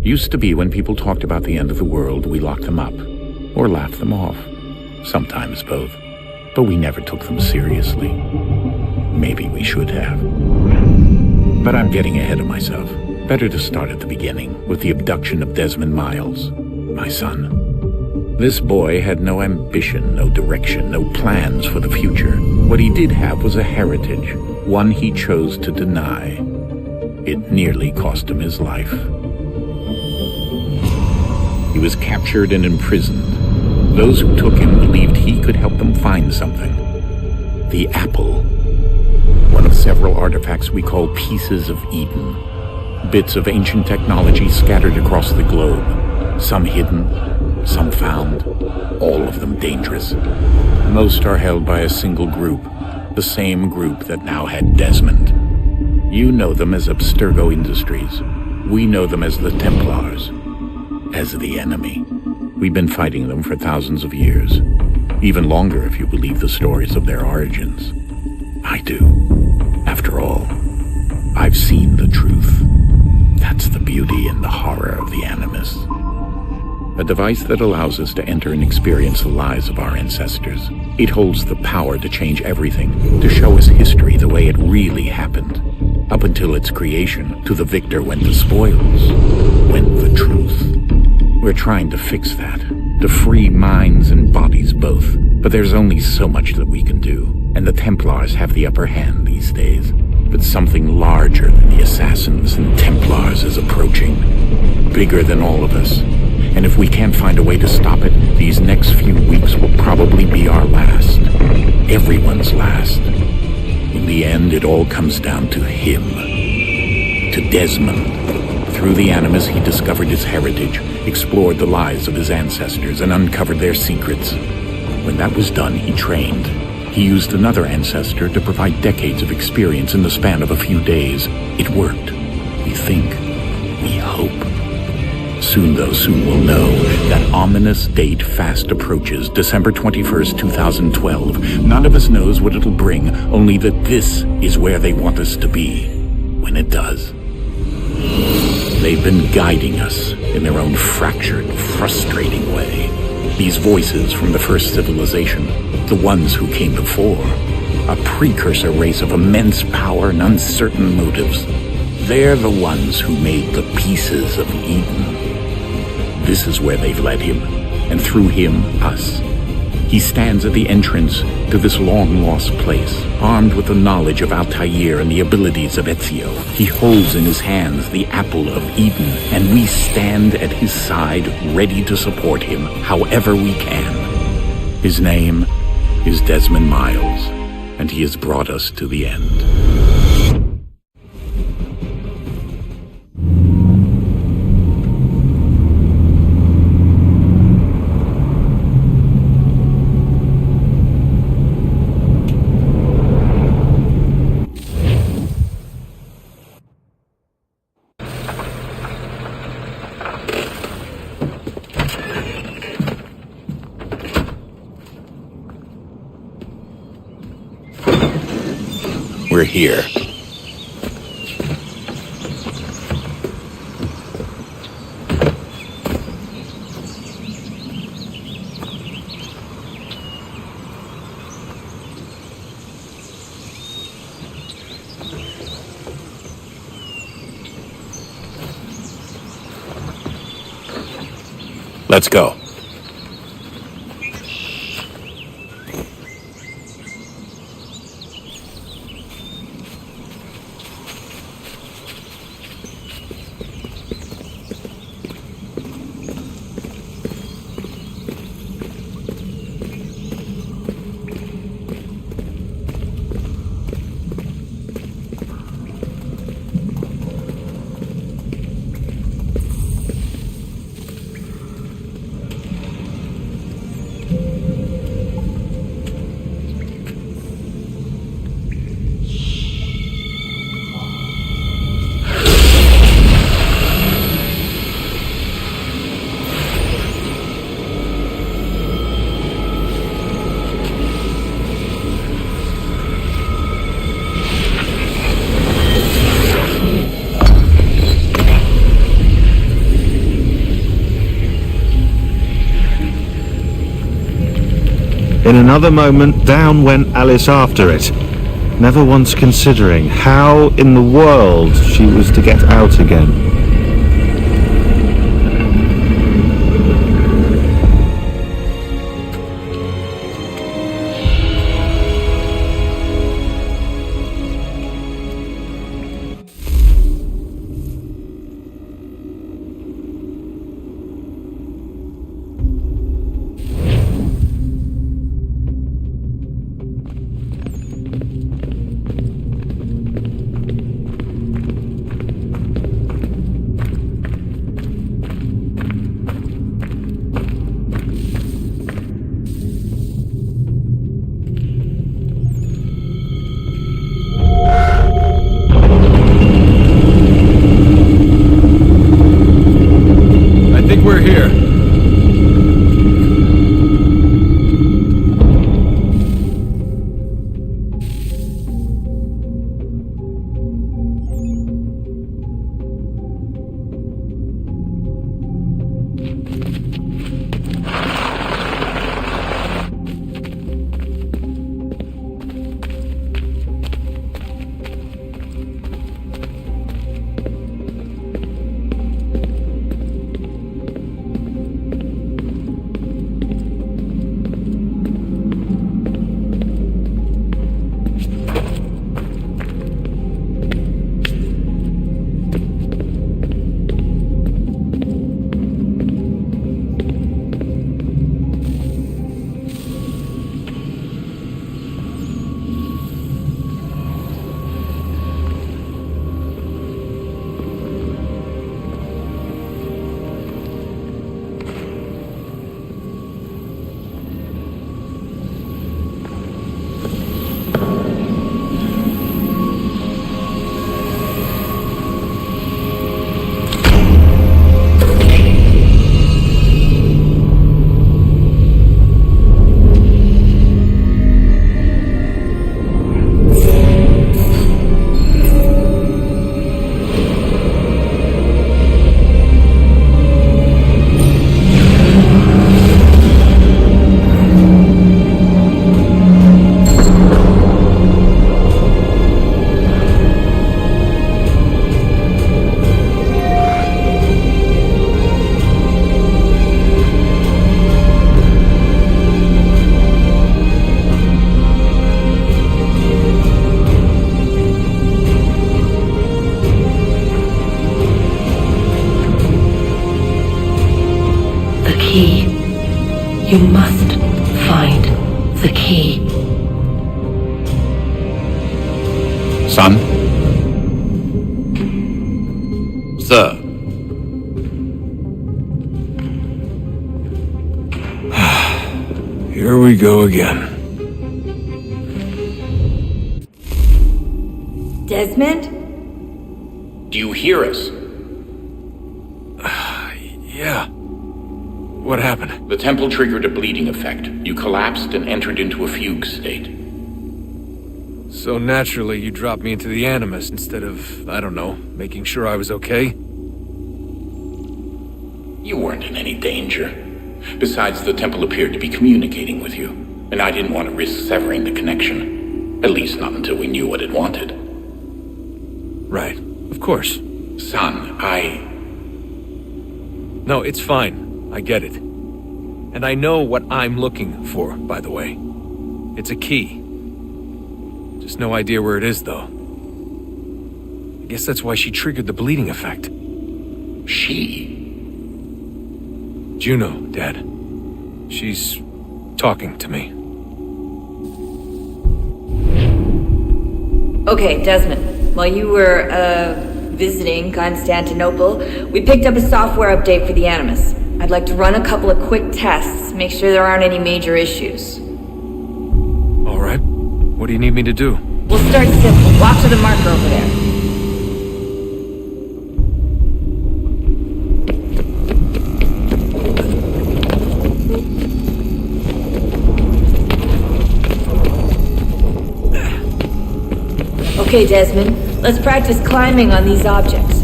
Used to be when people talked about the end of the world, we locked them up, or laughed them off. Sometimes both. But we never took them seriously. Maybe we should have. But I'm getting ahead of myself. Better to start at the beginning, with the abduction of Desmond Miles, my son. This boy had no ambition, no direction, no plans for the future. What he did have was a heritage, one he chose to deny. It nearly cost him his life. He was captured and imprisoned. Those who took him believed he could help them find something. The apple. One of several artifacts we call pieces of Eden. Bits of ancient technology scattered across the globe. Some hidden, some found, all of them dangerous. Most are held by a single group, the same group that now had Desmond. You know them as Abstergo Industries. We know them as the Templars, as the enemy. We've been fighting them for thousands of years, even longer if you believe the stories of their origins. I do. After all, I've seen the truth. That's the beauty and the horror of the Animus. A device that allows us to enter and experience the lives of our ancestors. It holds the power to change everything, to show us history the way it really happened. Up until its creation, to the victor went the spoils, went the truth. We're trying to fix that, to free minds and bodies both. But there's only so much that we can do, and the Templars have the upper hand these days. But something larger than the Assassins and Templars is approaching, bigger than all of us. And if we can't find a way to stop it, these next few weeks will probably be our last. Everyone's last. In the end, it all comes down to him. To Desmond. Through the Animus, he discovered his heritage, explored the lives of his ancestors, and uncovered their secrets. When that was done, he trained. He used another ancestor to provide decades of experience in the span of a few days. It worked. We think. We hope. Soon we'll know. That ominous date fast approaches, December 21st, 2012. None of us knows what it'll bring, only that this is where they want us to be, when it does. They've been guiding us in their own fractured, frustrating way. These voices from the first civilization, the ones who came before, a precursor race of immense power and uncertain motives. They're the ones who made the pieces of Eden. This is where they've led him, and through him, us. He stands at the entrance to this long-lost place, armed with the knowledge of Altair and the abilities of Ezio. He holds in his hands the apple of Eden, and we stand at his side, ready to support him however we can. His name is Desmond Miles, and he has brought us to the end. We're here. Let's go. In another moment, down went Alice after it, never once considering how in the world she was to get out again. We're here. You must find the key. Son? Sir. Here we go again. Desmond? Do you hear us? Yeah. What happened? The temple triggered a bleeding effect. You collapsed and entered into a fugue state. So naturally, you dropped me into the Animus instead of, I don't know, making sure I was okay? You weren't in any danger. Besides, the temple appeared to be communicating with you, and I didn't want to risk severing the connection. At least not until we knew what it wanted. Right. Of course. Son, No, it's fine. I get it. And I know what I'm looking for, by the way. It's a key. Just no idea where it is, though. I guess that's why she triggered the bleeding effect. She? Juno, Dad. She's talking to me. Okay, Desmond. While you were, visiting Constantinople, we picked up a software update for the Animus. I'd like to run a couple of quick tests, make sure there aren't any major issues. All right. What do you need me to do? We'll start simple. Walk to the marker over there. Okay, Desmond. Let's practice climbing on these objects.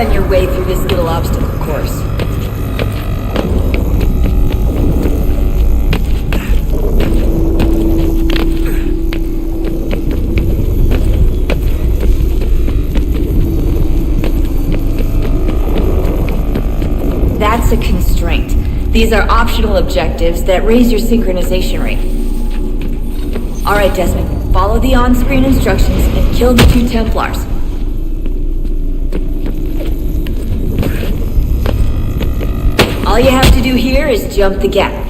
run your way through this little obstacle course. That's a constraint. These are optional objectives that raise your synchronization rate. Alright, Desmond, follow the on-screen instructions and kill the 2 Templars. All you have to do here is jump the gap.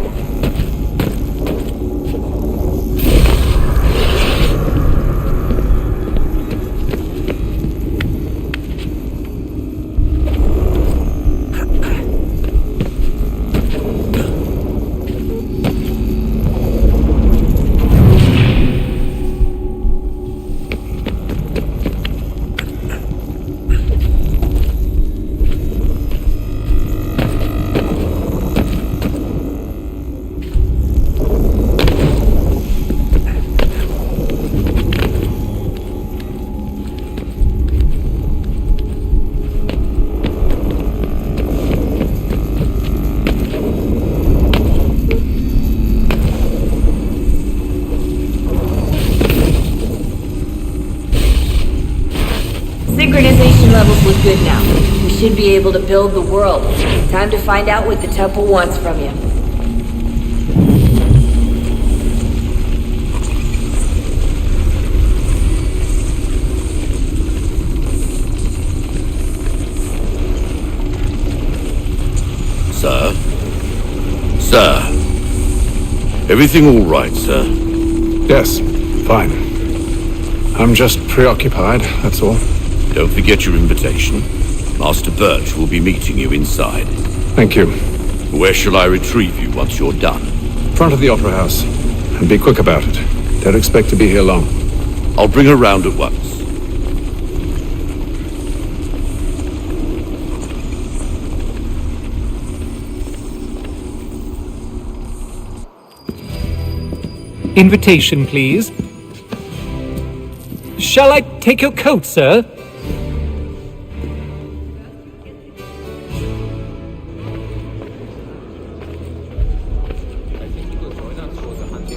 Synchronization levels look good now. We should be able to build the world. Time to find out what the temple wants from you. Sir? Sir? Everything all right, sir? Yes, fine. I'm just preoccupied, that's all. Don't forget your invitation. Master Birch will be meeting you inside. Thank you. Where shall I retrieve you once you're done? Front of the Opera House. And be quick about it. Don't expect to be here long. I'll bring her round at once. Invitation, please. Shall I take your coat, sir?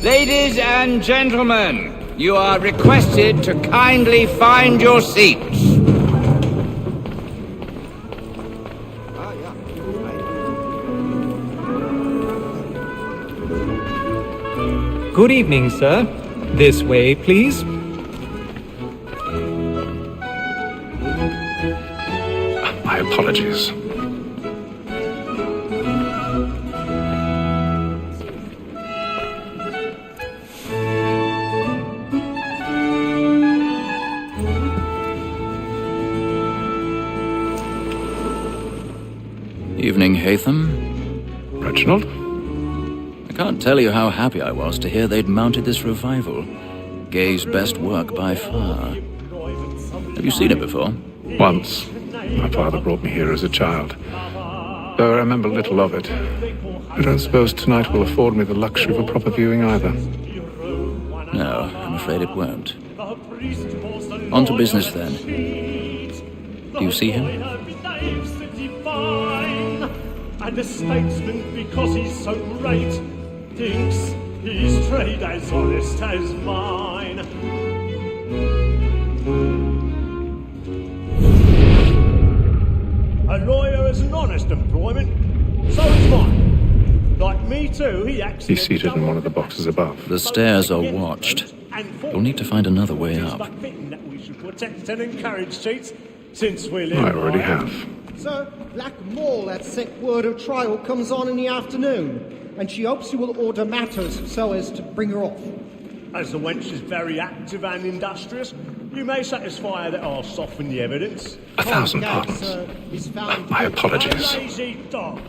Ladies and gentlemen, you are requested to kindly find your seats. Good evening, sir. This way, please. My apologies. Evening, Hatham. Reginald? I can't tell you how happy I was to hear they'd mounted this revival. Gay's best work by far. Have you seen it before? Once. My father brought me here as a child. Though I remember little of it. I don't suppose tonight will afford me the luxury of a proper viewing either. No, I'm afraid it won't. On to business then. Do you see him? And a statesman, because he's so great, thinks his trade as honest as mine. A lawyer is an honest employment, so is mine. Like me too, he acts... He's seated in one of the boxes above. The stairs are watched. You'll need to find another way up. That we should protect and encourage cheats, since we live... I already have. Sir, Black Mall, that set word of trial, comes on in the afternoon, and she hopes you will order matters so as to bring her off. As the wench is very active and industrious, you may satisfy her that I'll soften the evidence. 1,000 pardons. My apologies. A lazy dog.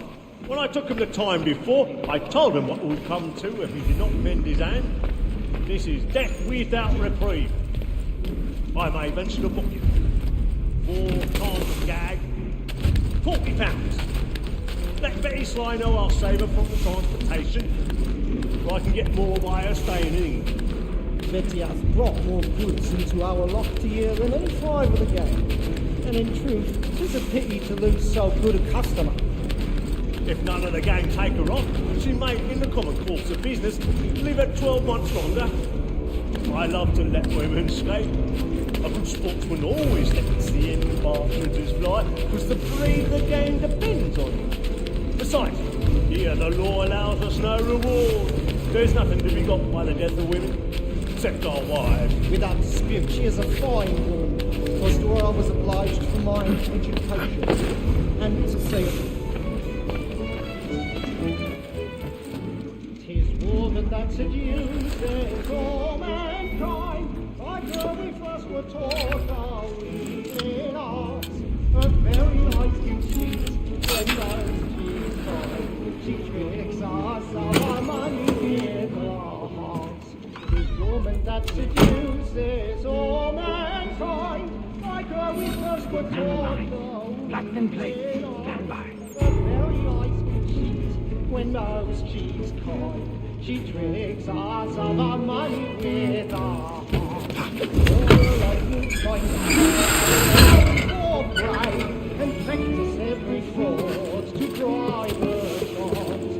When I took him the time before, I told him what would come to if he did not mend his hand. This is death without reprieve. I may venture to book you. 4 times a gag. £40. Let Betty Sly know I'll save her from the transportation, so I can get more by her staying in England. Betty has brought more goods into our locked year than any 5 of the gang. And and in truth, 'tis a pity to lose so good a customer. If none of the gang take her on, she may, in the common course of business, leave her 12 months longer. I love to let women skate. A good sportsman always lets the end partridges fly, because the breed of the game depends on it. Besides, here the law allows us no reward. There's nothing to be got by the death of women, except our wives. Without dispute, she is a fine woman, because to her I was obliged for my education, and to see it. 'Tis woman that seduces all mankind, like her we first were taught our reading arts. Her very eyes do cheat, when those cheats find. She tricks us of our money with her hearts. 'Tis woman that seduces all mankind, like her we first were taught our reading arts. Her very eyes do cheat, when those cheats kind. She tricks us of our money with her hearts. All I would find for pride, and practice every fraud to drive her chance.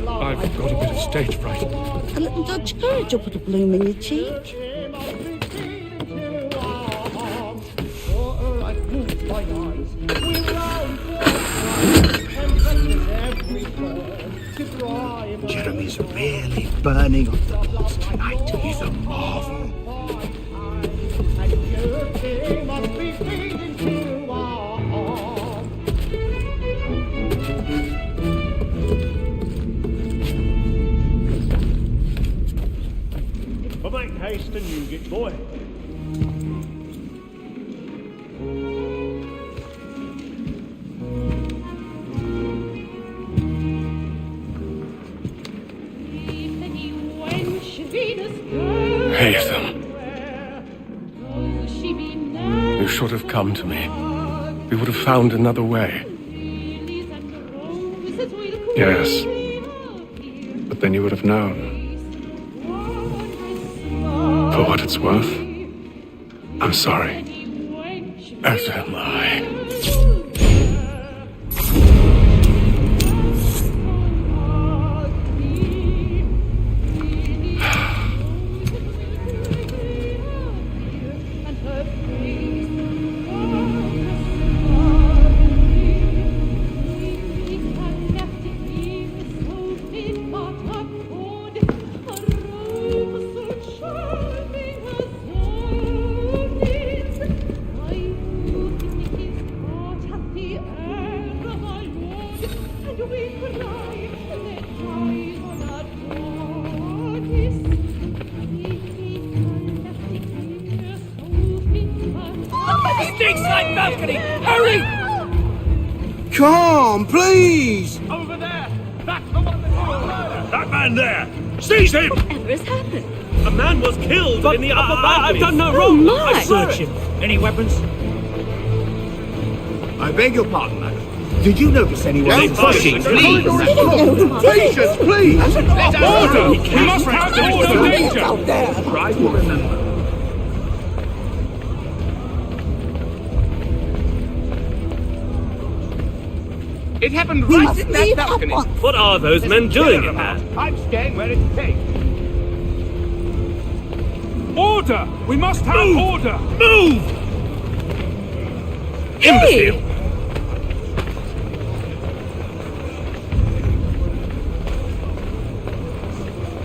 I've got a bit of stage fright. A little Dutch courage will put a bloom in your cheek. Jeremy's really burning off the boards tonight. He's a marvel. But make haste and you get boy. Hatham. You should have come to me. We would have found another way. Yes. But then you would have known. For what it's worth, I'm sorry. As am I. Side balcony! Hurry! Come, please! Over there! That's the one that... That man there! Seize him! Whatever has happened? A man was killed in the upper balcony. I've done no wrong. my. I search him. Any weapons? I beg your pardon, madam. Did you notice anyone? No pushing, please! Patience, please! Order! We must have order! Danger! Try to remember. It happened right in that balcony. What are those men doing in there? I'm staying where it's safe. Order! We must have order! Move! Imbecile!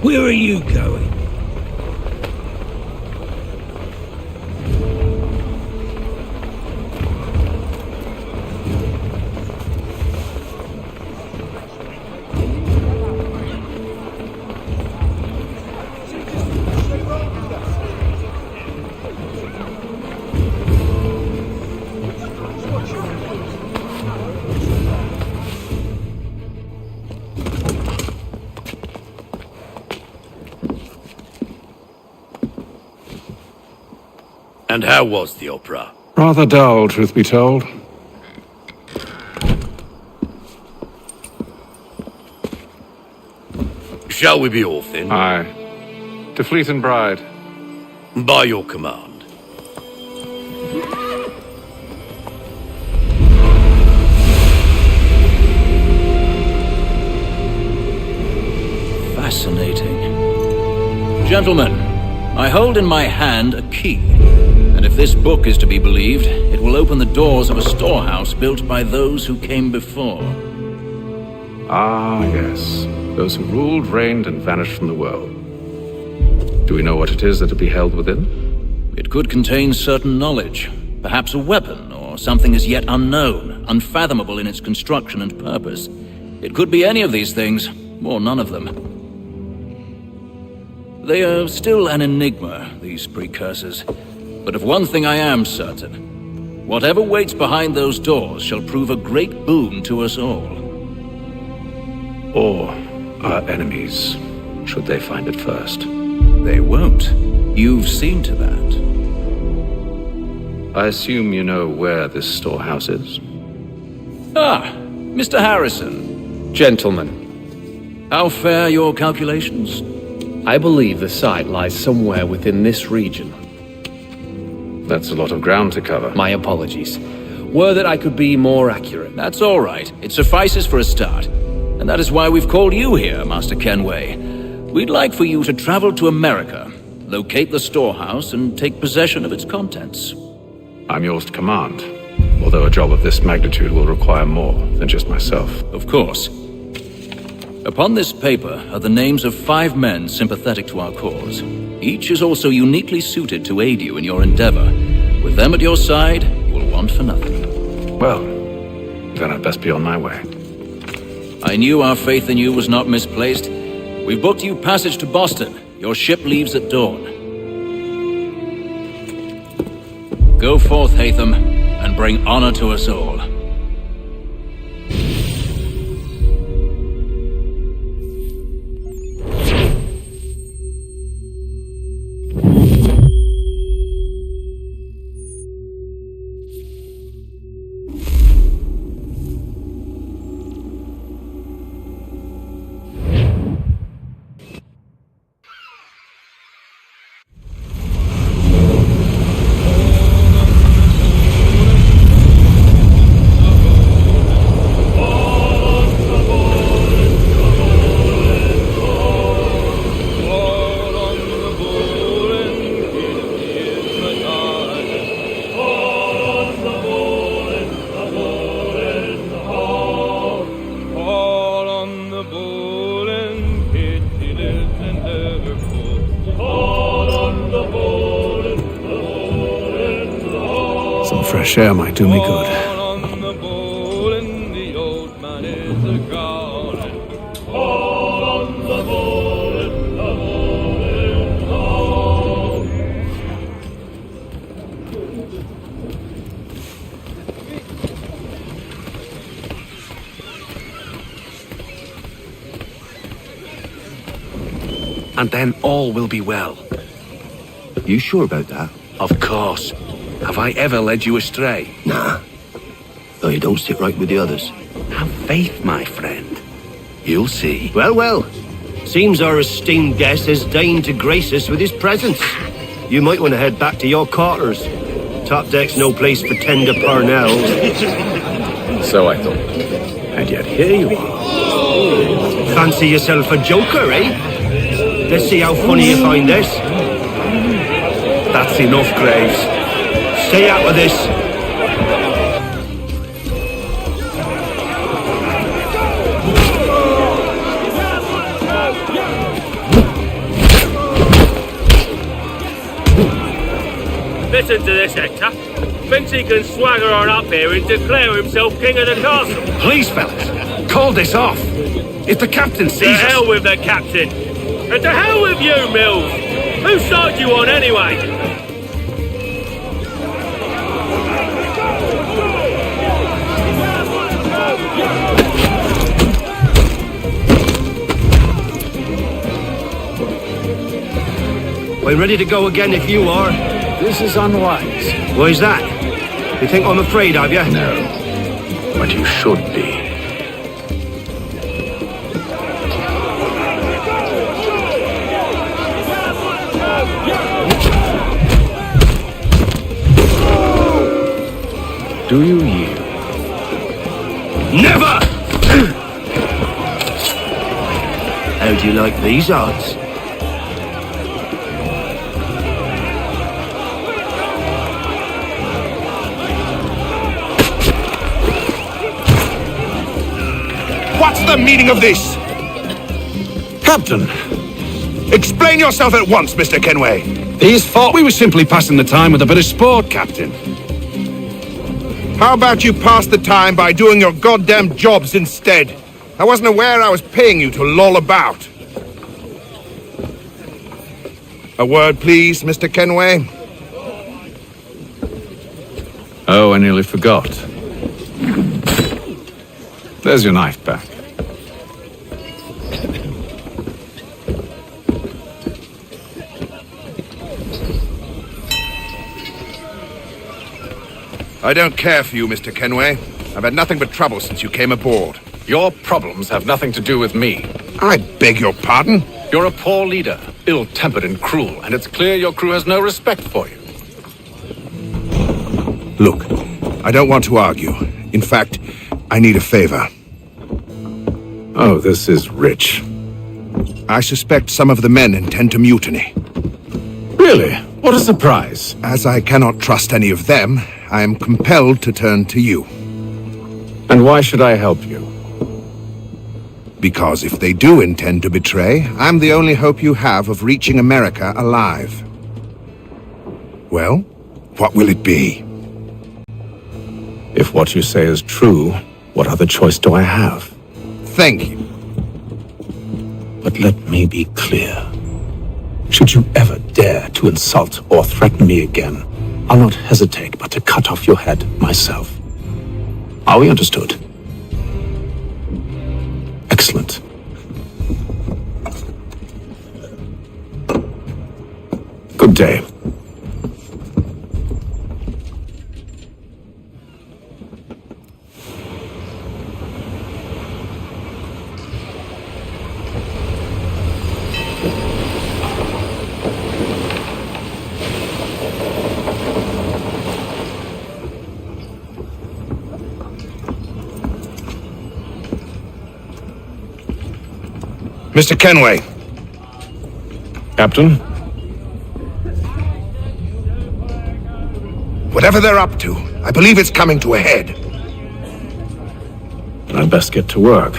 Where are you going? And how was the opera? Rather dull, truth be told. Shall we be off then? Aye. To Fleet and Bride. By your command. Gentlemen, I hold in my hand a key. And if this book is to be believed, it will open the doors of a storehouse built by those who came before. Ah, yes. Those who ruled, reigned, and vanished from the world. Do we know what it is that will be held within? It could contain certain knowledge, perhaps a weapon, or something as yet unknown, unfathomable in its construction and purpose. It could be any of these things, or none of them. They are still an enigma, these precursors. But of one thing I am certain. Whatever waits behind those doors shall prove a great boon to us all. Or our enemies, should they find it first. They won't. You've seen to that. I assume you know where this storehouse is? Ah, Mr. Harrison. Gentlemen. How fare your calculations? I believe the site lies somewhere within this region. That's a lot of ground to cover. My apologies. Were that I could be more accurate. That's all right. It suffices for a start. And that is why we've called you here, Master Kenway. We'd like for you to travel to America, locate the storehouse, and take possession of its contents. I'm yours to command, although a job of this magnitude will require more than just myself. Of course. Upon this paper are the names of 5 men sympathetic to our cause. Each is also uniquely suited to aid you in your endeavor. With them at your side, you will want for nothing. Well, then I'd best be on my way. I knew our faith in you was not misplaced. We've booked you passage to Boston. Your ship leaves at dawn. Go forth, Hatham, and bring honor to us all. Some fresh air might do me good. And then all will be well. You sure about that? Of course. Have I ever led you astray? Nah. Though you don't sit right with the others. Have faith, my friend. You'll see. Well, well. Seems our esteemed guest has deigned to grace us with his presence. You might want to head back to your quarters. Top deck's no place for tender parnells. So I thought. And yet here you are. Fancy yourself a joker, eh? Let's see how funny you find this. That's enough, Graves. Stay out with this. Listen to this, Hector. Thinks he can swagger on up here and declare himself king of the castle. Please, fellas, call this off. If the captain sees us... To hell with the captain. And to hell with you, Mills. Whose side you on, anyway? We're ready to go again if you are. This is unwise. Why's that? You think I'm afraid of you? No. But you should be. Do you yield? Never! How do you like these odds? What's the meaning of this? Captain, Explain yourself at once, Mr. Kenway. these thought we were simply passing the time with a bit of sport, Captain. How about you pass the time by doing your goddamn jobs instead? I wasn't aware I was paying you to loll about. A word, please, Mr. Kenway. Oh, I nearly forgot. There's your knife back. I don't care for you, Mr. Kenway. I've had nothing but trouble since you came aboard. Your problems have nothing to do with me. I beg your pardon? You're a poor leader, ill-tempered and cruel, and it's clear your crew has no respect for you. Look, I don't want to argue. In fact, I need a favor. Oh, this is rich. I suspect some of the men intend to mutiny. Really? What a surprise. As I cannot trust any of them, I am compelled to turn to you. And why should I help you? Because if they do intend to betray, I'm the only hope you have of reaching America alive. Well, what will it be? If what you say is true, what other choice do I have? Thank you. But let me be clear. Should you ever dare to insult or threaten me again, I'll not hesitate but to cut off your head myself. Are we understood? Excellent. Good day. Mr. Kenway. Captain? Whatever they're up to, I believe it's coming to a head. I'd best get to work.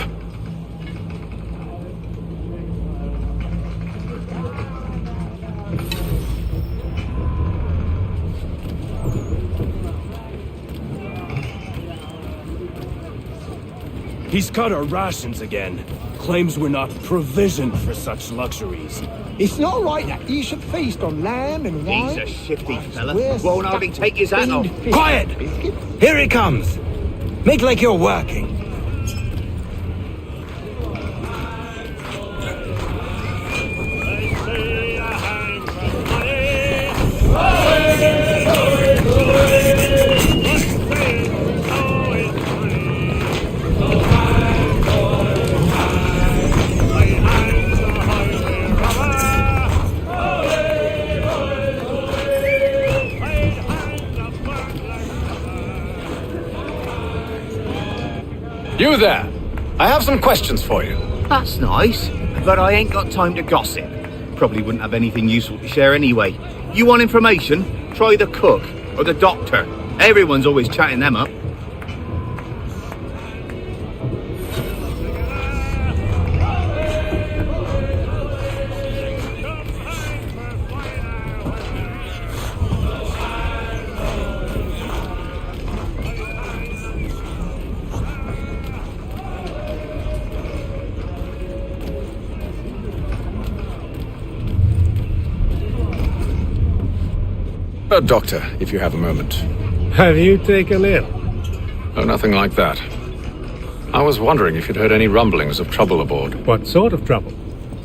He's cut our rations again. Claims we're not provisioned for such luxuries. It's not right that you should feast on lamb and wine. He's a shifty fella. We're Won't hardly take his hat off. Quiet! Here he comes. Make like you're working. You there! I have some questions for you. That's nice, but I ain't got time to gossip. Probably wouldn't have anything useful to share anyway. You want information? Try the cook or the doctor. Everyone's always chatting them up. Doctor, if you have a moment. Have you taken ill? Oh, nothing like that. I was wondering if you'd heard any rumblings of trouble aboard. What sort of trouble?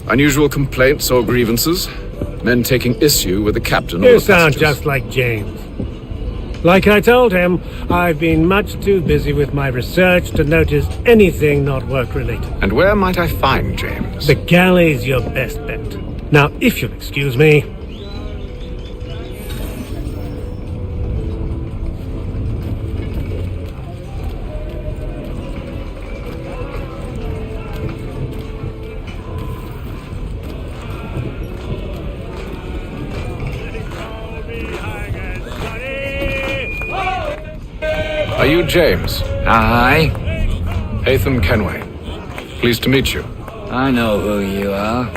Unusual complaints or grievances? Men taking issue with the captain or You the sound passengers? just like James. Like I told him, I've been much too busy with my research to notice anything not work-related. And where might I find James? The galley's your best bet. Now, if you'll excuse me... Are you James? Aye. Hatham Kenway. Pleased to meet you. I know who you are.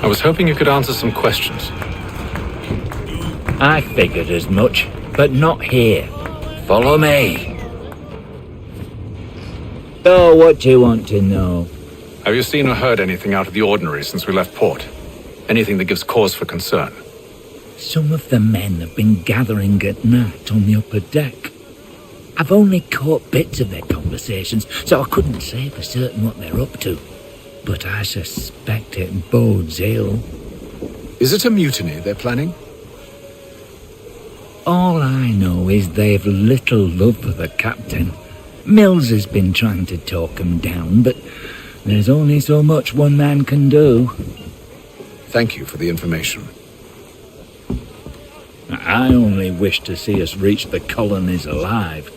I was hoping you could answer some questions. I figured as much, but not here. Follow me. So, what do you want to know? Have you seen or heard anything out of the ordinary since we left port? Anything that gives cause for concern? Some of the men have been gathering at night on the upper deck. I've only caught bits of their conversations, so I couldn't say for certain what they're up to. But I suspect it bodes ill. Is it a mutiny they're planning? All I know is they've little love for the captain. Mills has been trying to talk him down, but there's only so much one man can do. Thank you for the information. I only wish to see us reach the colonies alive.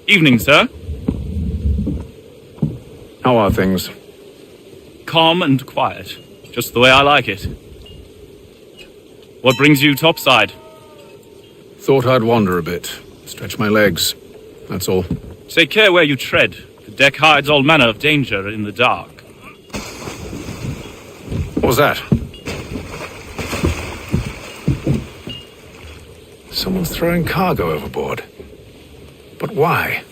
Evening, sir. How are things? Calm and quiet. Just the way I like it. What brings you topside? Thought I'd wander a bit. Stretch my legs. That's all. Take care where you tread. The deck hides all manner of danger in the dark. What was that? Someone's throwing cargo overboard. But why?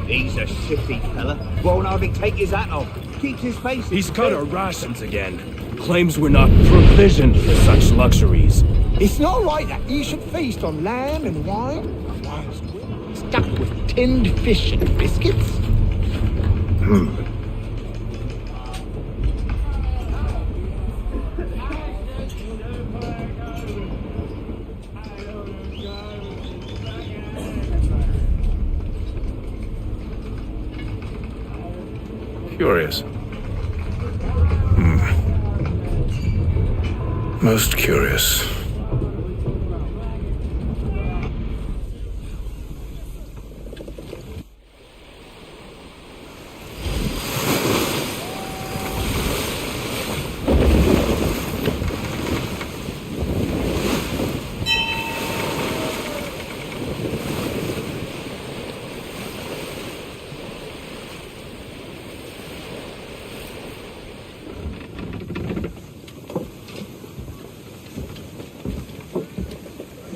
He's a shifty fella. Won't hardly take his hat off. Keeps his face. He's cut our rations again. Claims we're not provisioned for such luxuries. It's not right that you should feast on lamb and wine, stuffed with tinned fish and biscuits. Curious. Most curious.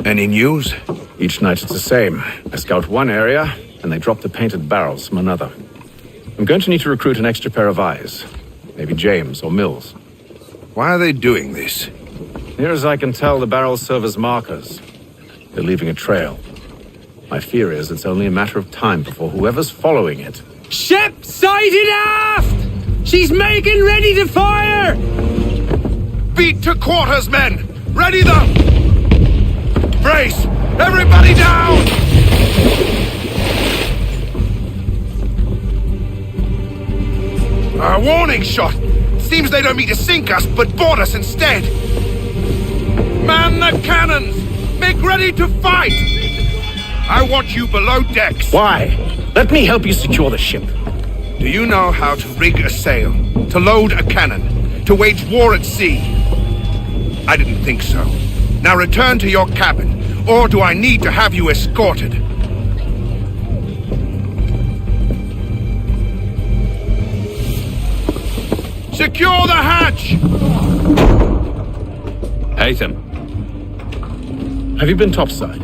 Any news? Each night it's the same. I scout one area, and they drop the painted barrels from another. I'm going to need to recruit an extra pair of eyes. Maybe James or Mills. Why are they doing this? Near as I can tell, the barrels serve as markers. They're leaving a trail. My fear is it's only a matter of time before whoever's following it... Ship sighted aft! She's making ready to fire! Beat to quarters, men! Ready them! Brace! Everybody down! A warning shot! Seems they don't mean to sink us, but board us instead! Man the cannons! Make ready to fight! I want you below decks! Why? Let me help you secure the ship. Do you know how to rig a sail? To load a cannon? To wage war at sea? I didn't think so. Now return to your cabin, or do I need to have you escorted? Secure the hatch! Haytham. Have you been topside?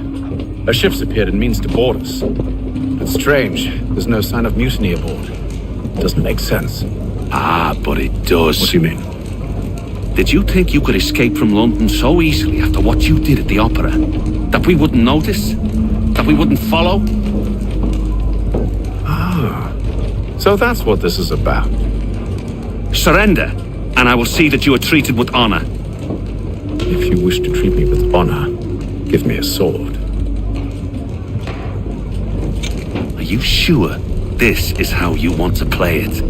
A ship's appeared and means to board us. It's strange. There's no sign of mutiny aboard. Doesn't make sense. Ah, but it does. What do you mean? Did you think you could escape from London so easily after what you did at the opera? That we wouldn't notice? That we wouldn't follow? So that's what this is about. Surrender, and I will see that you are treated with honor. If you wish to treat me with honor, give me a sword. Are you sure this is how you want to play it?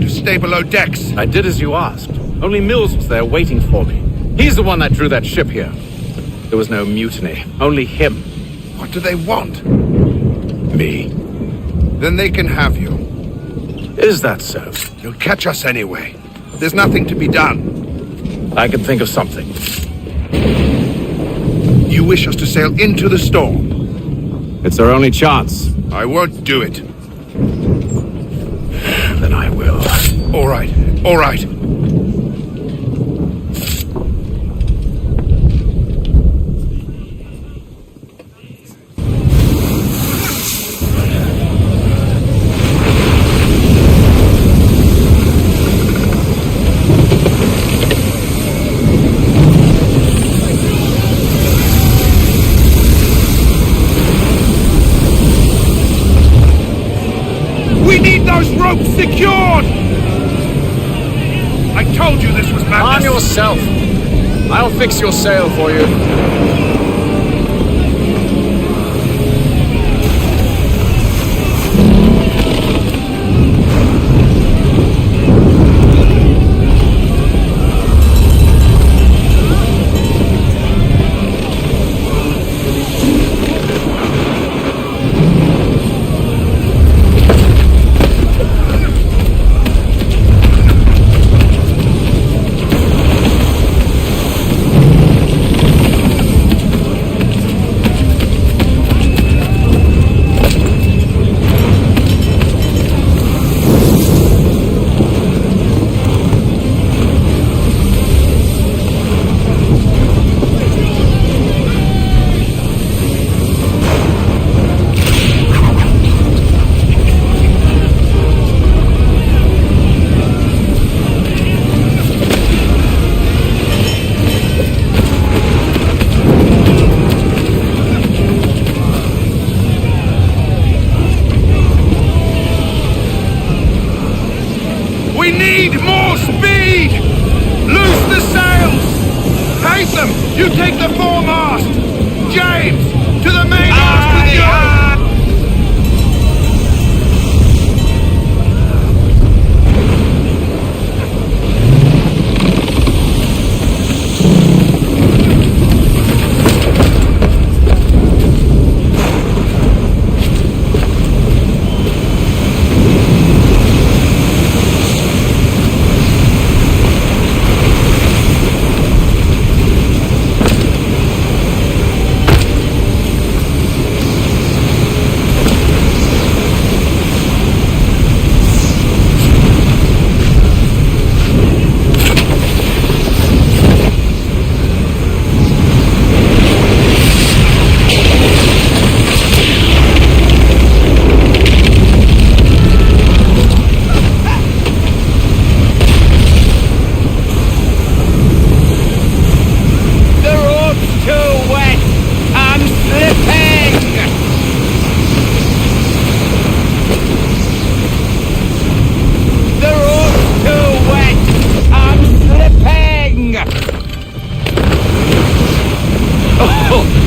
Stay below decks. I did as you asked. Only Mills was there waiting for me. He's the one that drew that ship here. There was no mutiny, only him. What do they want? Me. Then they can have you. Is that so? You'll catch us anyway. There's nothing to be done. I can think of something. You wish us to sail into the storm? It's our only chance. I won't do it. Then I will. All right, all right. We need those ropes secured! I told you this was madness. Arm yourself. I'll fix your sail for you.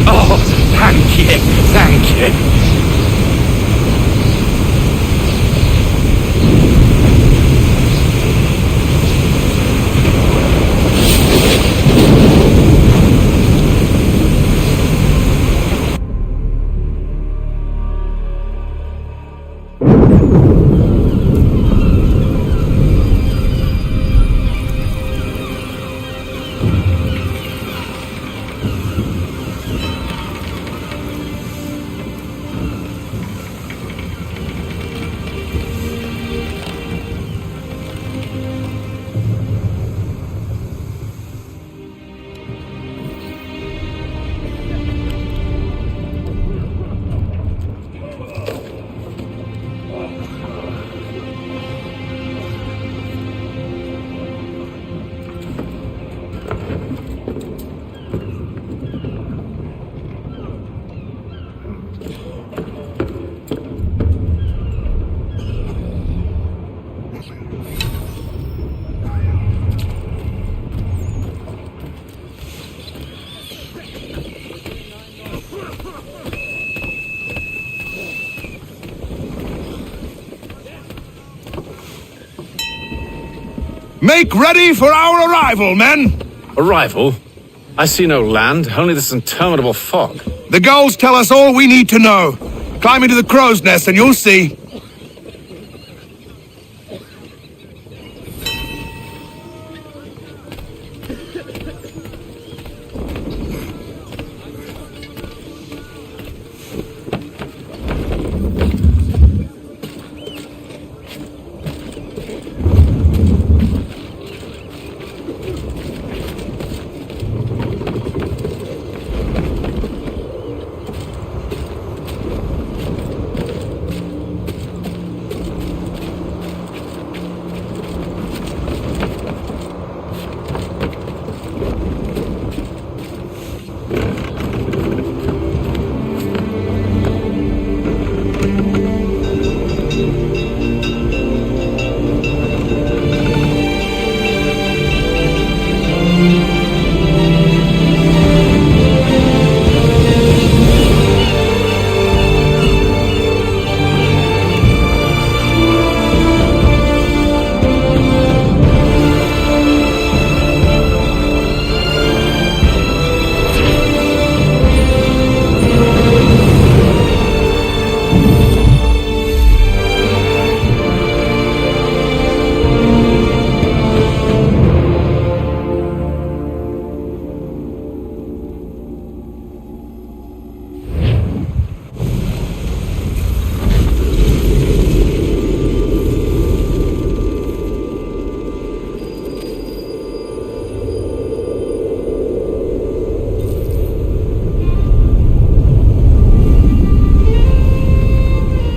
Oh, thank you, thank you. Make ready for our arrival, men! Arrival? I see no land, only this interminable fog. The gulls tell us all we need to know. Climb into the crow's nest and you'll see.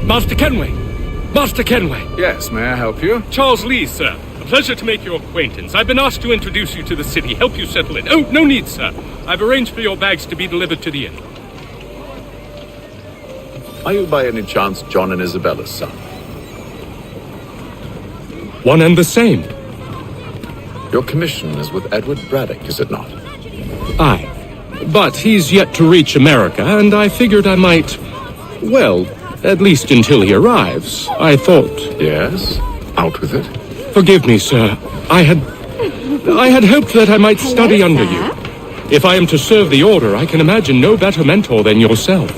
Master Kenway! Master Kenway! Yes, may I help you? Charles Lee, sir. A pleasure to make your acquaintance. I've been asked to introduce you to the city, help you settle in. Oh, no need, sir. I've arranged for your bags to be delivered to the inn. Are you by any chance John and Isabella's son? One and the same. Your commission is with Edward Braddock, is it not? Aye. But he's yet to reach America, and I figured I might... well, at least until he arrives, I thought... Yes? Out with it. Forgive me, sir. I had hoped that I might study under you. If I am to serve the Order, I can imagine no better mentor than yourself.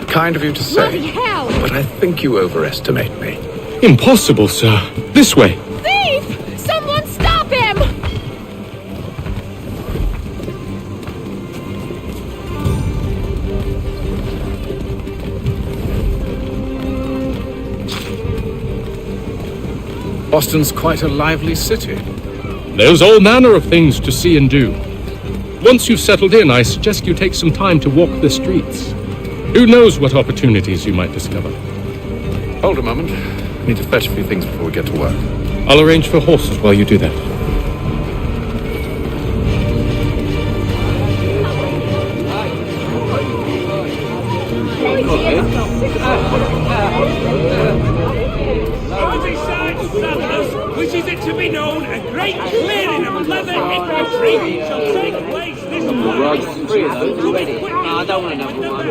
Kind of you to say, but I think you overestimate me. Impossible, sir. This way. Thief! Someone stop him! Boston's quite a lively city. There's all manner of things to see and do. Once you've settled in, I suggest you take some time to walk the streets. Who knows what opportunities you might discover? Hold a moment. I need to fetch a few things before we get to work. I'll arrange for horses while you do that. Wishes it to be known, a great clearing of leather infantry shall take place this Three of those already. No, I don't want another one.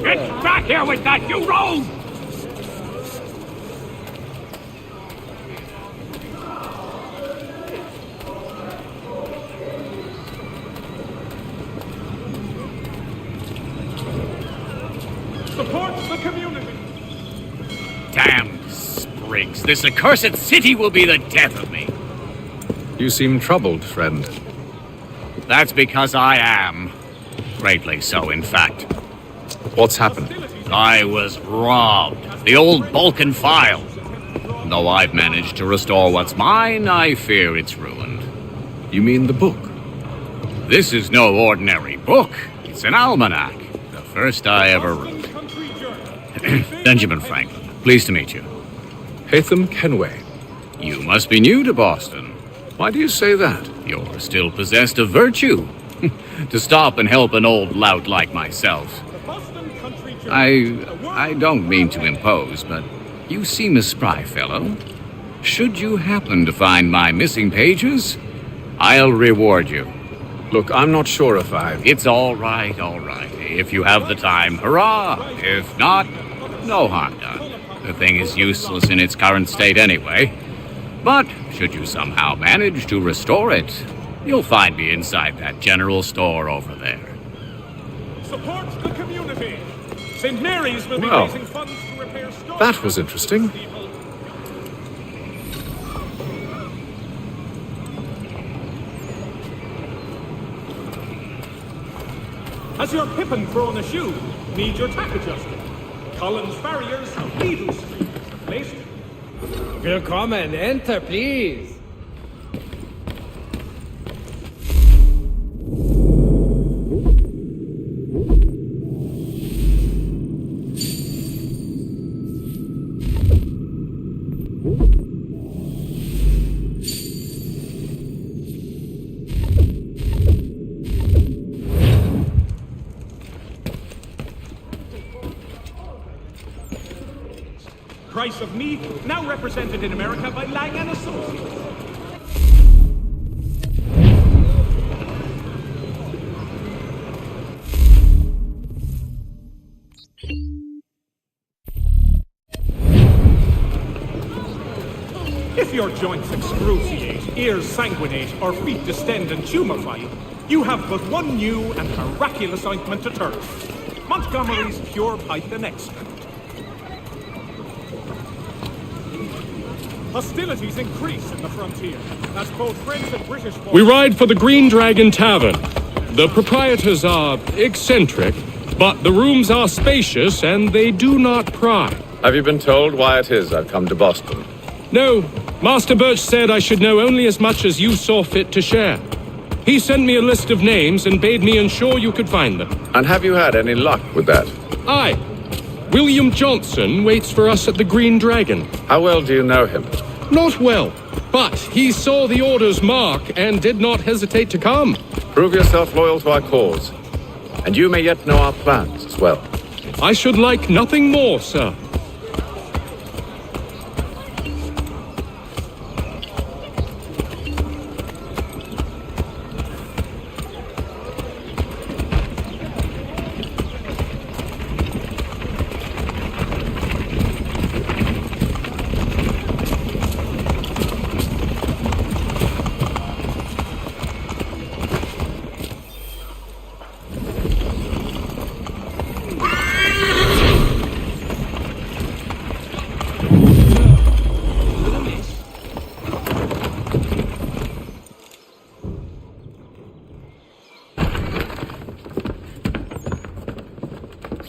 Get back here with that, you rogue! Support the community! Damn sprigs, this accursed city will be the death of me. You seem troubled, friend. That's because I am. Greatly so, in fact. What's happened? I was robbed. The old Balkan file. Though I've managed to restore what's mine, I fear it's ruined. You mean the book? This is no ordinary book. It's an almanac. The first I ever wrote. Benjamin Franklin. Pleased to meet you. Hatham Kenway. You must be new to Boston. Why do you say that? You're still possessed of virtue. To stop and help an old lout like myself. I don't mean to impose, but you seem a spry fellow. Should you happen to find my missing pages, I'll reward you. Look, I'm not sure if I... It's all right, all right. If you have the time, hurrah! If not, no harm done. The thing is useless in its current state anyway. But should you somehow manage to restore it, you'll find me inside that general store over there. Support the community! St. Mary's will be Well, raising funds to repair stores. that was interesting. Has your pippin thrown a shoe? Need your tack adjusted? Collins Farriers of Beadle Street is the place to be. Willkommen, enter, please. Price of meat, now represented in America by Lang & Associates. If your joints excruciate, ears sanguinate, or feet distend and tumefy, you have but one new and miraculous ointment to turn. Montgomery's Pure Python Extract. Hostilities increase in the frontier, as both French and British... We ride for the Green Dragon Tavern. The proprietors are eccentric, but the rooms are spacious and they do not pry. Have you been told why it is I've come to Boston? No, Master Birch said I should know only as much as you saw fit to share. He sent me a list of names and bade me ensure you could find them. And have you had any luck with that? Aye. William Johnson waits for us at the Green Dragon. How well do you know him? Not well, but he saw the order's mark and did not hesitate to come. Prove yourself loyal to our cause, and you may yet know our plans as well. I should like nothing more, sir.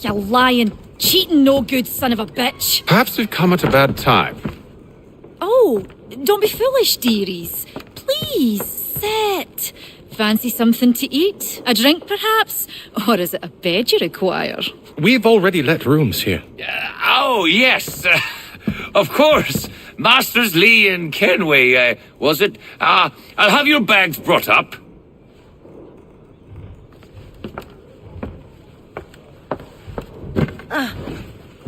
You lying, cheating, no good son of a bitch. Perhaps we've come at a bad time. Oh, don't be foolish, dearies. Please, sit. Fancy something to eat? A drink, perhaps? Or is it a bed you require? We've already let rooms here. Oh, yes. Of course. Masters Lee and Kenway, was it? I'll have your bags brought up.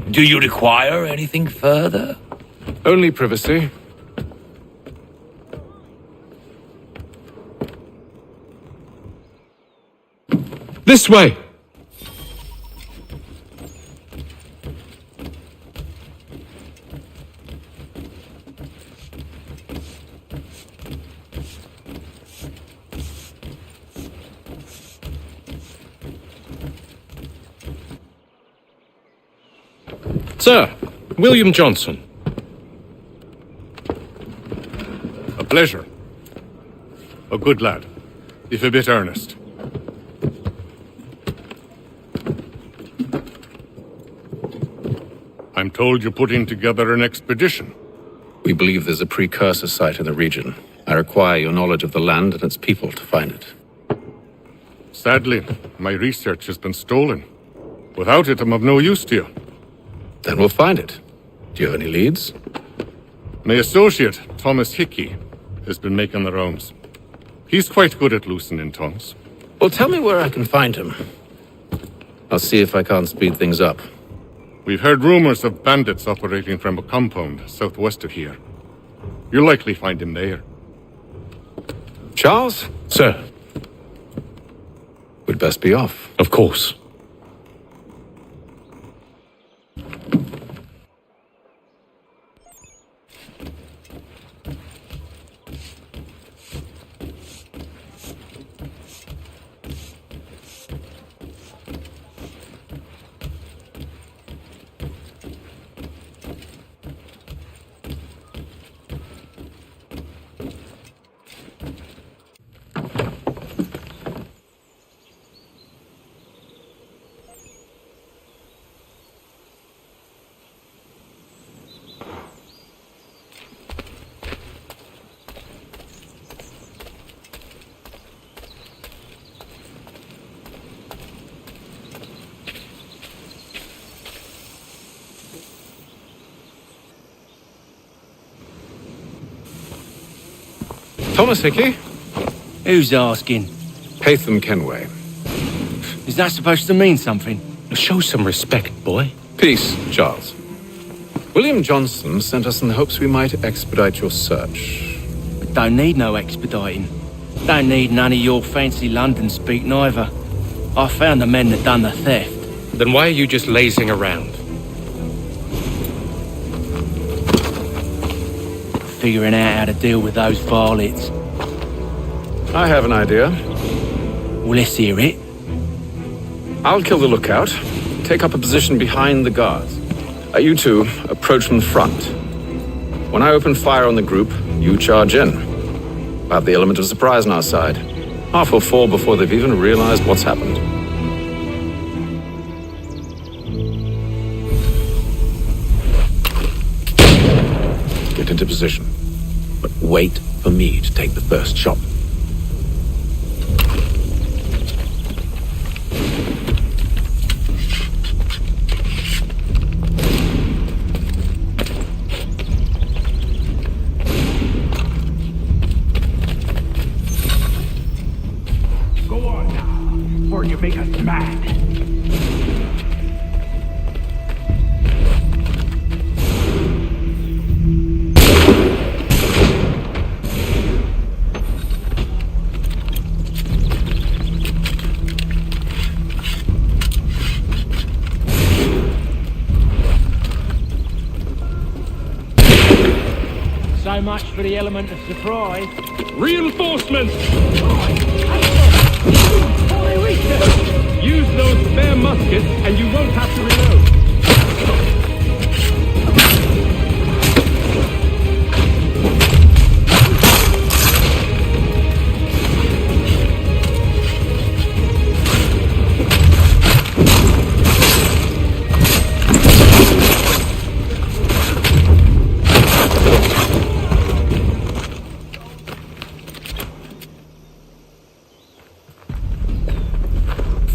Do you require anything further? Only privacy. This way! Sir, William Johnson. A pleasure. A good lad, if a bit earnest. I'm told you're putting together an expedition. We believe there's a precursor site in the region. I require your knowledge of the land and its people to find it. Sadly, my research has been stolen. Without it, I'm of no use to you. Then we'll find it. Do you have any leads? My associate, Thomas Hickey, has been making the rounds. He's quite good at loosening tongues. Well, tell me where I can find him. I'll see if I can't speed things up. We've heard rumors of bandits operating from a compound southwest of here. You'll likely find him there. Charles? Sir. We'd best be off. Of course. Thomas Hickey? Who's asking? Haytham Kenway. Is that supposed to mean something? Show some respect, boy. Peace, Charles. William Johnson sent us in the hopes we might expedite your search. Don't need no expediting. Don't need none of your fancy London speak neither. I found the men that done the theft. Then why are you just lazing around? Figuring out how to deal with those varlets. I have an idea. Well, let's hear it. I'll kill the lookout. Take up a position behind the guards. You two approach from the front. When I open fire on the group, you charge in. We'll have the element of surprise on our side. Half will fall before they've even realized what's happened. Get into position. But wait for me to take the first shot. Go on now, before you make us mad. So much for the element of surprise. Reinforcements! Use those spare muskets and you won't have to reload.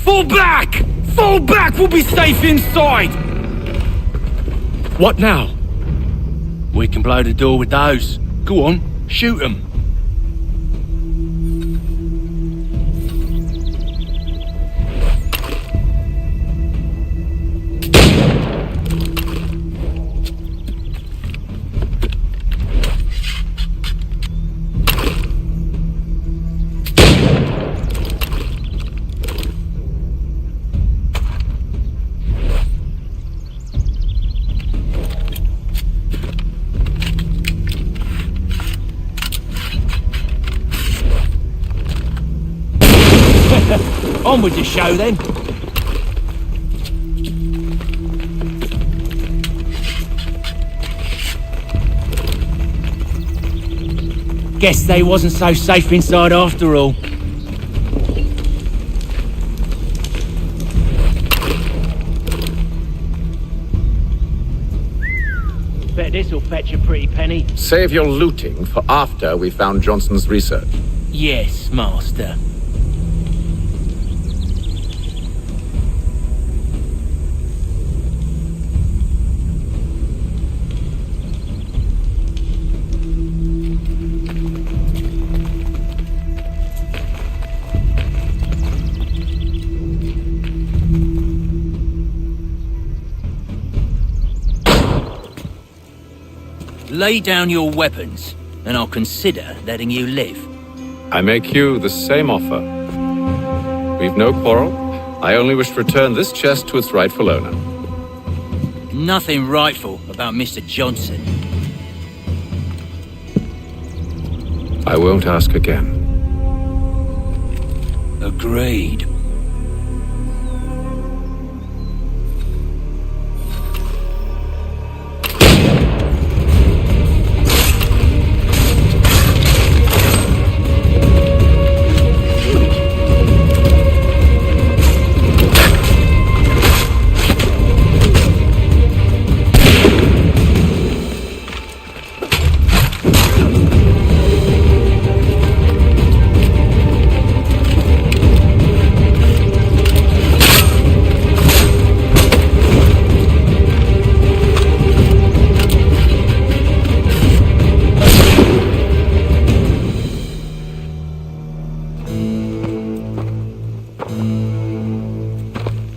Fall back! Fall back! We'll be safe inside! What now? We can blow the door with those. Go on, shoot them. On with the show then. Guess they wasn't so safe inside after all. Bet this'll fetch a pretty penny. Save your looting for after we found Johnson's research. Yes, master. Lay down your weapons, and I'll consider letting you live. I make you the same offer. We've no quarrel. I only wish to return this chest to its rightful owner. Nothing rightful about Mr. Johnson. I won't ask again. Agreed.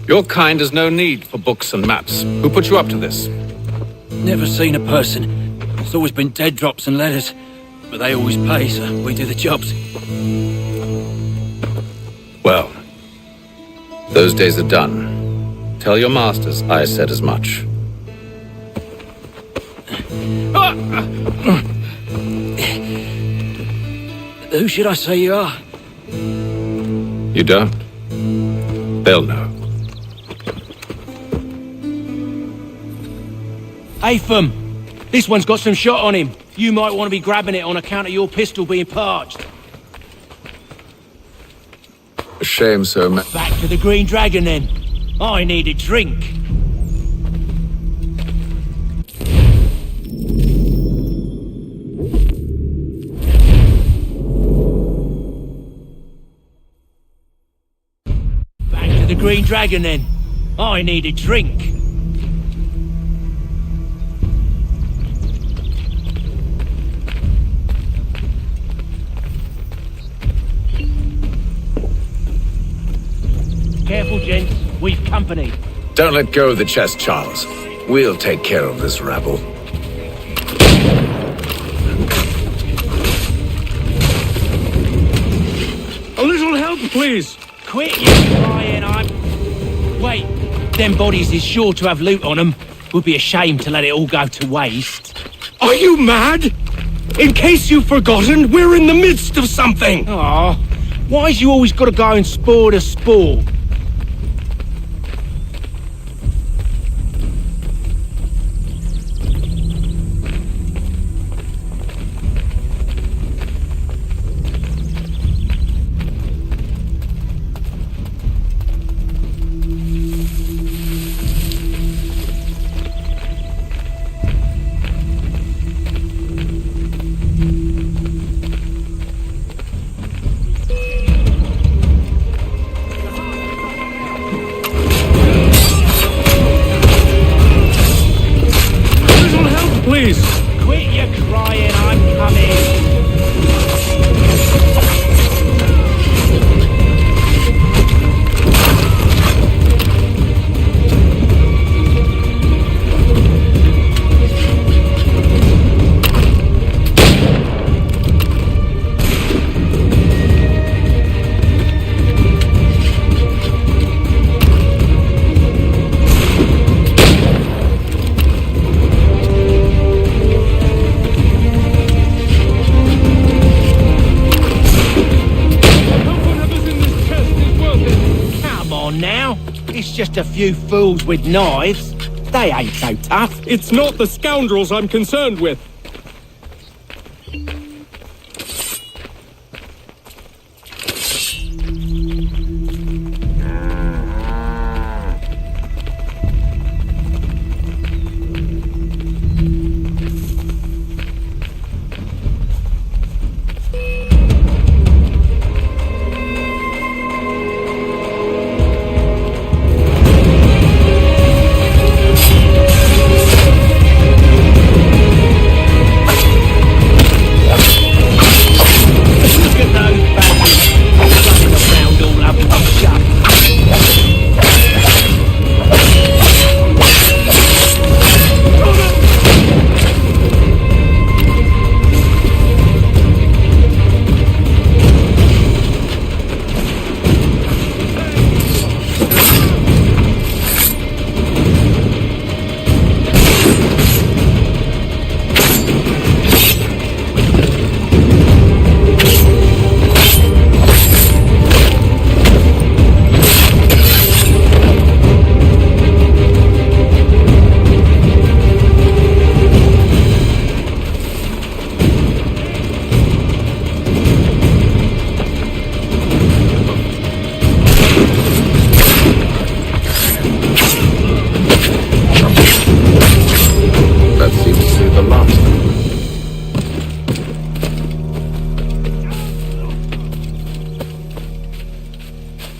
Your kind has no need for books and maps. Who put you up to this? Never seen a person. It's always been dead drops and letters. But they always pay, so we do the jobs. Well, those days are done. Tell your masters I said as much. Who should I say you are? You don't? They'll know. Atham, this one's got some shot on him. You might want to be grabbing it on account of your pistol being parched. A shame, sir. Back to the Green Dragon, then. I need a drink. Back to the Green Dragon, then. I need a drink. Careful, gents. We've company. Don't let go of the chest, Charles. We'll take care of this rabble. A little help, please. Quit you crying, Wait, them bodies is sure to have loot on them. Would be a shame to let it all go to waste. Are you mad? In case you've forgotten, we're in the midst of something. Aw, why's you always got to go and spoil the sport? just a few fools with knives. They ain't so tough. It's not the scoundrels I'm concerned with.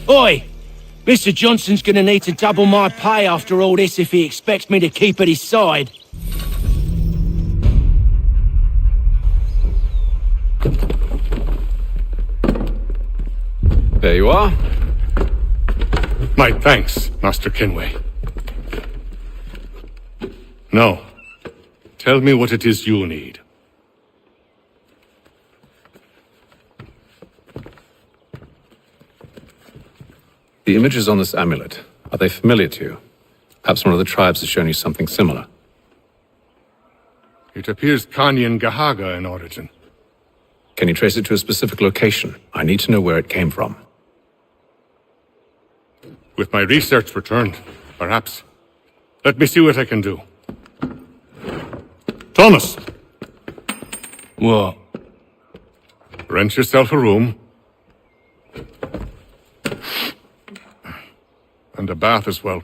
Oi! Mr. Johnson's gonna need to double my pay after all this if he expects me to keep at his side. There you are. My thanks, Master Kenway. Now, tell me what it is you need. The images on this amulet, are they familiar to you? Perhaps one of the tribes has shown you something similar. It appears Kanyan Gahaga in origin. Can you trace it to a specific location? I need to know where it came from. With my research returned, perhaps. Let me see what I can do. Thomas! What? Rent yourself a room. And a bath as well.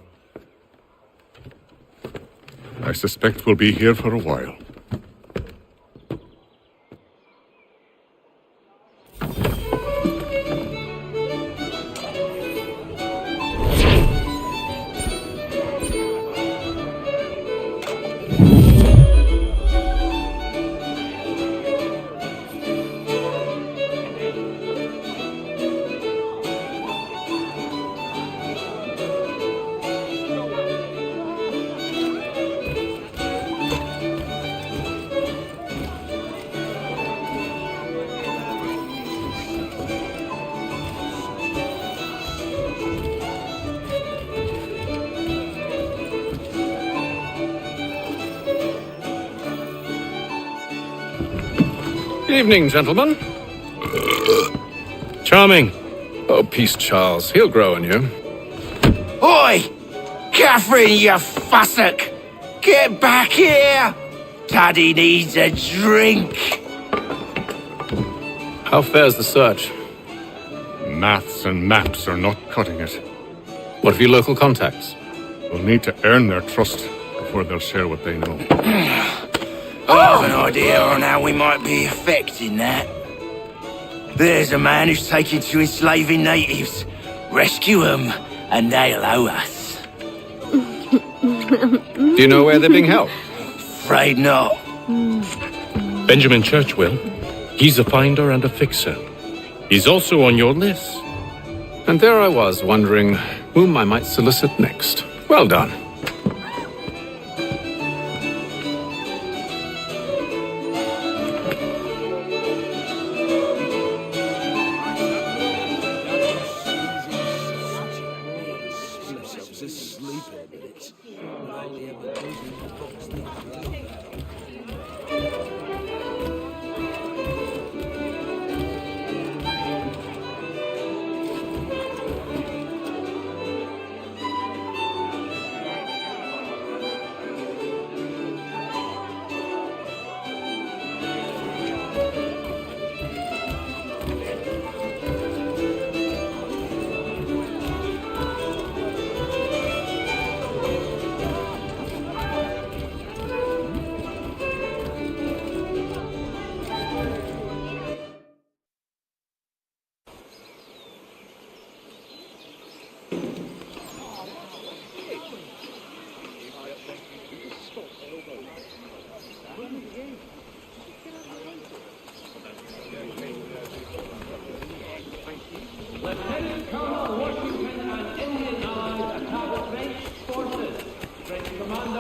I suspect we'll be here for a while. Evening, gentlemen. Charming. Oh, peace, Charles. He'll grow on you. Oi! Catherine, you fussock! Get back here! Daddy needs a drink! How fares the search? Maths and maps are not cutting it. What of your local contacts? We'll need to earn their trust before they'll share what they know. I have an idea on how we might be affecting that. There's a man who's taken to enslaving natives. Rescue them, and they'll owe us. Do you know where they're being held? Afraid not. Benjamin Churchwill. He's a finder and a fixer. He's also on your list. And there I was, wondering whom I might solicit next. Well done.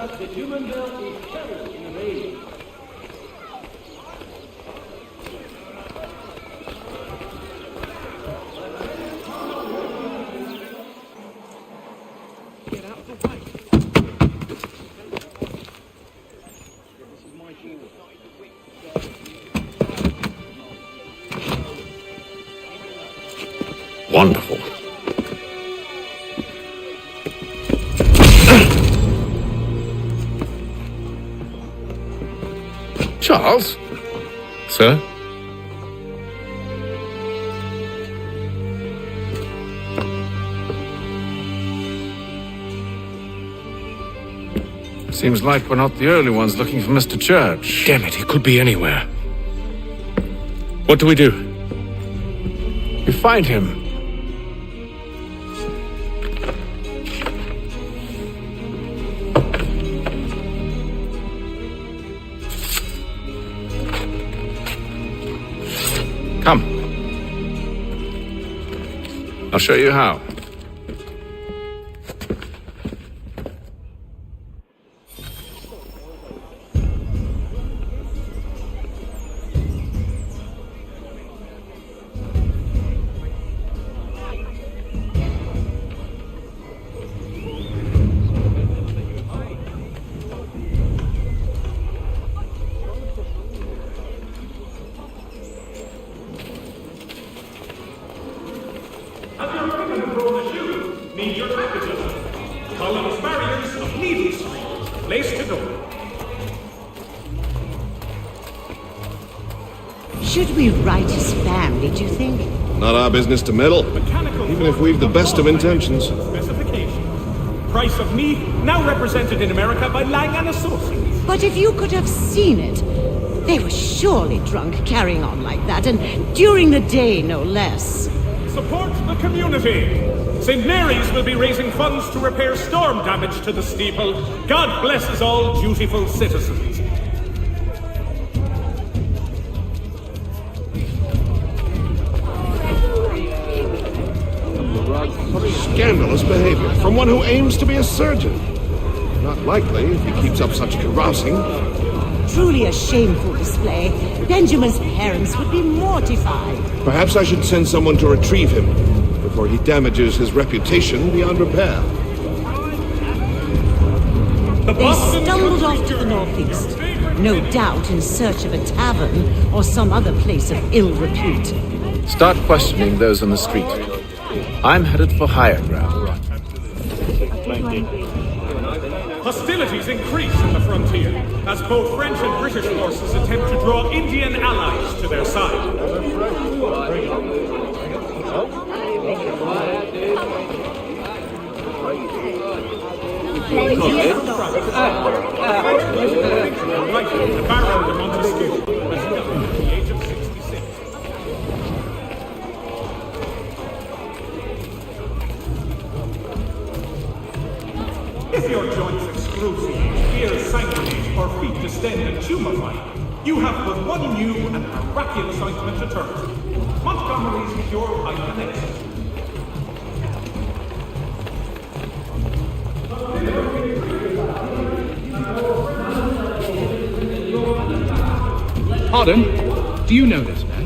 the human belt is carried in the rain. Get out of the way. Wonderful. Charles? Sir? Seems like we're not the only ones looking for Mr. Church. Damn it, he could be anywhere. What do we do? We find him. Come. I'll show you how. Need your packages. Collins barriers of Needle Street. Place to go. Should we write his family, do you think? Not our business to meddle, even if we've the best of intentions. Specification. Price of meat now represented in America by Lang and Associates. But if you could have seen it, they were surely drunk carrying on like that, and during the day, no less. Support the community. St. Mary's will be raising funds to repair storm damage to the steeple. God blesses all dutiful citizens. Scandalous behavior from one who aims to be a surgeon. Not likely if he keeps up such carousing. Truly a shameful display. Benjamin's parents would be mortified. Perhaps I should send someone to retrieve him before he damages his reputation beyond repair. They stumbled off to the northeast, no doubt in search of a tavern or some other place of ill repute. Start questioning those on the street. I'm headed for higher ground. Hostilities increase in the frontier as both French and British forces attempt to draw Indian allies to their side. If your joints excruciate, ears sanguinate, or feet distend and tumefy, you have but one new and miraculous ointment to turn to. Montgomery's Pure Hyphenexis. Pardon? Do you know this man?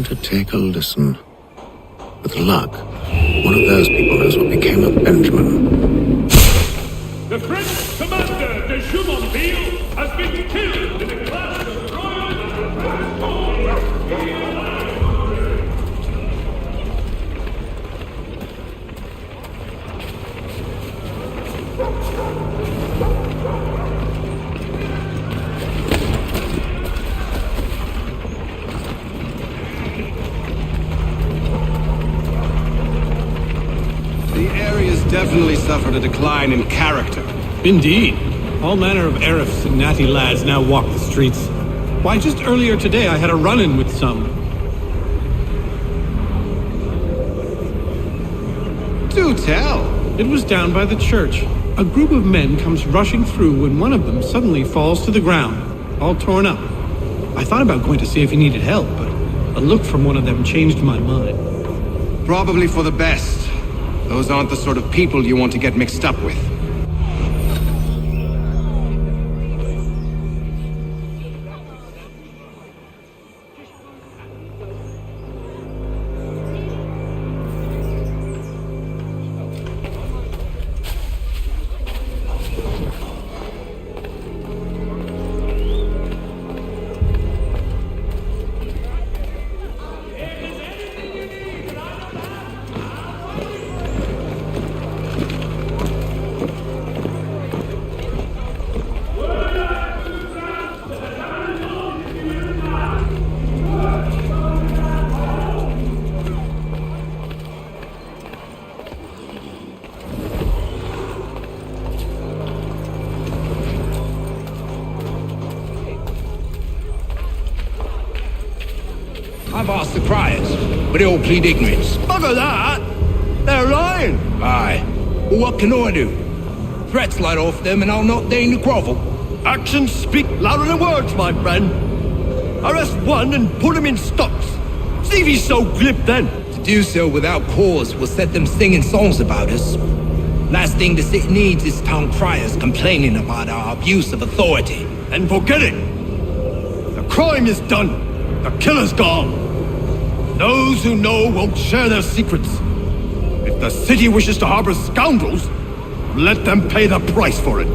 to take a listen. With luck, one of those people knows what became of Benjamin. The French commander de Jumonville has been killed in a clash of The area's definitely suffered a decline in character. Indeed. All manner of Arifs and natty lads now walk the streets. Why, just earlier today I had a run-in with some. Do tell! It was down by the church. A group of men comes rushing through when one of them suddenly falls to the ground, all torn up. I thought about going to see if he needed help, but a look from one of them changed my mind. Probably for the best. Those aren't the sort of people you want to get mixed up with. I've asked the criers, but they all plead ignorance. Bugger that! They're lying! Aye. Well, what can I do? Threats light off them and I'll not deign to grovel. Actions speak louder than words, my friend. Arrest one and put him in stocks. See if he's so glib then. To do so without cause will set them singing songs about us. Last thing the city needs is town criers complaining about our abuse of authority. And forget it! The crime is done. The killer's gone. Those who know won't share their secrets. If the city wishes to harbor scoundrels, let them pay the price for it.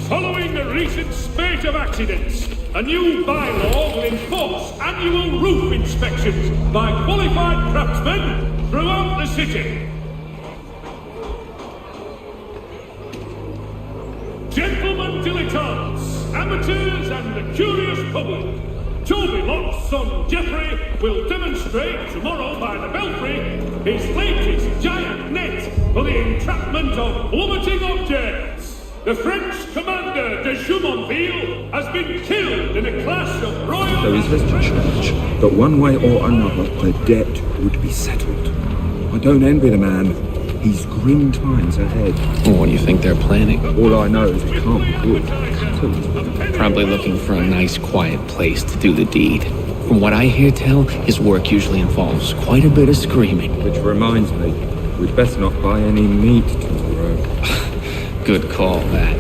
Following the recent spate of accidents, a new bylaw will enforce annual roof inspections by qualified craftsmen throughout the city. Gentlemen dilettantes, amateurs and the curious public, Toby Locke's son Geoffrey will demonstrate tomorrow by the Belfry his latest giant net for the entrapment of plummeting objects. The French commander de Jumonville has been killed in a clash of royal... There is little chance that one way or another the debt would be settled. I don't envy the man. He's grim times ahead. What do you think they're planning? All I know is it can't be good. Probably looking for a nice, quiet place to do the deed. From what I hear tell, his work usually involves quite a bit of screaming. Which reminds me, we'd best not buy any meat tomorrow. Good call, that.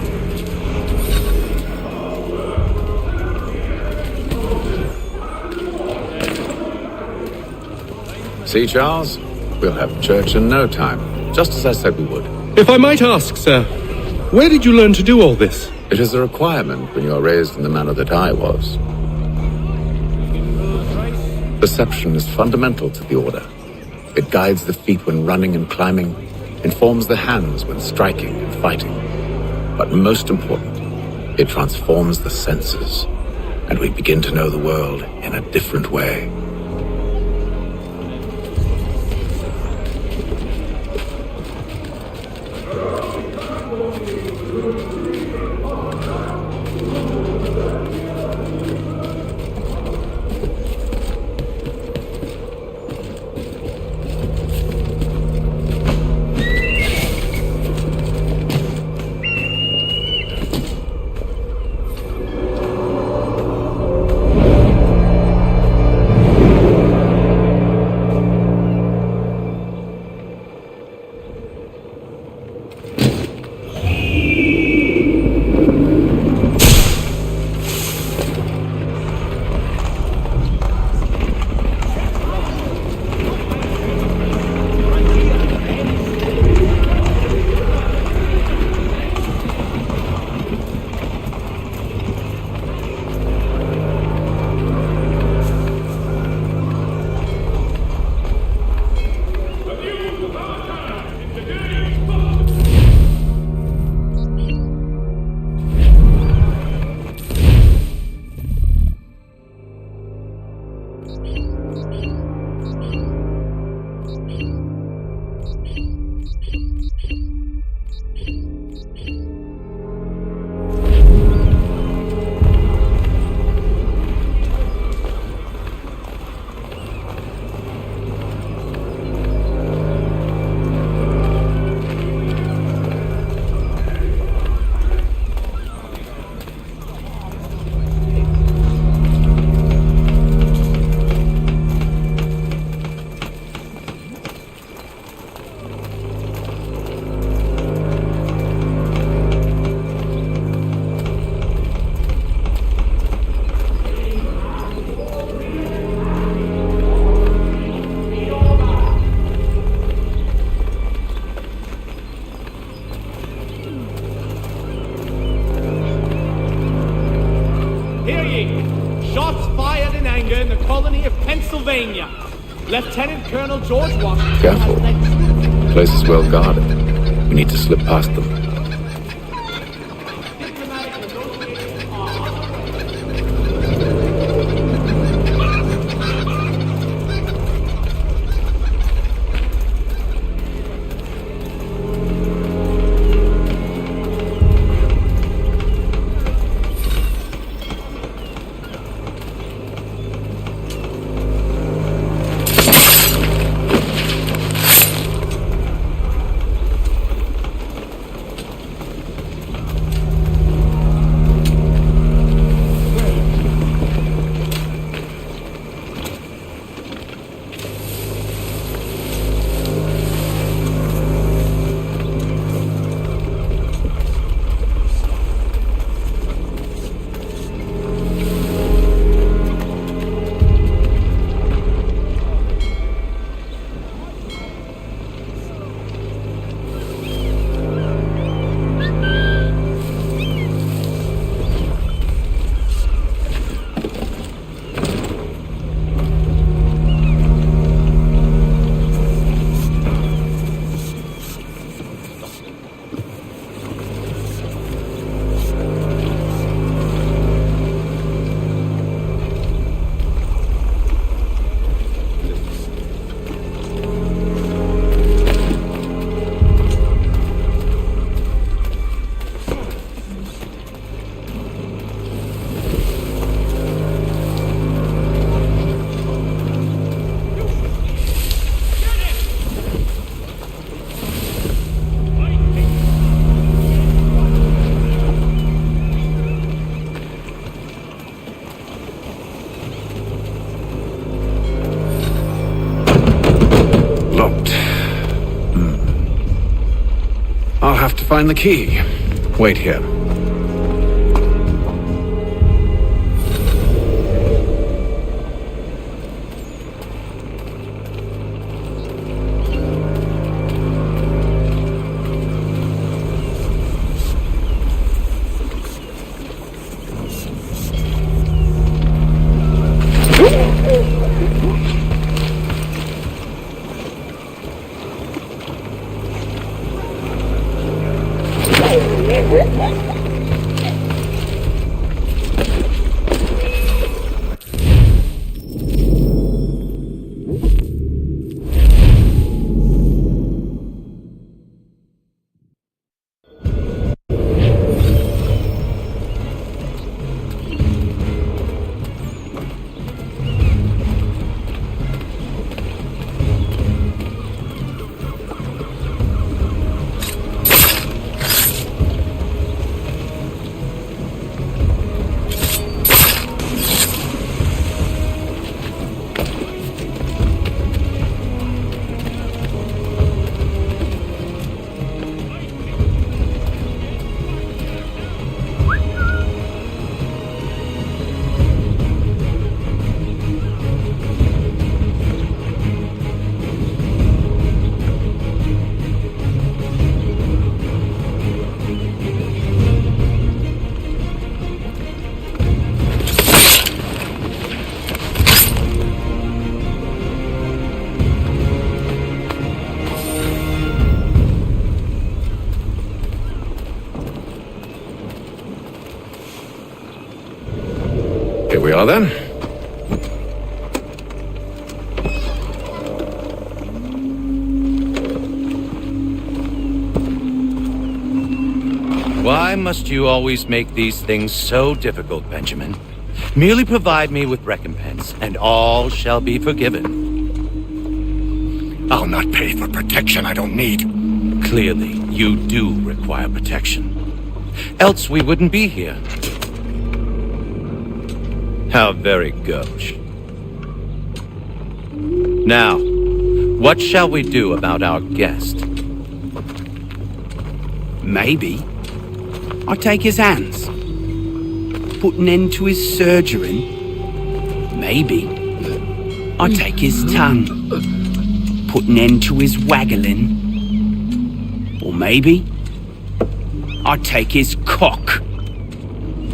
See, Charles? We'll have church in no time, just as I said we would. If I might ask, sir, where did you learn to do all this? It is a requirement when you are raised in the manner that I was. Perception is fundamental to the order. It guides the feet when running and climbing, informs the hands when striking and fighting. But most important, it transforms the senses. and we begin to know the world in a different way. Hear ye! Shots fired in anger in the colony of Pennsylvania. Lieutenant Colonel George Washington Careful. has led... The place is well guarded. We need to slip past them. I'll have to find the key. Wait here. What? Well then. Why must you always make these things so difficult, Benjamin? Merely provide me with recompense, and all shall be forgiven. I'll not pay for protection I don't need. Clearly, you do require protection. Else we wouldn't be here. How very gauche. Now, what shall we do about our guest? Maybe I take his hands, put an end to his surgering. Maybe I take his tongue, put an end to his waggling. Or maybe I take his cock,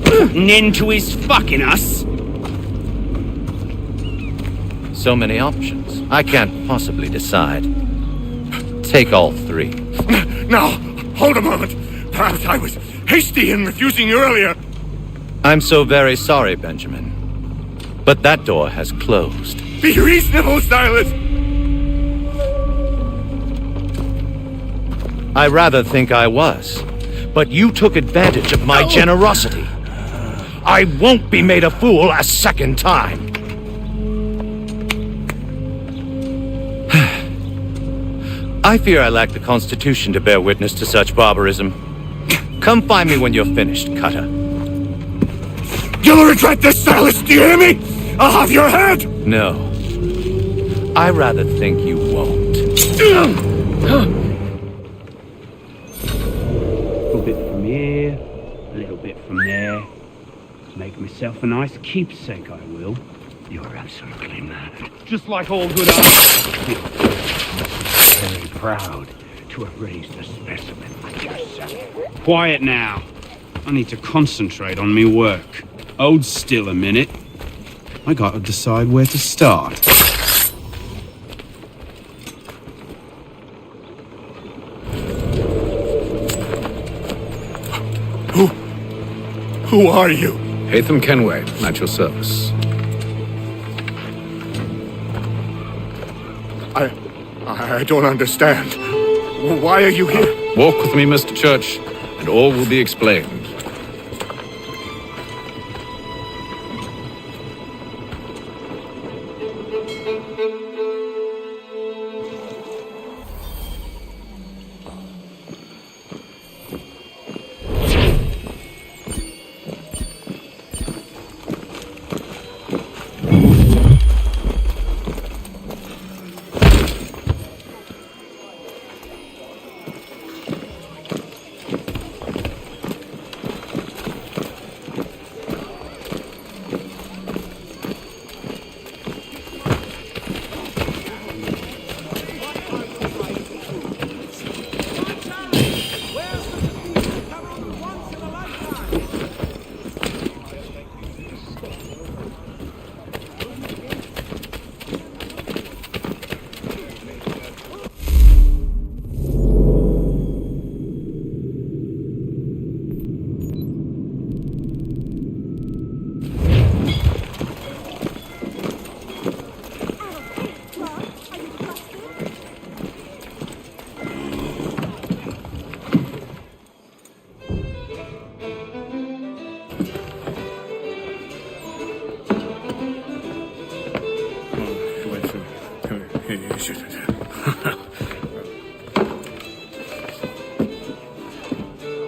put an end to his fucking us. So many options. I can't possibly decide. Take all three. Now, hold a moment. Perhaps I was hasty in refusing you earlier. I'm so very sorry, Benjamin. But that door has closed. Be reasonable, Silas! I rather think I was. But you took advantage of my generosity. I won't be made a fool a second time. I fear I lack the constitution to bear witness to such barbarism. Come find me when you're finished, Cutter. You'll regret this, Silas, do you hear me? I'll have your head! No. I rather think you won't. A little bit from here, a little bit from there. Make myself a nice keepsake, I will. You're absolutely mad. Just like all good artists. Very proud to have raised a specimen like yourself. Quiet now. I need to concentrate on me work. Hold still a minute. I gotta decide where to start. Who are you? Hatham Kenway, at your service. I don't understand. Why are you here? Walk with me, Mr. Church, and all will be explained.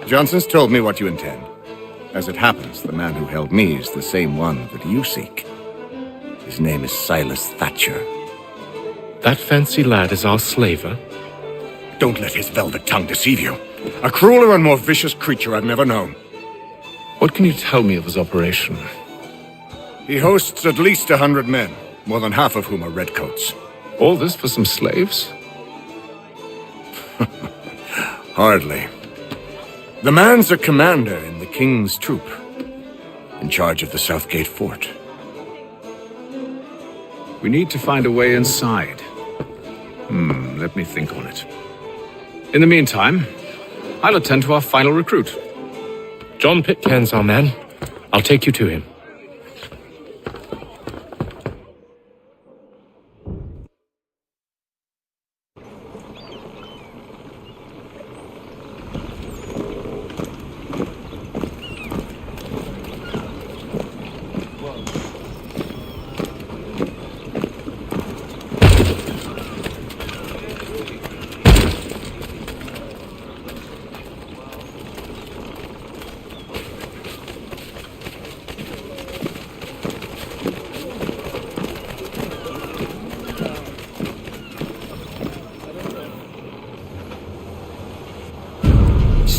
Johnson's told me what you intend. As it happens, the man who held me is the same one that you seek. His name is Silas Thatcher. That fancy lad is our slaver? Don't let his velvet tongue deceive you. A crueler and more vicious creature I've never known. What can you tell me of his operation? He hosts at least 100 men, more than half of whom are redcoats. All this for some slaves? Hardly. The man's a commander in the King's troop, in charge of the Southgate Fort. We need to find a way inside. Let me think on it. In the meantime, I'll attend to our final recruit. John Pitcairn's our man. I'll take you to him.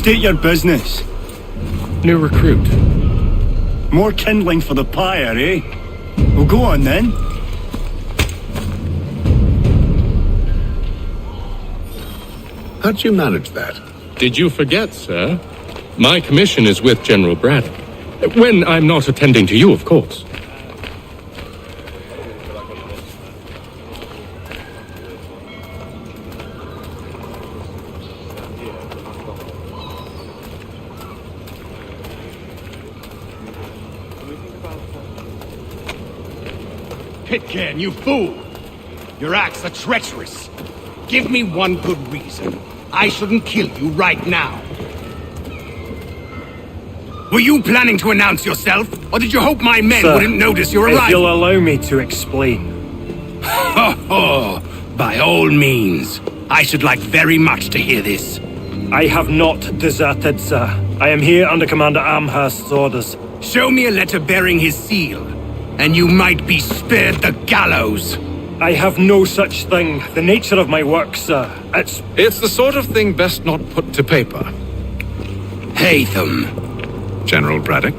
State your business. New recruit. More kindling for the pyre, eh? Well, go on then. How'd you manage that? Did you forget, sir? My commission is with General Braddock. When I'm not attending to you, of course. Pitcairn, you fool! Your acts are treacherous. Give me one good reason. I shouldn't kill you right now. Were you planning to announce yourself, or did you hope my men Sir, wouldn't notice your arrival? if you'll allow me to explain. Ho ho! By all means. I should like very much to hear this. I have not deserted, sir. I am here under Commander Amherst's orders. Show me a letter bearing his seal, and you might be spared the gallows. I have no such thing. The nature of my work, sir. It's the sort of thing best not put to paper. Hatham. General Braddock?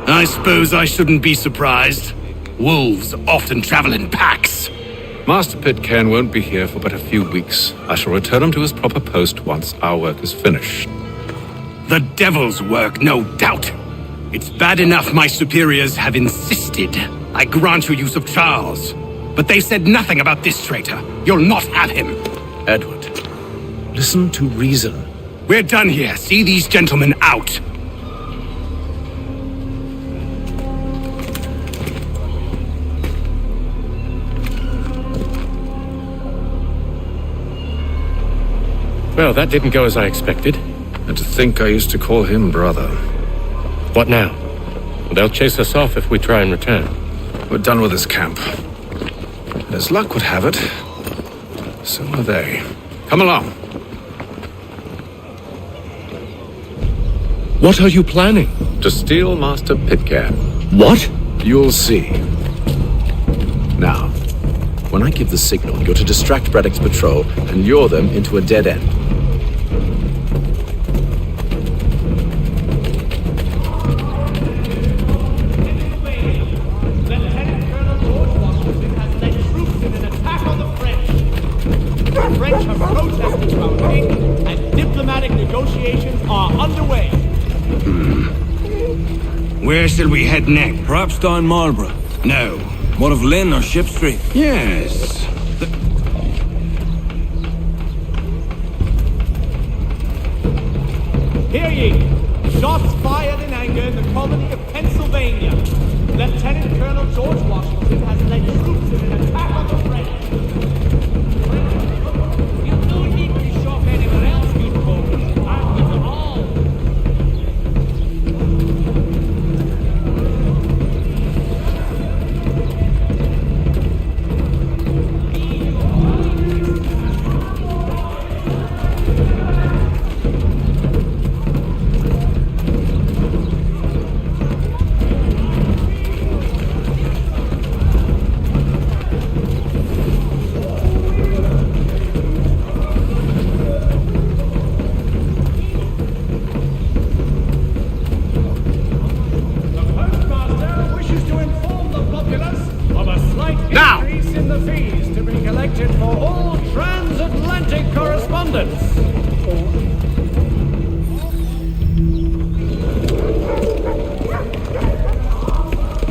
I suppose I shouldn't be surprised. Wolves often travel in packs. Master Pitcairn won't be here for but a few weeks. I shall return him to his proper post once our work is finished. The devil's work, no doubt. It's bad enough my superiors have insisted I grant you use of Charles. But they've said nothing about this traitor. You'll not have him. Edward, listen to reason. We're done here. See these gentlemen out. Well, that didn't go as I expected. And to think I used to call him brother. What now? They'll chase us off if we try and return. We're done with this camp. And as luck would have it, so are they. Come along. What are you planning? To steal Master Pitcairn. What? You'll see. Now, when I give the signal, you're to distract Braddock's patrol and lure them into a dead end. French have protested to our king, and diplomatic negotiations are underway. Where shall we head next? Perhaps down Marlborough. No. What of Lynn or Ship Street? Yes. Hear ye! Shots fired in anger in the colony of Pennsylvania. Lieutenant Colonel George Washington has led troops in an attack on the French. You don't need to shock anyone else, you folks. I'm with you all.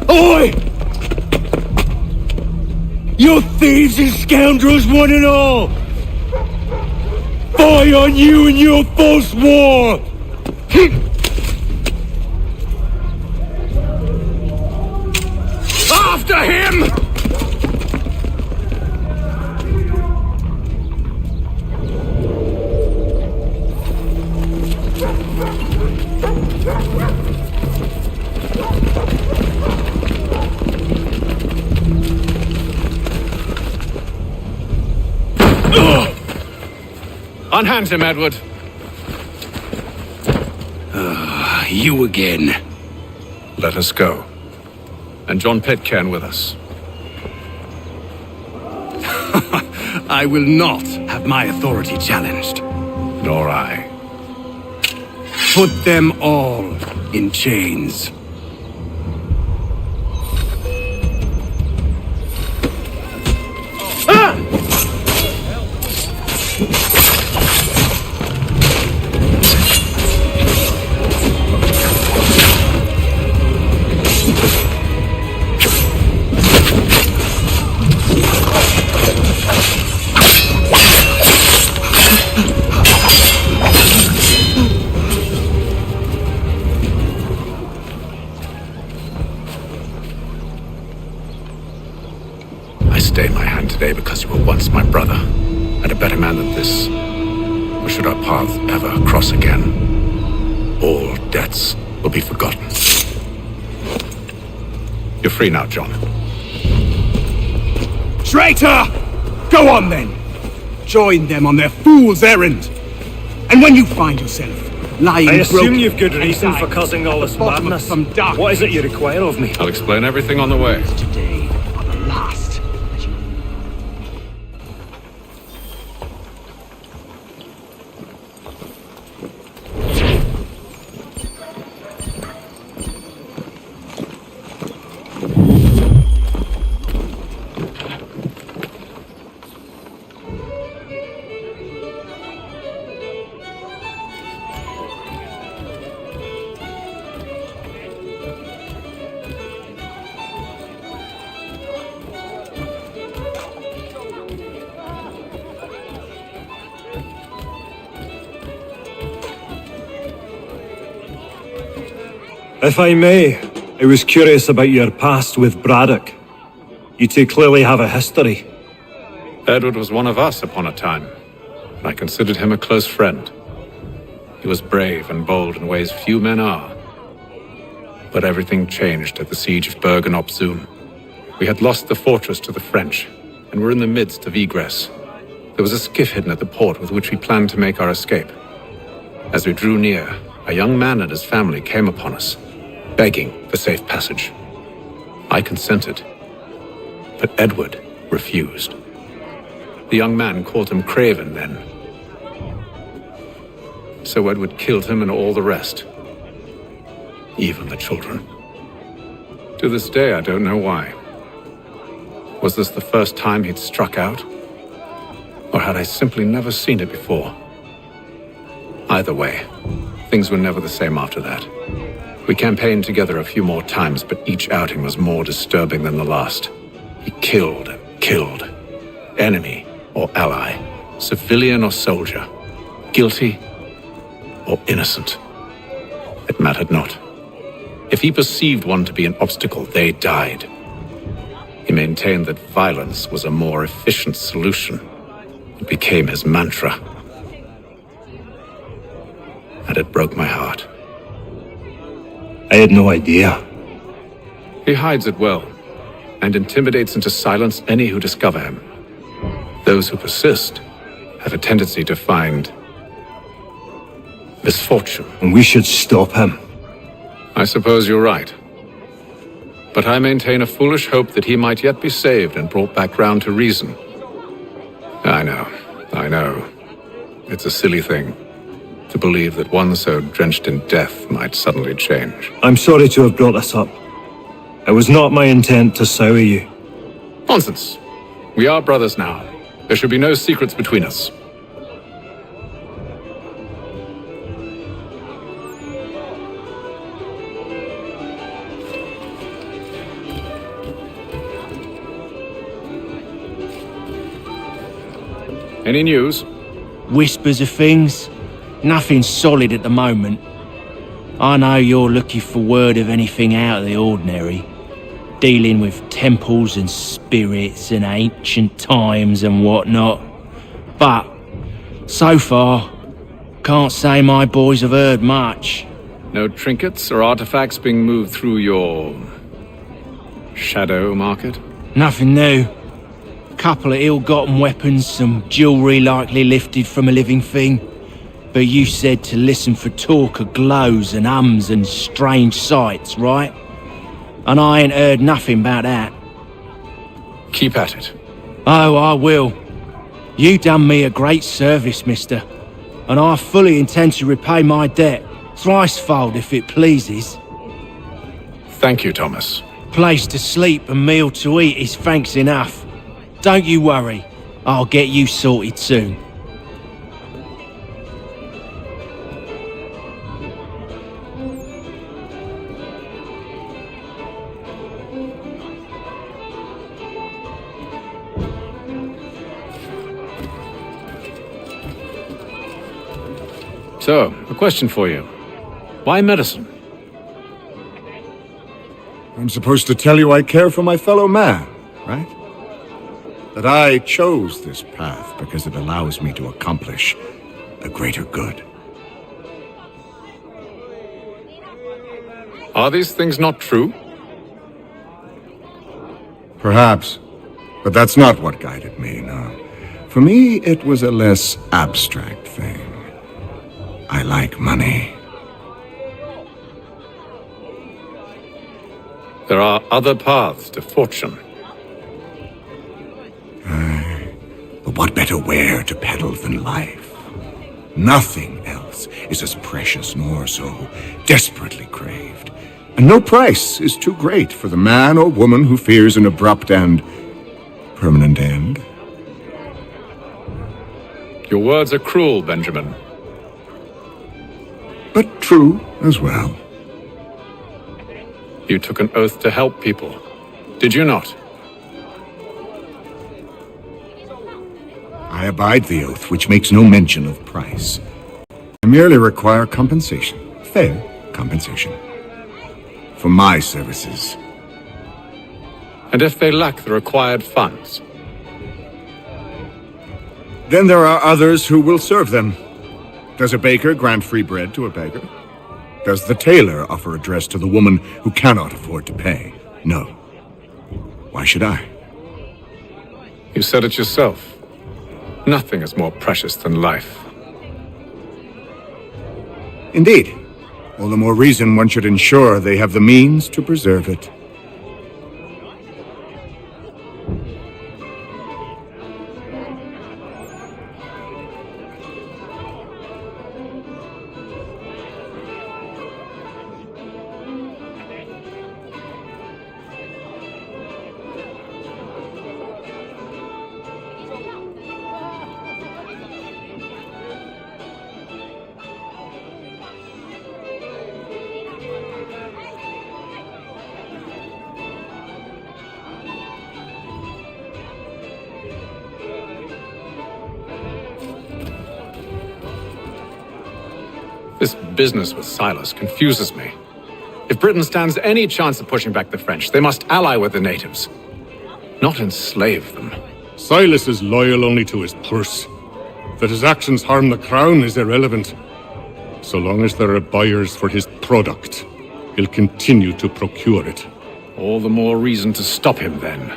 Oi! You thieves and scoundrels, one and all! Fie on you and your false war! After him! Unhand him, Edward. You again. Let us go. And John Pitcairn with us. I will not have my authority challenged. Nor I. put them all in chains. I stay my hand today because you were once my brother, and a better man than this. Or should our paths ever cross again, all debts will be forgotten. You're free now, John. Traitor! Go on then! Join them on their fool's errand! And when you find yourself lying I assume broken you've good reason inside for causing all this at the bottom of madness. some dark What is it you require of me? I'll explain everything on the way. Today are the last. If I may, I was curious about your past with Braddock. You two clearly have a history. Edward was one of us upon a time, and I considered him a close friend. He was brave and bold in ways few men are. But everything changed at the siege of Bergen op Zoom. We had lost the fortress to the French, and were in the midst of egress. There was a skiff hidden at the port with which we planned to make our escape. As we drew near, a young man and his family came upon us, begging for safe passage. I consented, but Edward refused. The young man called him Craven then. So Edward killed him and all the rest, even the children. To this day, I don't know why. Was this the first time he'd struck out? Or had I simply never seen it before? Either way, things were never the same after that. We campaigned together a few more times, but each outing was more disturbing than the last. He killed and killed. Enemy or ally, civilian or soldier, guilty or innocent. It mattered not. If he perceived one to be an obstacle, they died. He maintained that violence was a more efficient solution. It became his mantra. And it broke my heart. I had no idea. He hides it well, and intimidates into silence any who discover him. Those who persist have a tendency to find misfortune. And we should stop him. I suppose you're right. But I maintain a foolish hope that he might yet be saved and brought back round to reason. I know. It's a silly thing to believe that one so drenched in death might suddenly change. I'm sorry to have brought this up. It was not my intent to sour you. Nonsense. We are brothers now. There should be no secrets between us. Any news? Whispers of things. Nothing solid at the moment. I know you're looking for word of anything out of the ordinary. Dealing with temples and spirits and ancient times and whatnot. But, so far, can't say my boys have heard much. No trinkets or artifacts being moved through your shadow market? Nothing new. Couple of ill-gotten weapons, some jewellery likely lifted from a living thing. But you said to listen for talk of glows and ums and strange sights, right? And I ain't heard nothing about that. Keep at it. Oh, I will. You done me a great service, mister. And I fully intend to repay my debt. Thricefold, if it pleases. Thank you, Thomas. Place to sleep and meal to eat is thanks enough. Don't you worry. I'll get you sorted soon. So, a question for you. Why medicine? I'm supposed to tell you I care for my fellow man, right? That I chose this path because it allows me to accomplish a greater good. Are these things not true? Perhaps, but that's not what guided me, no. For me, it was a less abstract thing. I like money. There are other paths to fortune. But what better ware to peddle than life? Nothing else is as precious nor so desperately craved. And no price is too great for the man or woman who fears an abrupt and permanent end. Your words are cruel, Benjamin. But true as well. You took an oath to help people, did you not? I abide the oath, which makes no mention of price. I merely require compensation, fair compensation, for my services. And if they lack the required funds? Then there are others who will serve them. Does a baker grant free bread to a beggar? Does the tailor offer a dress to the woman who cannot afford to pay? No. Why should I? You said it yourself. Nothing is more precious than life. Indeed. All the more reason one should ensure they have the means to preserve it. This business with Silas confuses me. If Britain stands any chance of pushing back the French, they must ally with the natives, not enslave them. Silas is loyal only to his purse. That his actions harm the crown is irrelevant. So long as there are buyers for his product, he'll continue to procure it. All the more reason to stop him, then.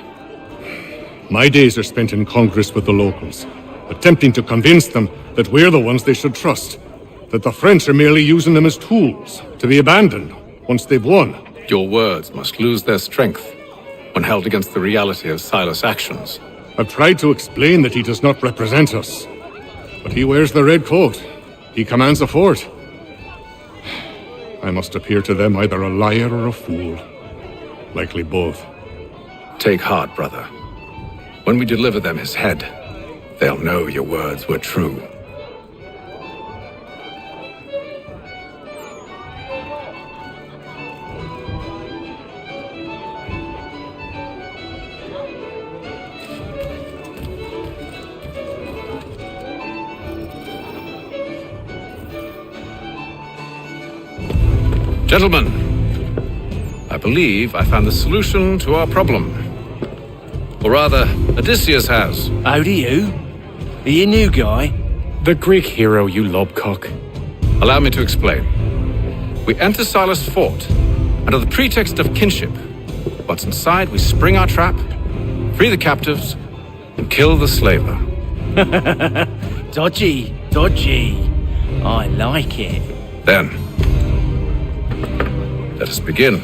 My days are spent in Congress with the locals, attempting to convince them that we're the ones they should trust. That the French are merely using them as tools, to be abandoned once they've won. Your words must lose their strength when held against the reality of Silas' actions. I've tried to explain that he does not represent us. But he wears the red coat. He commands a fort. I must appear to them either a liar or a fool. Likely both. Take heart, brother. When we deliver them his head, they'll know your words were true. Gentlemen, I believe I found the solution to our problem. Or rather, Odysseus has. Oh, do you? Are you a new guy? The Greek hero, you lobcock. Allow me to explain. We enter Silas' fort, under the pretext of kinship. Once inside, we spring our trap, free the captives, and kill the slaver. Dodgy, dodgy. I like it. Then, let us begin.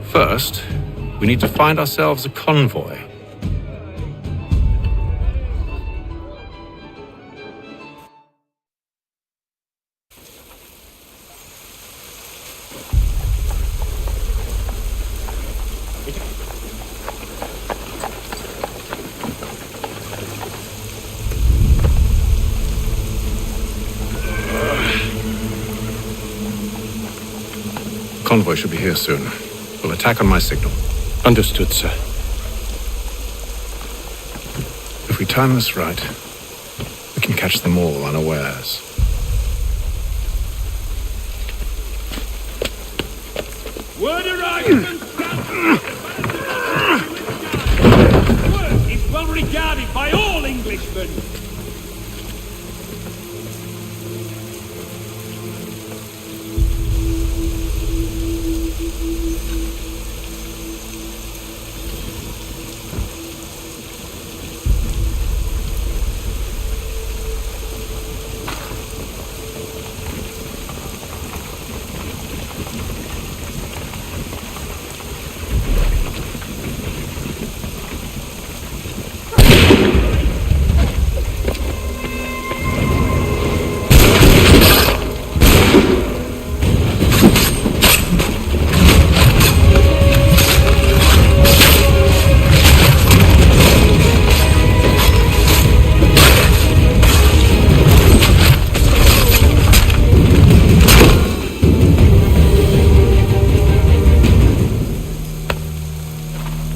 First, we need to find ourselves a convoy. convoy should be here soon. We'll attack on my signal. Understood, sir. If we time this right, we can catch them all unawares. Word arrived! It's well regarded by all Englishmen.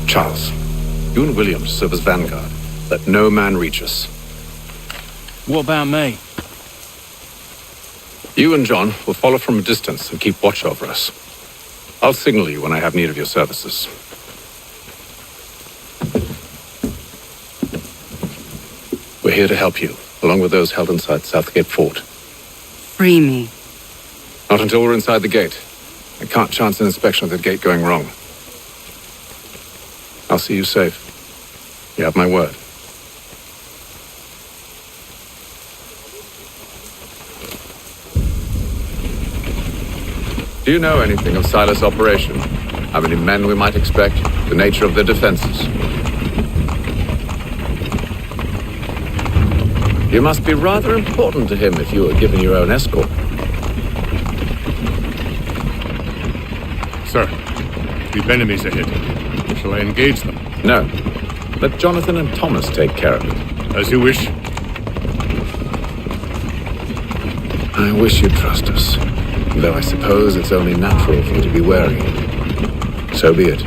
Charles, you and William serve as vanguard. Let no man reach us. What about me? You and John will follow from a distance and keep watch over us. I'll signal you when I have need of your services. We're here to help you, along with those held inside Southgate Fort. Free me. Not until we're inside the gate. I can't chance an inspection of the gate going wrong. I'll see you safe. You have my word. Do you know anything of Silas' operation? How many men we might expect? The nature of their defenses? You must be rather important to him if you were given your own escort. Sir, we've enemies ahead. Shall I engage them? No. Let Jonathan and Thomas take care of it. As you wish. I wish you'd trust us. Though I suppose it's only natural for you to be wary. So be it.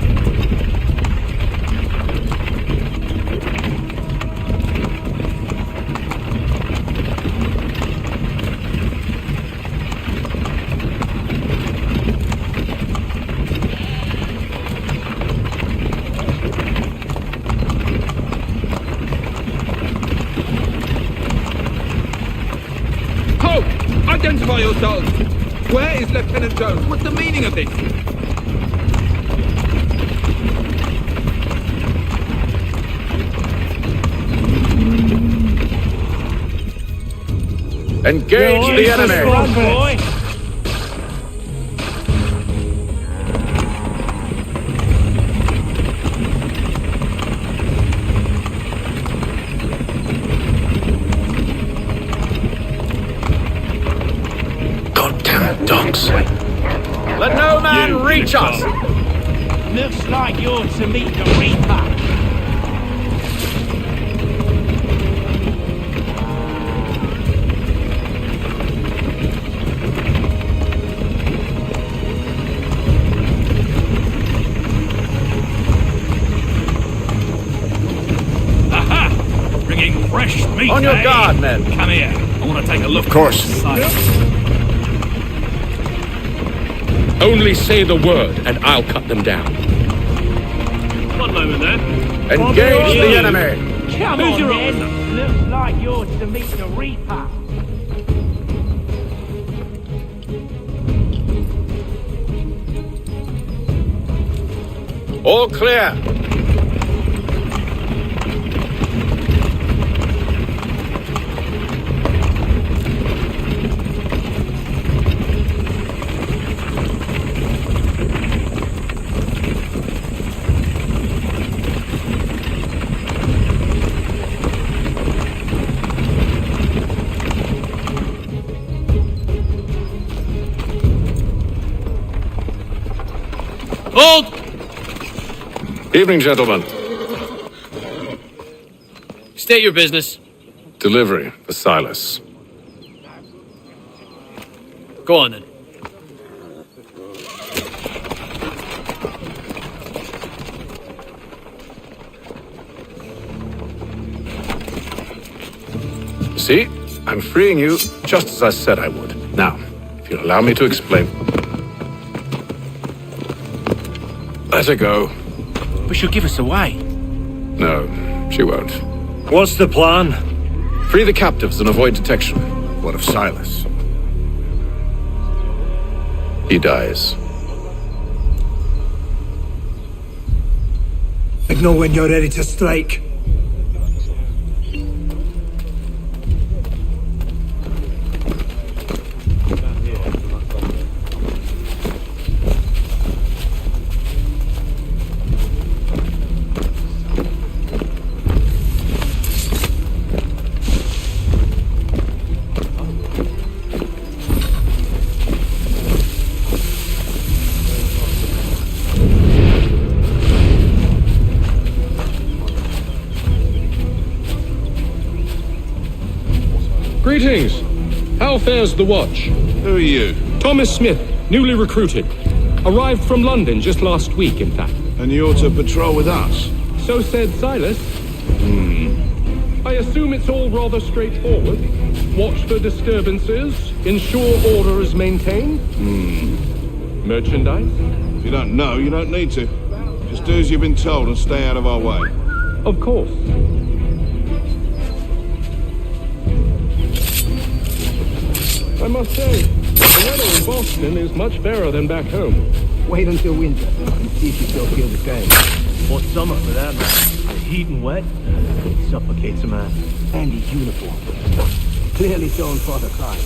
Halt! Identify yourselves! Where is Lieutenant Jones? What's the meaning of this? Engage the enemy! Goddamn dogs. Let no man reach us! Looks like you're to meet the Reaper. Aha! Bringing fresh meat. On your guard, men. Come here. I want to take a look. Of course. Only say the word, and I'll cut them down. One moment there. Engage the enemy! Come Who's on, your then. officer? Looks like you're to meet the Reaper. All clear! Hold! Evening, gentlemen. State your business. Delivery for Silas. Go on then. See? I'm freeing you just as I said I would. Now, if you'll allow me to explain. Let her go. But she'll give us away. No, she won't. What's the plan? Free the captives and avoid detection. What of Silas? He dies. I know when you're ready to strike. Greetings. How fares the watch? Who are you? Thomas Smith, newly recruited. Arrived from London just last week, in fact. And you're to patrol with us? So said Silas. I assume it's all rather straightforward. Watch for disturbances, ensure order is maintained. Merchandise? If you don't know, you don't need to. Just do as you've been told and stay out of our way. Of course. I must say, the weather in Boston is much fairer than back home. Wait until winter and see if you still feel the same. Or summer for that matter. The heat and wet, it suffocates a man. And his uniform. Clearly shown for the crime.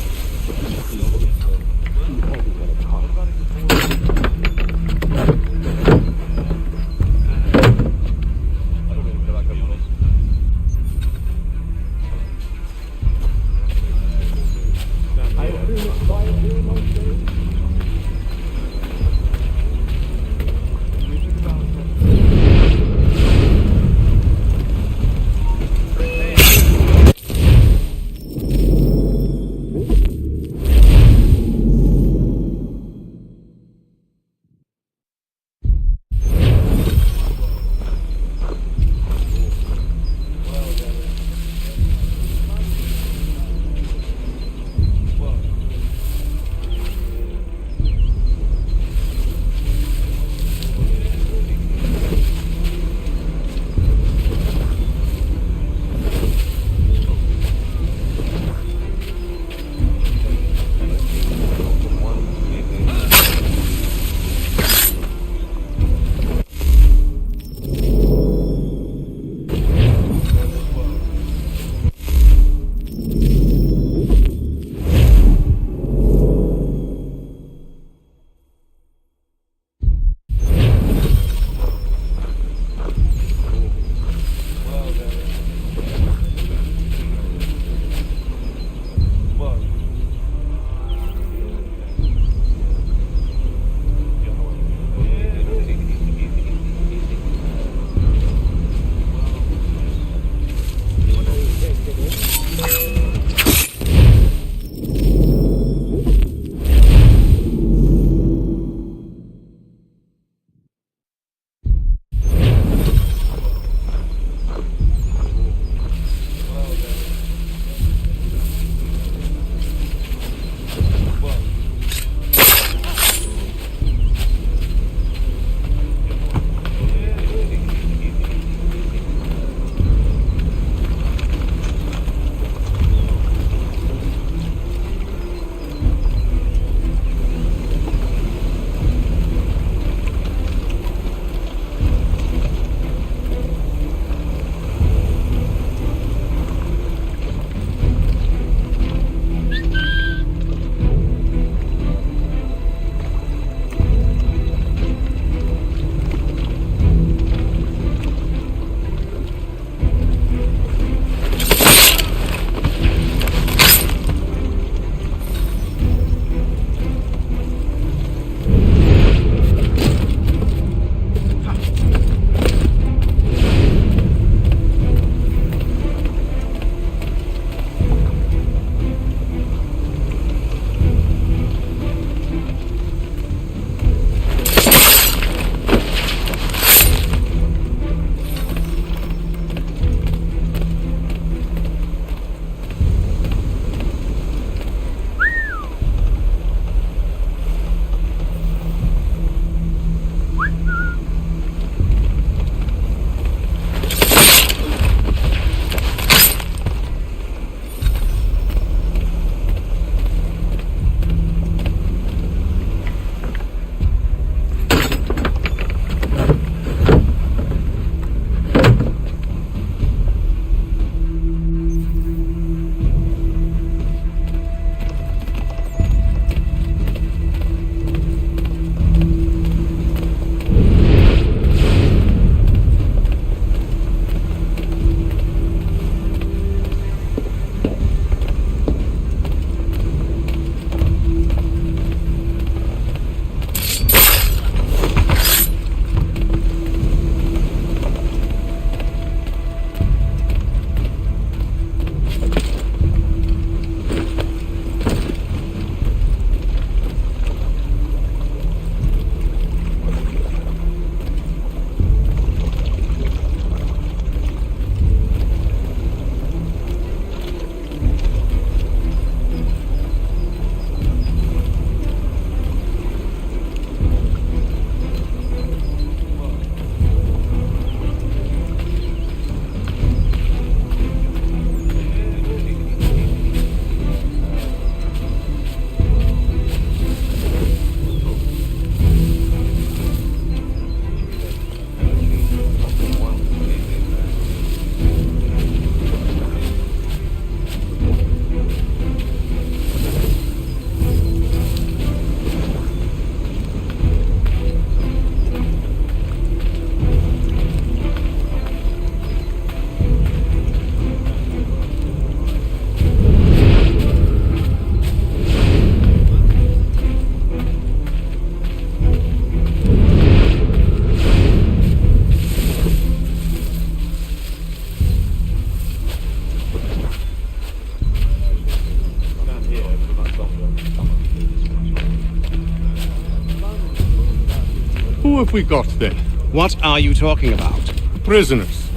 have we got then? What are you talking about? Prisoners.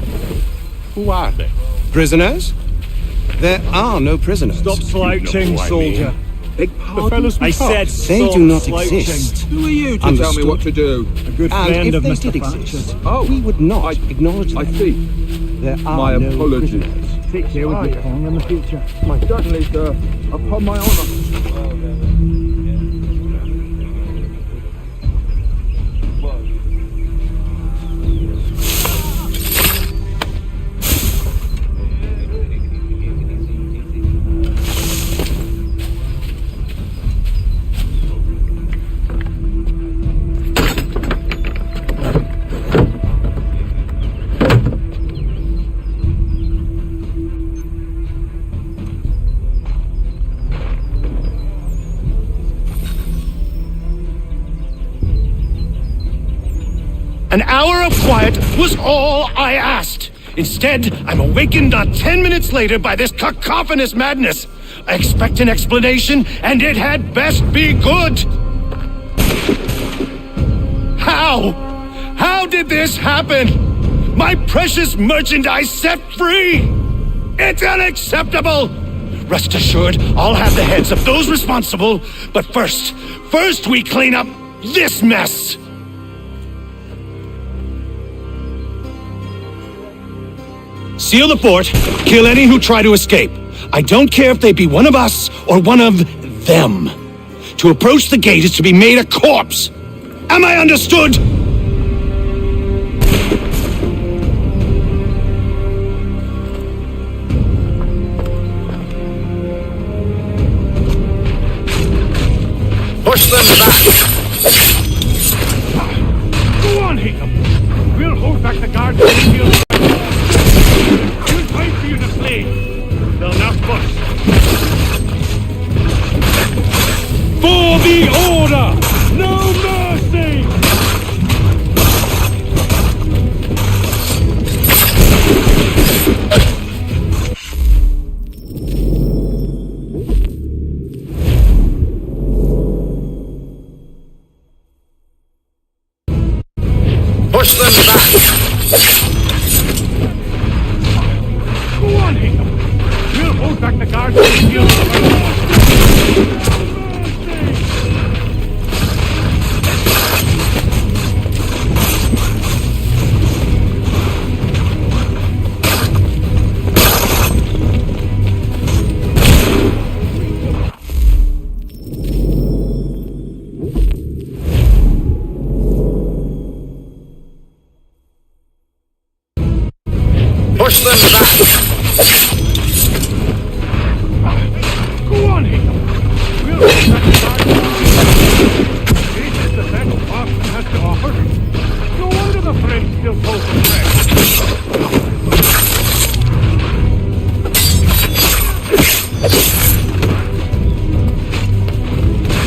Who are they? Prisoners? There are no prisoners. Stop slouching, soldier. The fellows we I fought. said They stop do not slouching. exist. Who are you to Understood. tell me what to do? A good And friend if of they Mr. did Thatcher. exist, we would not acknowledge them. I see. There are My no apologies. prisoners. Take care with your tongue in the future. Certainly, sir. Upon my honor. An hour of quiet was all I asked. Instead, I'm awakened not 10 minutes later by this cacophonous madness. I expect an explanation, and it had best be good. How? How did this happen? My precious merchandise set free! It's unacceptable! Rest assured, I'll have the heads of those responsible, but first we clean up this mess! Seal the fort, kill any who try to escape. I don't care if they be one of us or one of them. To approach the gate is to be made a corpse. Am I understood? Push them back! Go on, Hickam! We'll hold back the guards and seal the We'll time for you to flee. They'll not bust. For the order! No mercy! Push them back! Go on, Hickam! We'll hold back the guards and seal the Push them back! Go on, Hickam! We'll hold back the guards and This is the best Boston has to offer. No wonder the French still hold the threat.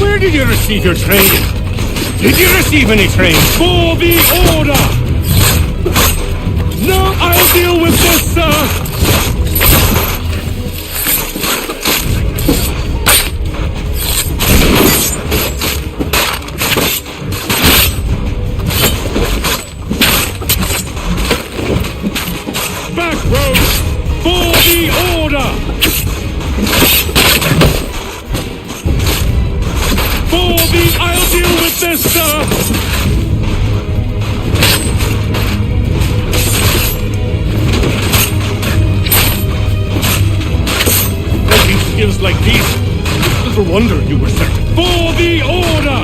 Where did you receive your training? Did you receive any training? For the order! No, I'll deal with this, sir! Back road! For the order! I'll deal with this, sir! Working skills like these, it's little wonder you were sent. For the order!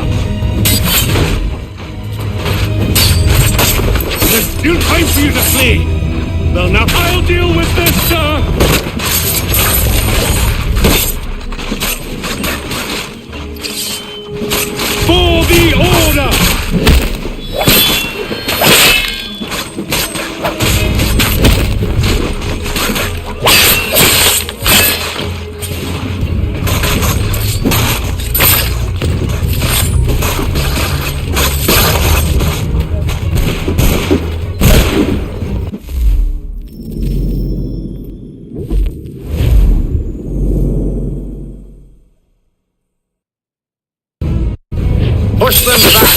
There's still time for you to flee! Well, now I'll deal with this, sir! For the order! Push them back!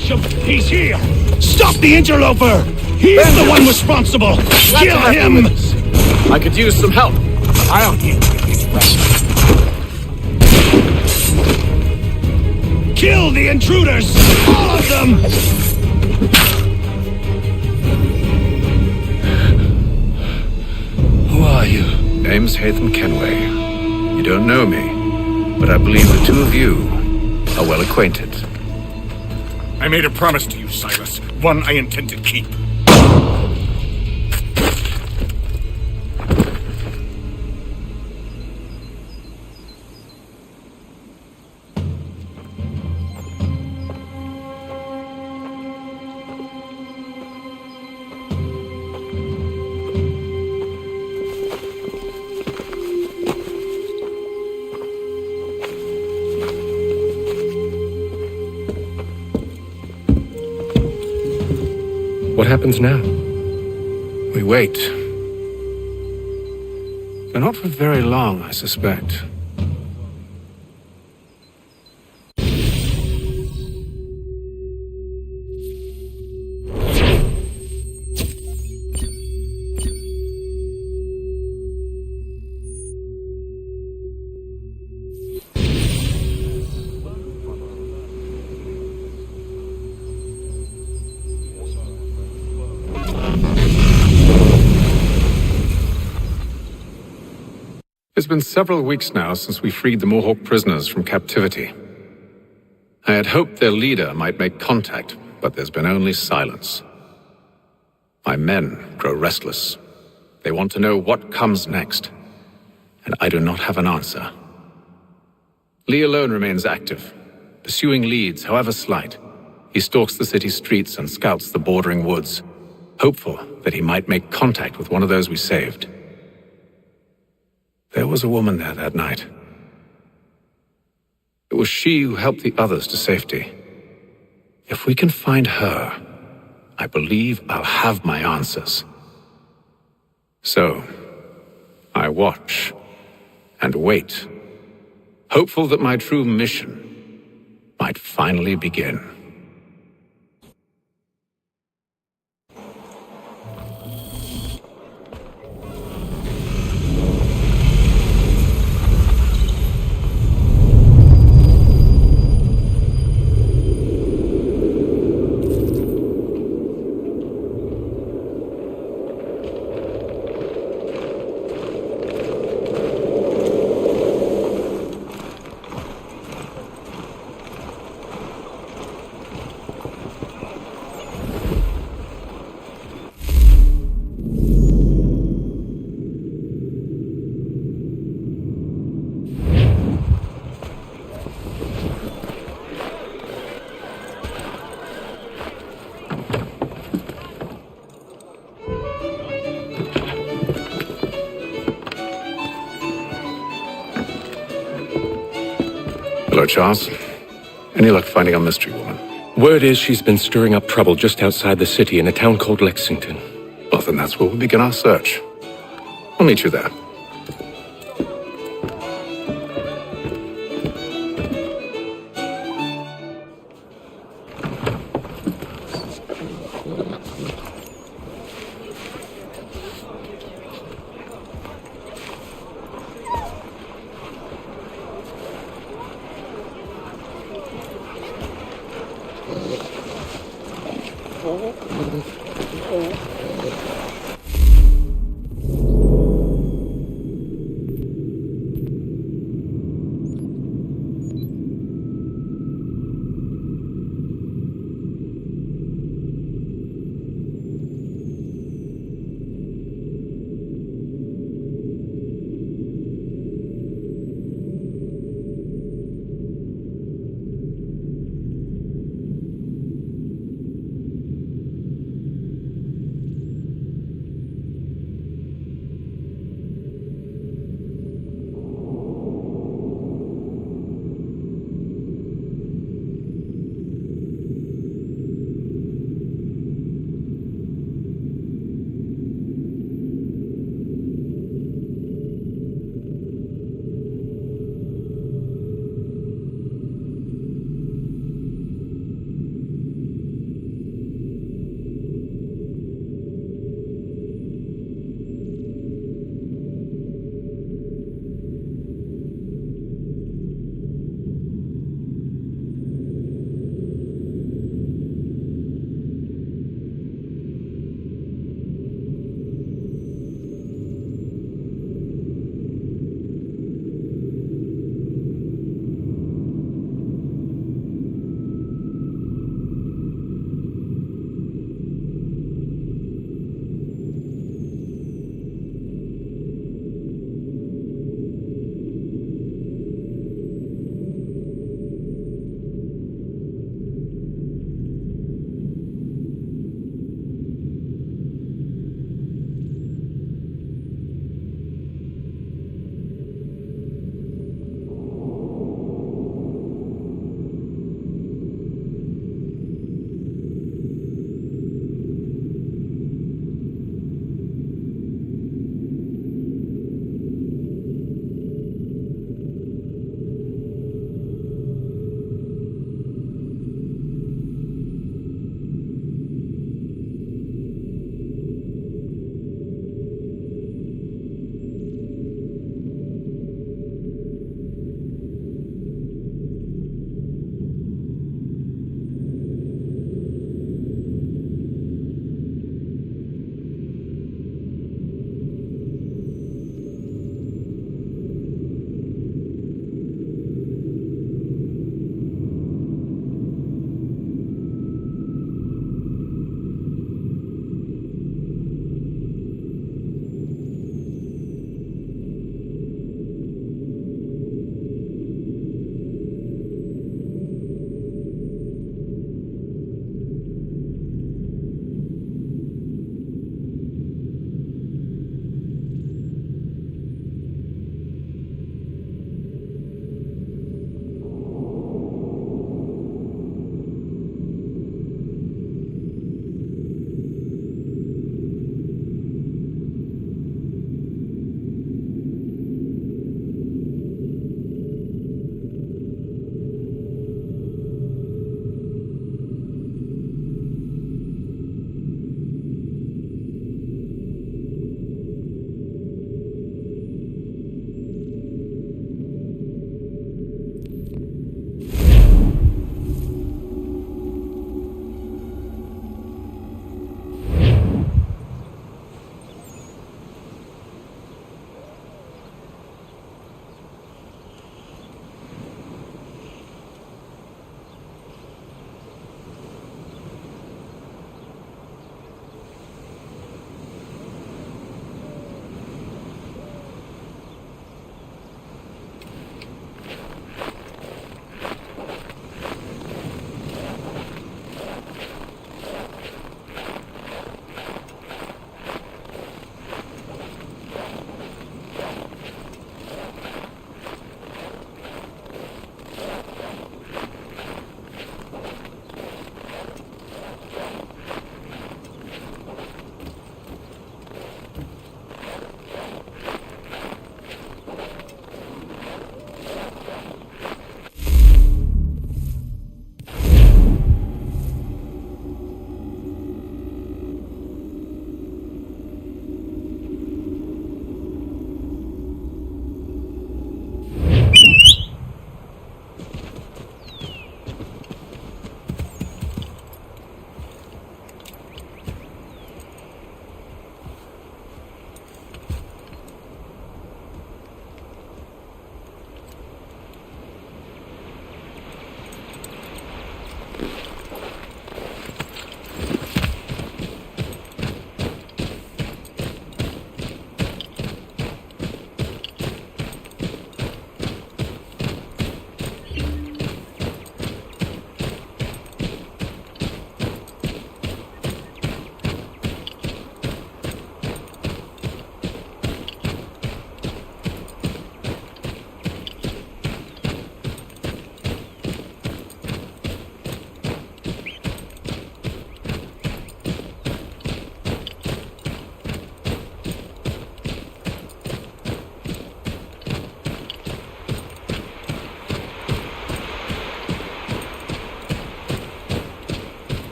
Meacham! He's here! Stop the interloper! He's the one responsible! Kill him! I could use some help. I'll deal with this rascal. Kill the intruders! All of them! Who are you? Name's Hatham Kenway. You don't know me, but I believe the two of you are well acquainted. I made a promise to you, Silas. One I intend to keep. What happens now? We wait. But not for very long, I suspect. It's been several weeks now since we freed the Mohawk prisoners from captivity. I had hoped their leader might make contact, but there's been only silence. My men grow restless. They want to know what comes next, and I do not have an answer. Lee alone remains active, pursuing leads, however slight. He stalks the city streets and scouts the bordering woods, hopeful that he might make contact with one of those we saved. There was a woman there that night. It was she who helped the others to safety. If we can find her, I believe I'll have my answers. So, I watch and wait, hopeful that my true mission might finally begin. Hello, Charles. Any luck finding our mystery woman? Word is she's been stirring up trouble just outside the city in a town called Lexington. Well, then that's where we'll begin our search. I'll meet you there.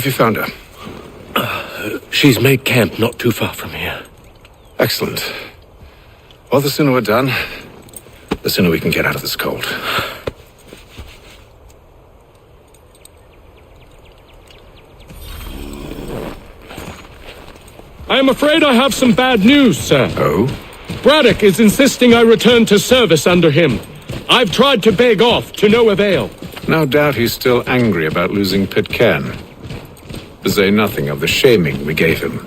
Have you found her? She's made camp not too far from here. Excellent. Well, the sooner we're done, the sooner we can get out of this cold. I am afraid I have some bad news, sir. Oh? Braddock is insisting I return to service under him. I've tried to beg off, to no avail. No doubt he's still angry about losing Pitcairn. To say nothing of the shaming we gave him.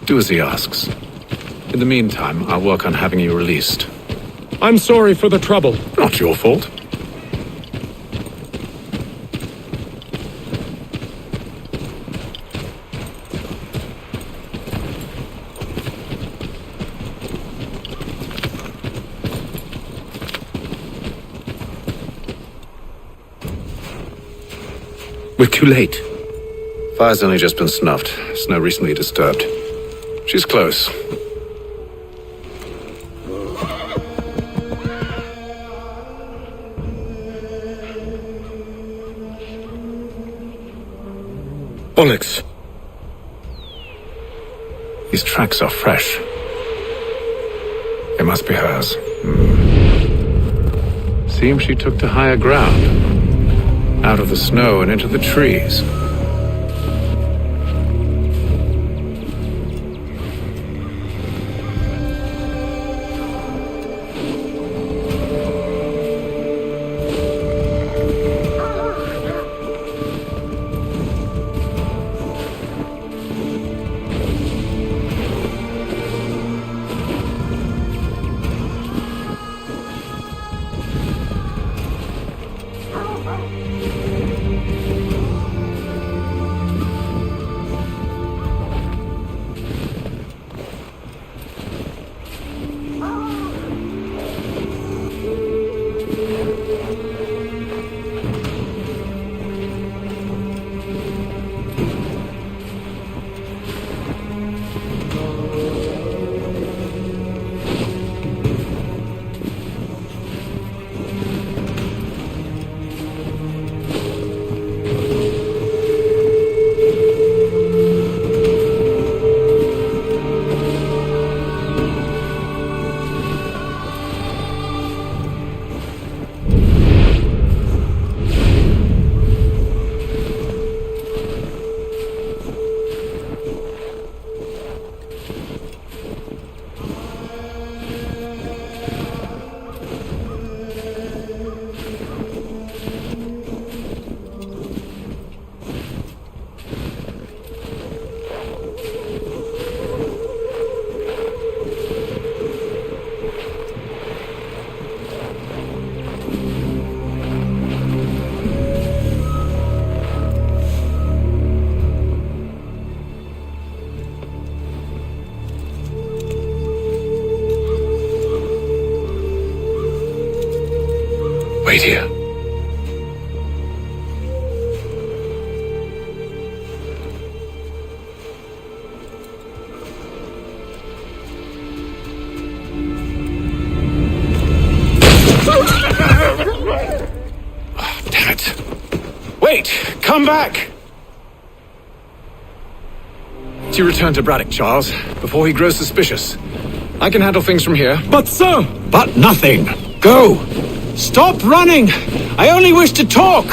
Do as he asks. In the meantime, I'll work on having you released. I'm sorry for the trouble. Not your fault. We're too late. Fire's only just been snuffed. Snow recently disturbed. She's close. Bollocks. These tracks are fresh. They must be hers. Seems she took to higher ground. Out of the snow and into the trees. Wait here. Oh, damn it. Wait! Come back! You return to Braddock, Charles, before he grows suspicious. I can handle things from here. But sir! But nothing! Go! Stop running! I only wish to talk!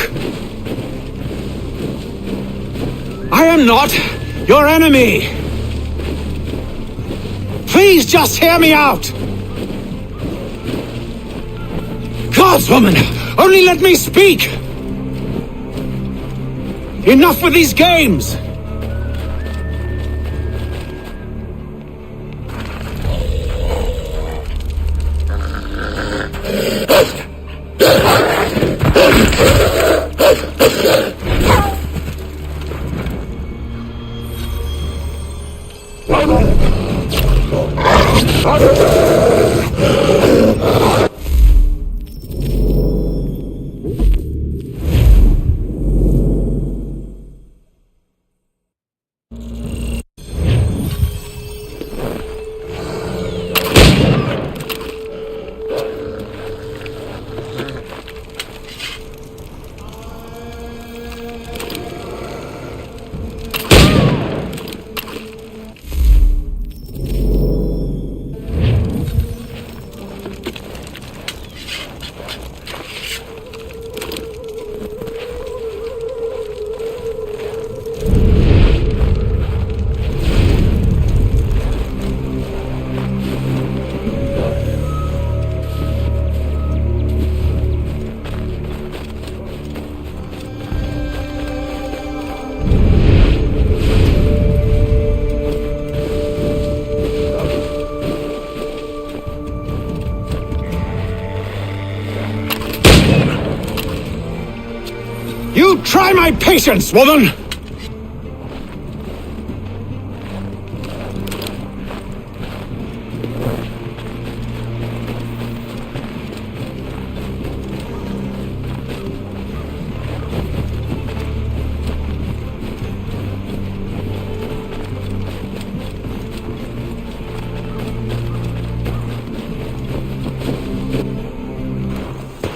I am not your enemy! Please just hear me out! Godswoman! Only let me speak! Enough with these games! my patience, woman!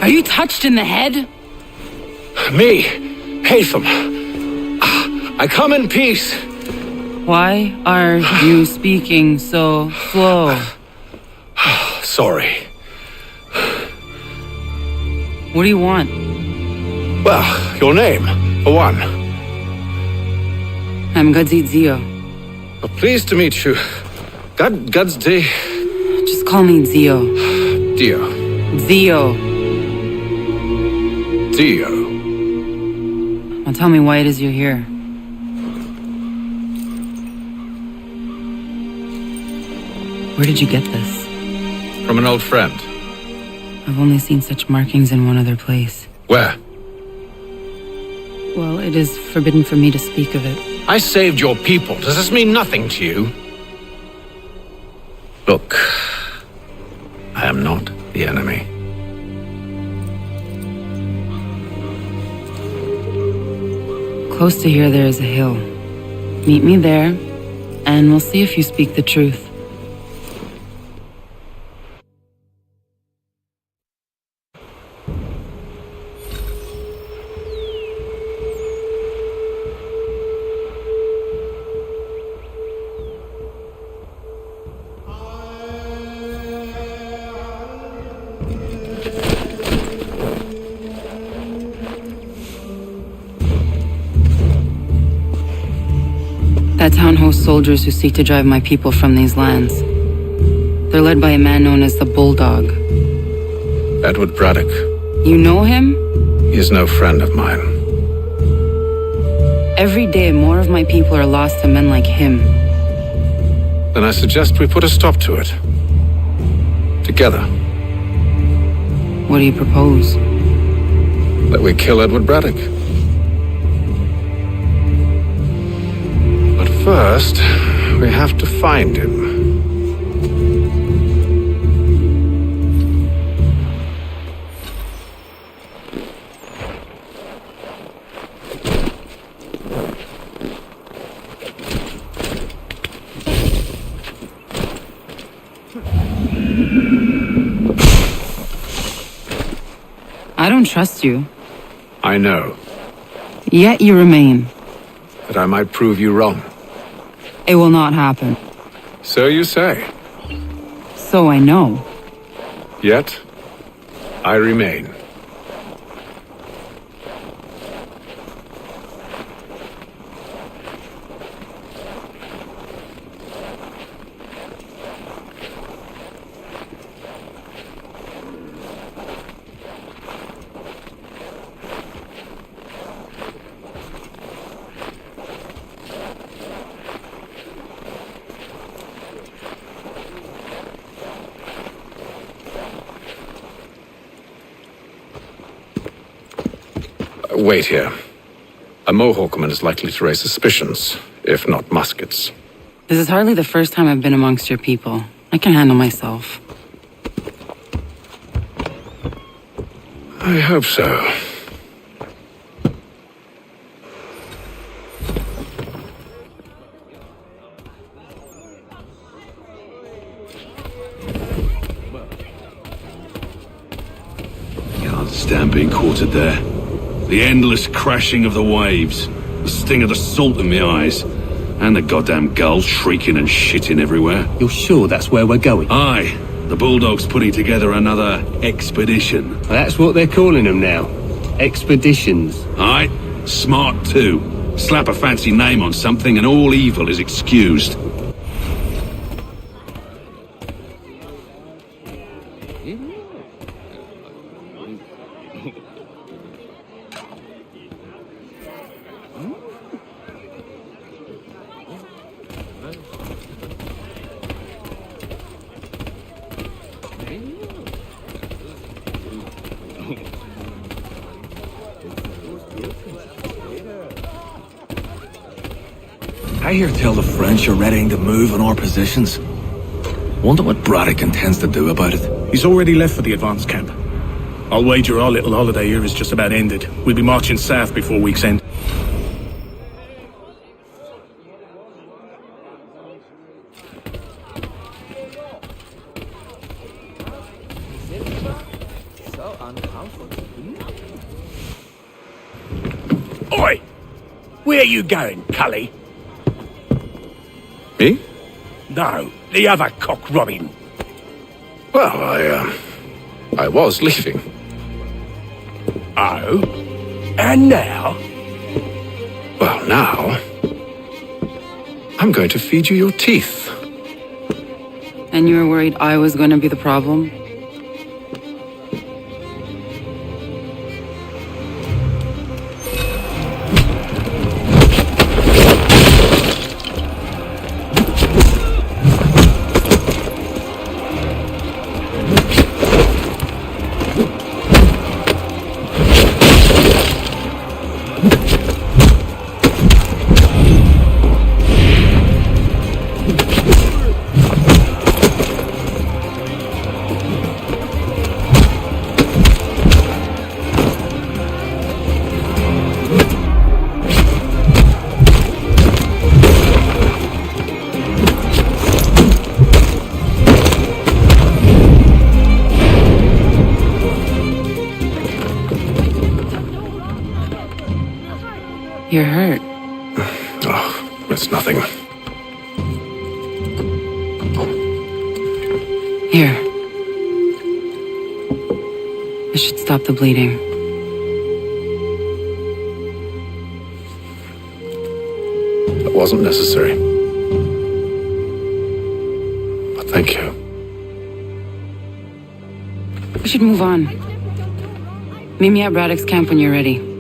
Are you touched in the head? Me, Hatham. I come in peace. Why are you speaking so slow? Sorry. What do you want? Well, your name, for one. I'm Gadzit Zio. Pleased to meet you. Gadsdi. Just call me Zio. Dio. Zio. Dio. Now tell me why it is you're here. Where did you get this? From an old friend. I've only seen such markings in one other place. Where? Well, it is forbidden for me to speak of it. I saved your people. Does this mean nothing to you? Look, I am not the enemy. Close to here there is a hill. Meet me there, and we'll see if you speak the truth. That town hosts soldiers who seek to drive my people from these lands. They're led by a man known as the Bulldog. Edward Braddock. You know him? He is no friend of mine. Every day, more of my people are lost to men like him. Then I suggest we put a stop to it. Together. What do you propose? That we kill Edward Braddock. But first, we have to find him. I don't trust you. I know. Yet you remain. That I might prove you wrong. It will not happen. So you say. So I know. Yet, I remain. Wait here. A Mohawkman is likely to raise suspicions, if not muskets. This is hardly the first time I've been amongst your people. I can handle myself. I hope so. Can't stand being quartered there. The endless crashing of the waves, the sting of the salt in my eyes, and the goddamn gulls shrieking and shitting everywhere. You're sure that's where we're going? Aye. The Bulldog's putting together another expedition. Well, that's what they're calling them now. Expeditions. Aye. Smart too. Slap a fancy name on something and all evil is excused. I hear tell the French are readying to move on our positions. Wonder what Braddock intends to do about it. He's already left for the advanced camp. I'll wager our little holiday here is just about ended. We'll be marching south before week's end. Oi! Where you going, Cully? Me? No, the other cock Robin. Well, I was leaving. Oh? And now? Well, now... I'm going to feed you your teeth. And you were worried I was going to be the problem? You're hurt. Oh, it's nothing. Here. This should stop the bleeding. That wasn't necessary. But thank you. We should move on. Meet me at Braddock's camp when you're ready.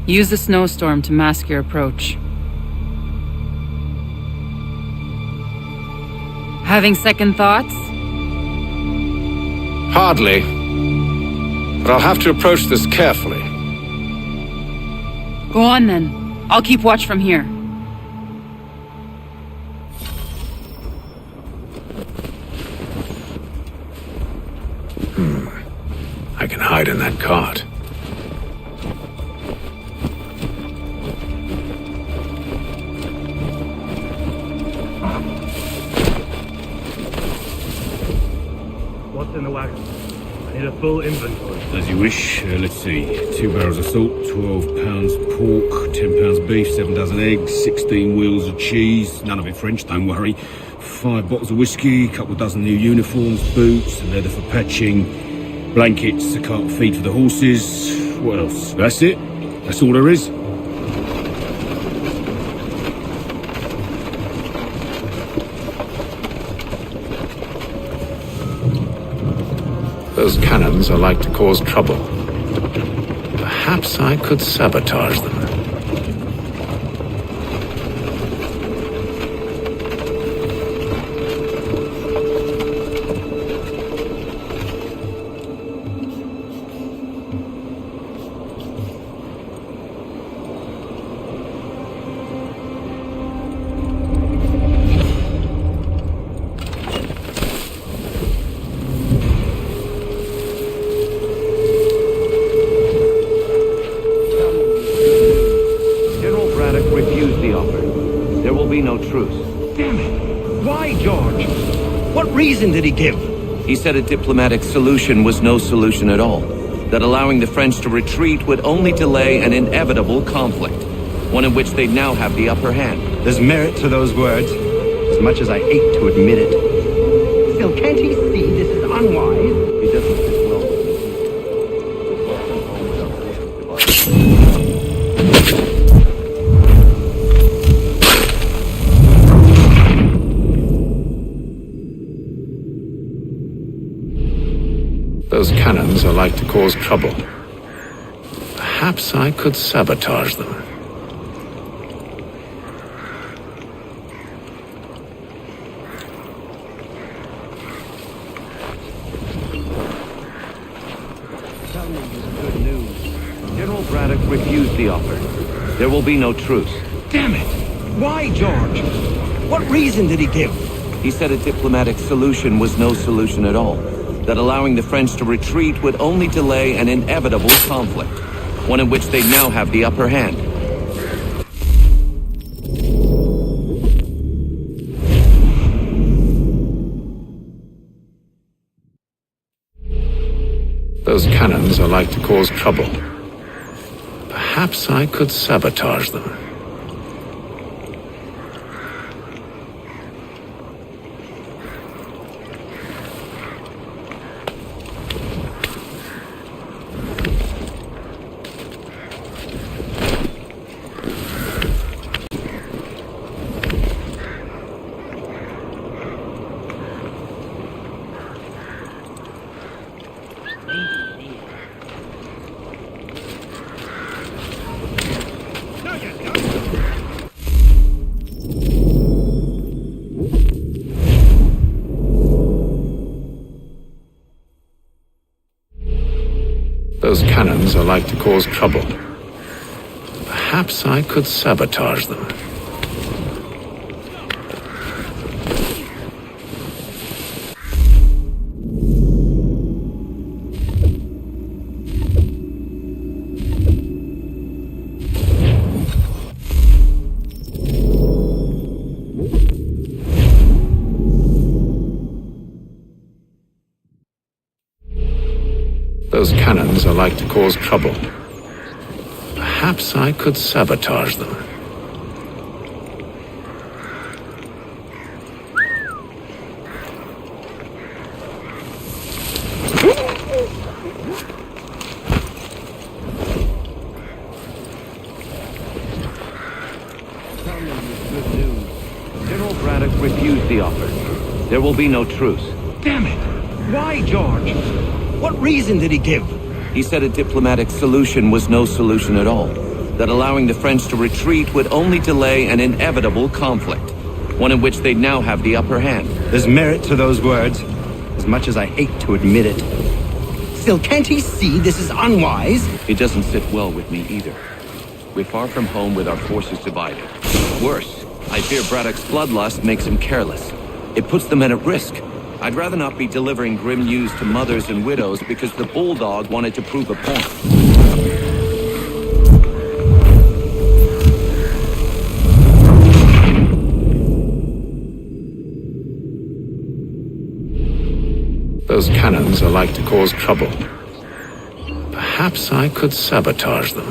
Use the snowstorm to mask your approach. Having second thoughts? Hardly. But I'll have to approach this carefully. Go on then. I'll keep watch from here. I can hide in that cart. What's in the wagon? I need a full inventory. As you wish. Let's see. 2 barrels of salt, 12 pounds pork, 10 pounds beef, 7 dozen eggs, 16 wheels of cheese. None of it French, don't worry. 5 bottles of whiskey, couple dozen new uniforms, boots, leather for patching, blankets, a cart of feed for the horses. What else? That's it. That's all there is. Those cannons are like to cause trouble. Perhaps I could sabotage them. Did he give? He said a diplomatic solution was no solution at all. That allowing the French to retreat would only delay an inevitable conflict, one in which they'd now have the upper hand. There's merit to those words, as much as I hate to admit it. Still, can't he see this is unwise? He doesn't sit well. Those cannons are like to cause trouble. Perhaps I could sabotage them. Tell me this good news. General Braddock refused the offer. There will be no truce. Damn it! Why, George? What reason did he give? He said a diplomatic solution was no solution at all. That allowing the French to retreat would only delay an inevitable conflict, one in which they'd now have the upper hand. Those cannons are like to cause trouble. Perhaps I could sabotage them. Those cannons are like to cause trouble. Perhaps I could sabotage them. Those cannons are like to cause trouble. Perhaps I could sabotage them. Good news. General Braddock refused the offer. There will be no truce. Damn it! Why, George? What reason did he give? He said a diplomatic solution was no solution at all. that allowing the French to retreat would only delay an inevitable conflict, one in which they'd now have the upper hand. There's merit to those words, as much as I hate to admit it. Still, can't he see this is unwise? It doesn't sit well with me either. We're far from home with our forces divided. Worse, I fear Braddock's bloodlust makes him careless. It puts the men at risk. I'd rather not be delivering grim news to mothers and widows because the bulldog wanted to prove a point. Those cannons are like to cause trouble. Perhaps I could sabotage them.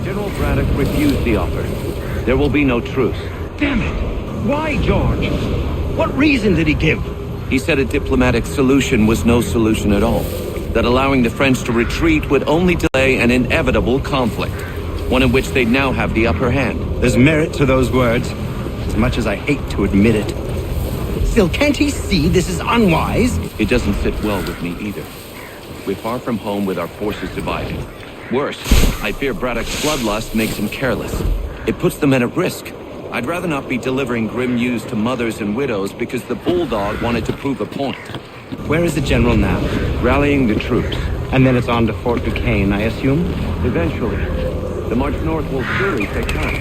General Braddock refused the offer. There will be no truce. Damn it! Why, George? What reason did he give? He said a diplomatic solution was no solution at all. That allowing the French to retreat would only delay an inevitable conflict, one in which they'd now have the upper hand. There's merit to those words, as much as I hate to admit it. Still, can't he see this is unwise? It doesn't sit well with me either. We're far from home with our forces divided. Worse, I fear Braddock's bloodlust makes him careless. It puts the men at risk. I'd rather not be delivering grim news to mothers and widows because the bulldog wanted to prove a point. Where is the general now? Rallying the troops. And then it's on to Fort Duquesne, I assume? Eventually. The march north will surely take time.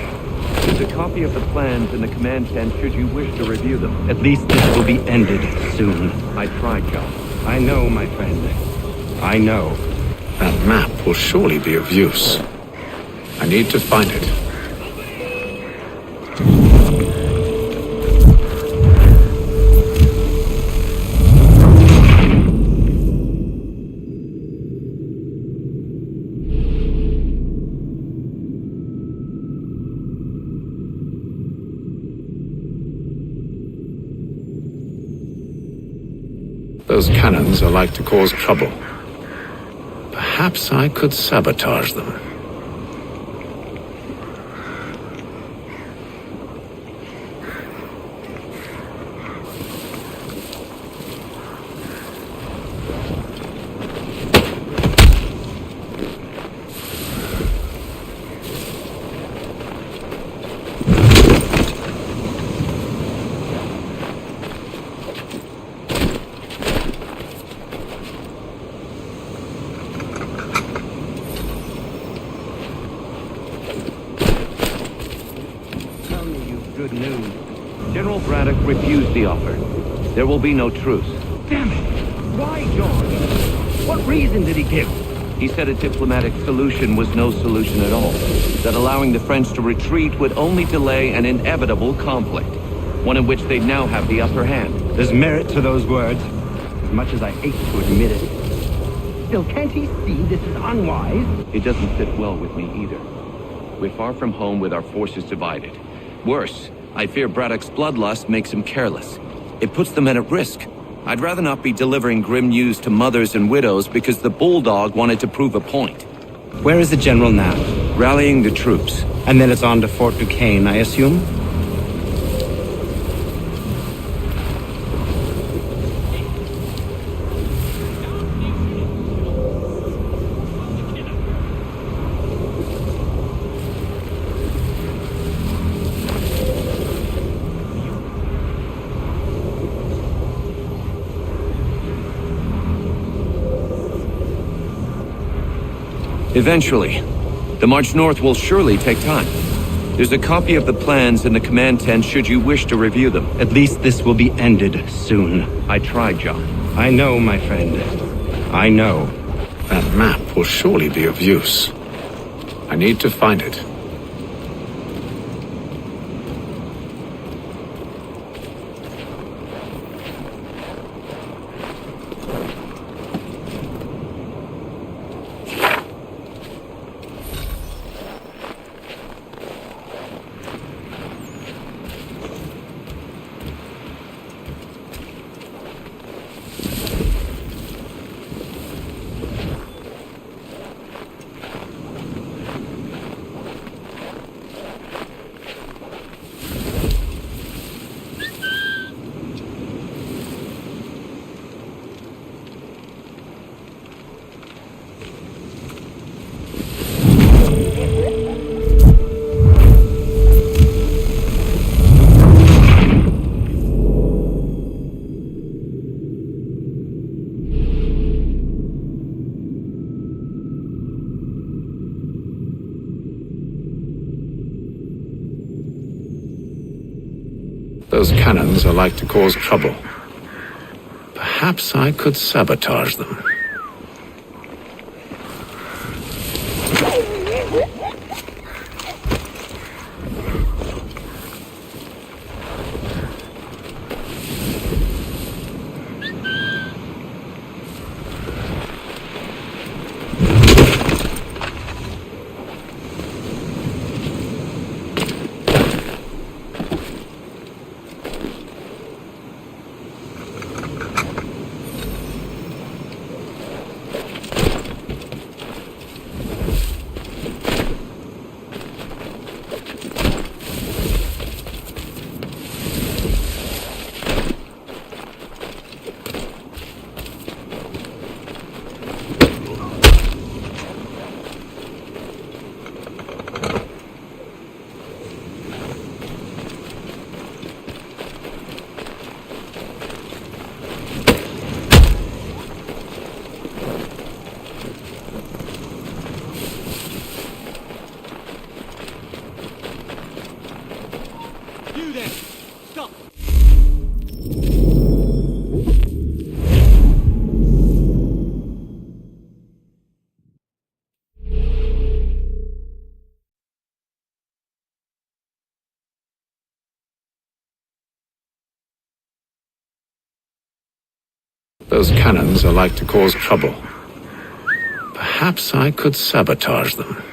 There's a copy of the plans in the command tent should you wish to review them. At least this will be ended soon. I tried, John. I know, my friend. I know. That map will surely be of use. I need to find it. Those cannons are like to cause trouble. Perhaps I could sabotage them. Good news. General Braddock refused the offer. There will be no truce. Damn it! Why, George? What reason did he give? He said a diplomatic solution was no solution at all. That allowing the French to retreat would only delay an inevitable conflict, one in which they'd now have the upper hand. There's merit to those words, as much as I hate to admit it. Still, can't he see this is unwise? It doesn't sit well with me either. We're far from home with our forces divided. Worse, I fear Braddock's bloodlust makes him careless. It puts the men at risk. I'd rather not be delivering grim news to mothers and widows because the bulldog wanted to prove a point. Where is the general now? Rallying the troops. And then it's on to Fort Duquesne, I assume? Eventually. The march north will surely take time. There's a copy of the plans in the command tent should you wish to review them. At least this will be ended soon. I tried, John. I know, my friend. I know. That map will surely be of use. I need to find it. Those cannons are like to cause trouble. Perhaps I could sabotage them. You there! Stop! Those cannons are like to cause trouble. Perhaps I could sabotage them.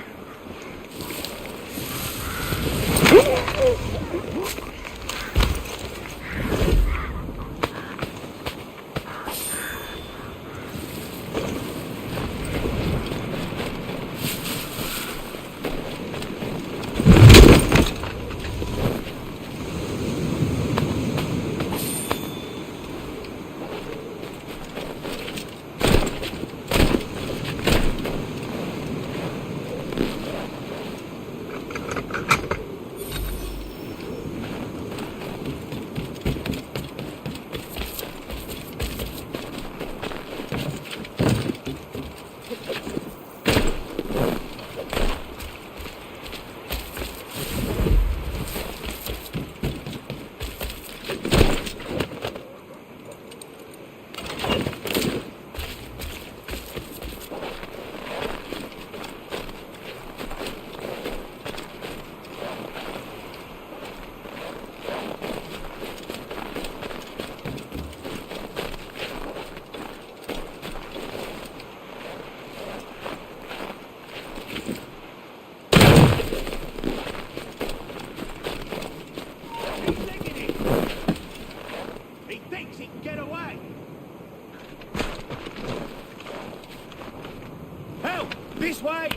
This way!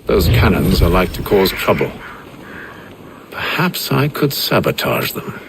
Those cannons are like to cause trouble. Perhaps I could sabotage them.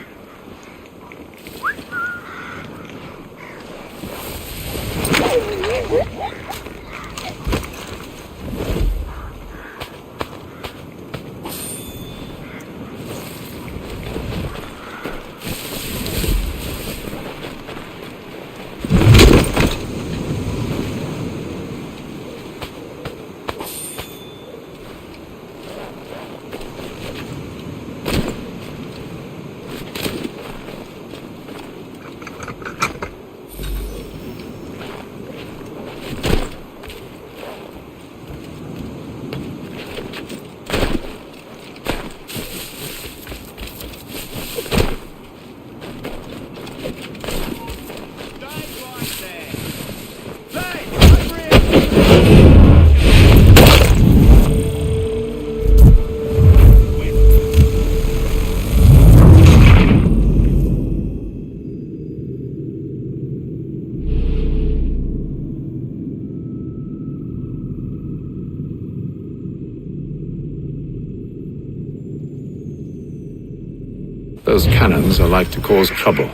Those cannons are like to cause trouble.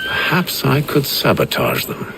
Perhaps I could sabotage them.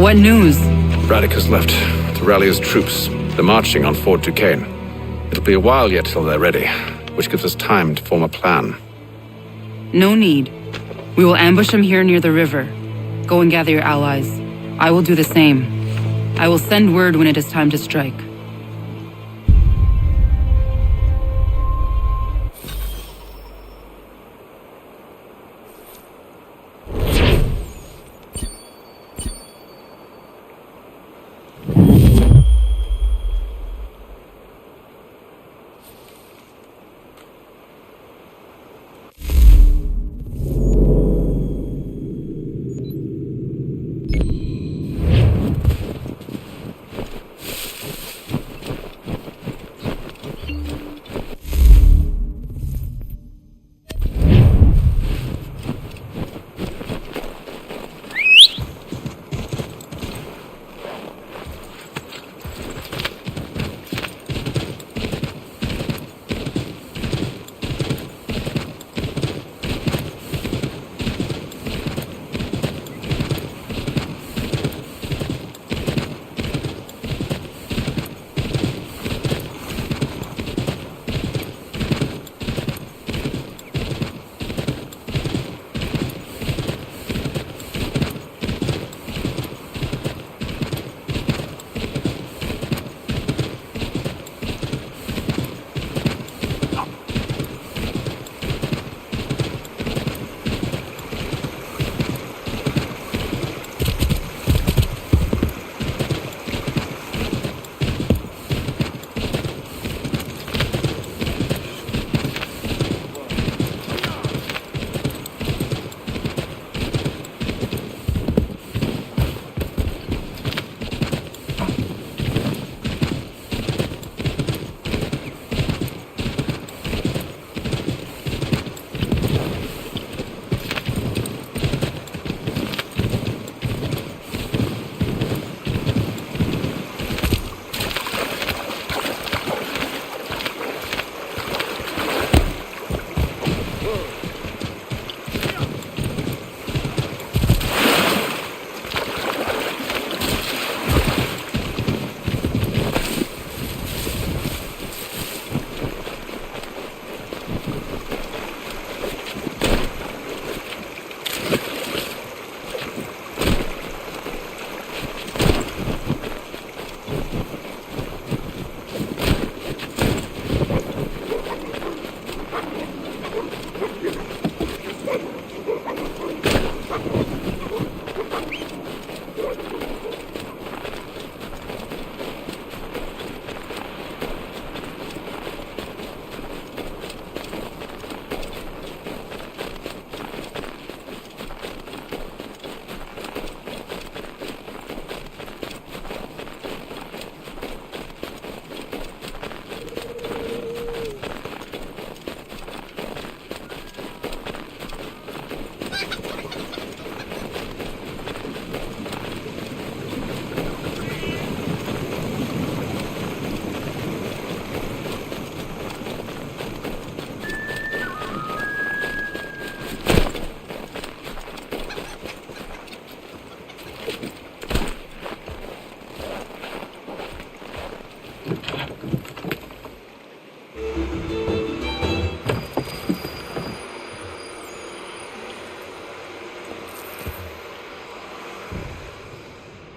What news? Braddock has left to rally his troops. They're marching on Fort Duquesne. It'll be a while yet till they're ready, which gives us time to form a plan. No need. We will ambush him here near the river. Go and gather your allies. I will do the same. I will send word when it is time to strike.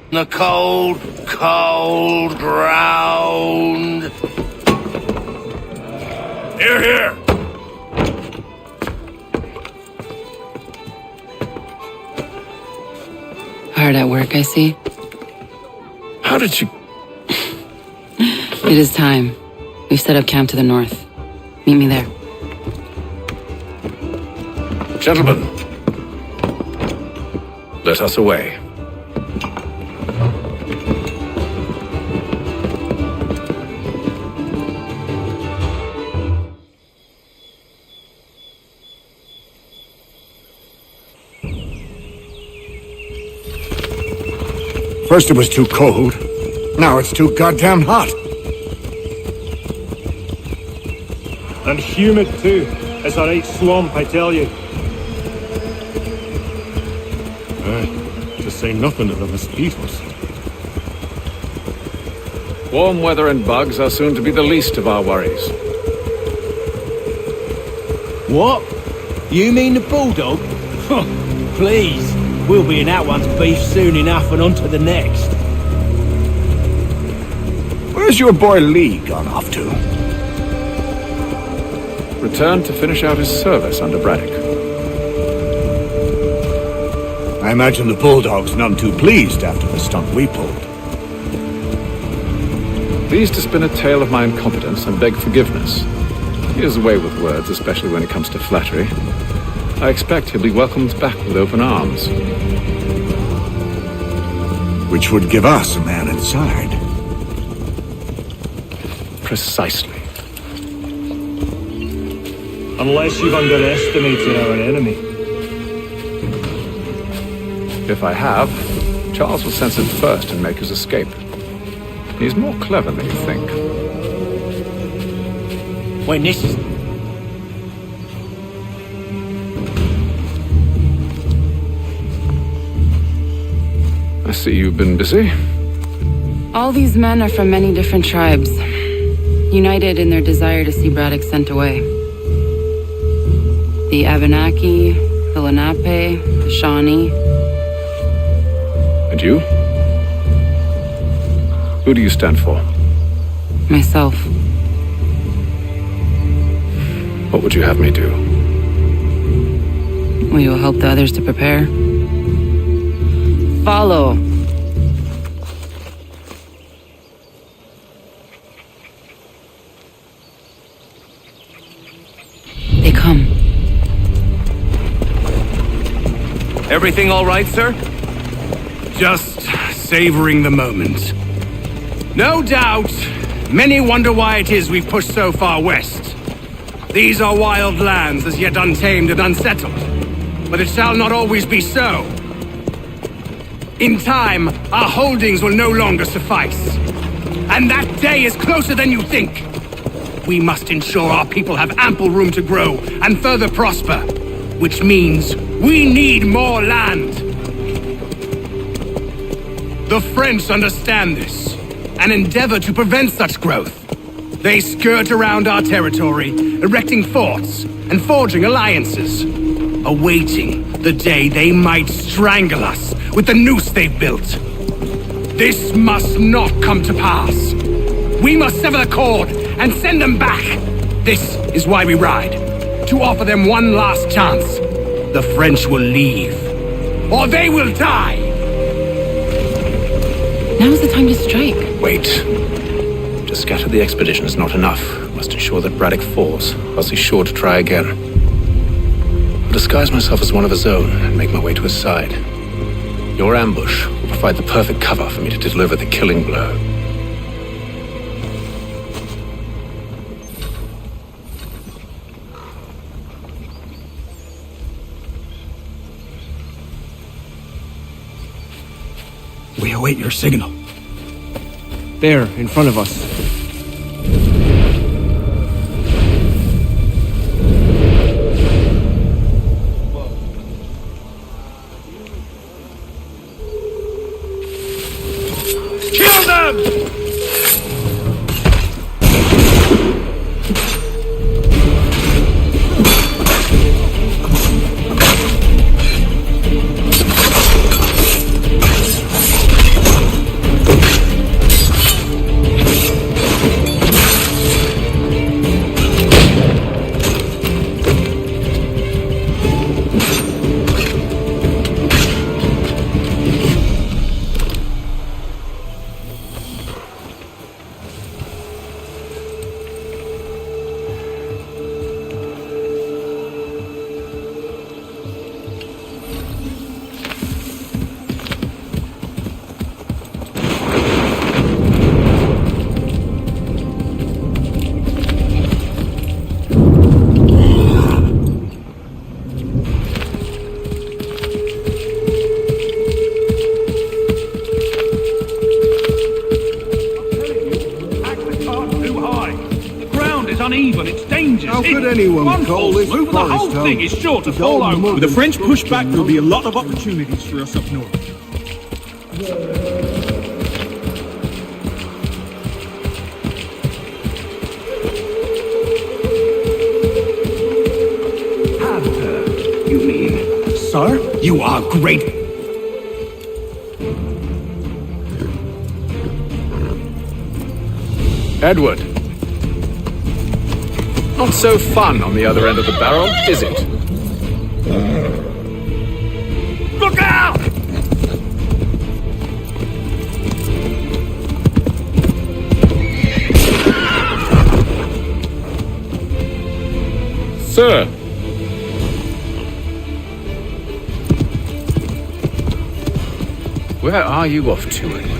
The cold, cold ground. Here, here! Hard at work, I see. How did you... It is time. We've set up camp to the north. Meet me there. Gentlemen, let us away. First it was too cold. Now it's too goddamn hot. And humid too. It's a right swamp, I tell you. To say nothing of the mosquitoes. Warm weather and bugs are soon to be the least of our worries. What? You mean the bulldog? Please. We'll be in that one's beef soon enough and on to the next. Where's your boy Lee gone off to? Returned to finish out his service under Braddock. I imagine the Bulldog's none too pleased after the stunt we pulled. Pleased to spin a tale of my incompetence and beg forgiveness. He is away with words, especially when it comes to flattery. I expect he'll be welcomed back with open arms. Which would give us a man inside. Precisely. Unless you've underestimated our enemy. If I have, Charles will sense it first and make his escape. He's more clever than you think. When this is... I see you've been busy. All these men are from many different tribes, united in their desire to see Braddock sent away. The Abenaki, the Lenape, the Shawnee. And you? Who do you stand for? Myself. What would you have me do? Will you help the others to prepare? Follow. They come. Everything all right, sir? Just savoring the moment. No doubt, many wonder why it is we've pushed so far west. These are wild lands as yet untamed and unsettled. But it shall not always be so. In time, our holdings will no longer suffice. And that day is closer than you think. We must ensure our people have ample room to grow and further prosper. Which means we need more land. The French understand this and endeavor to prevent such growth. They skirt around our territory, erecting forts and forging alliances, awaiting the day they might strangle us with the noose they've built. This must not come to pass. We must sever the cord and send them back. This is why we ride, to offer them one last chance. The French will leave, or they will die. Now's the time to strike. Wait. To scatter the expedition is not enough. Must ensure that Braddock falls, else he's sure to try again. I'll disguise myself as one of his own and make my way to his side. Your ambush will provide the perfect cover for me to deliver the killing blow. We await your signal. There, in front of us. Kill them! anyone would call this Loop, the whole forest thing home. is sure to It's fall all over. mud With the and French structure, pushback, you there'll know. be a lot of opportunities for us up north. Have her, you mean? Sir, you are great. Edward. Not so fun on the other end of the barrel, is it? Look out! Sir! Where are you off to, Edward?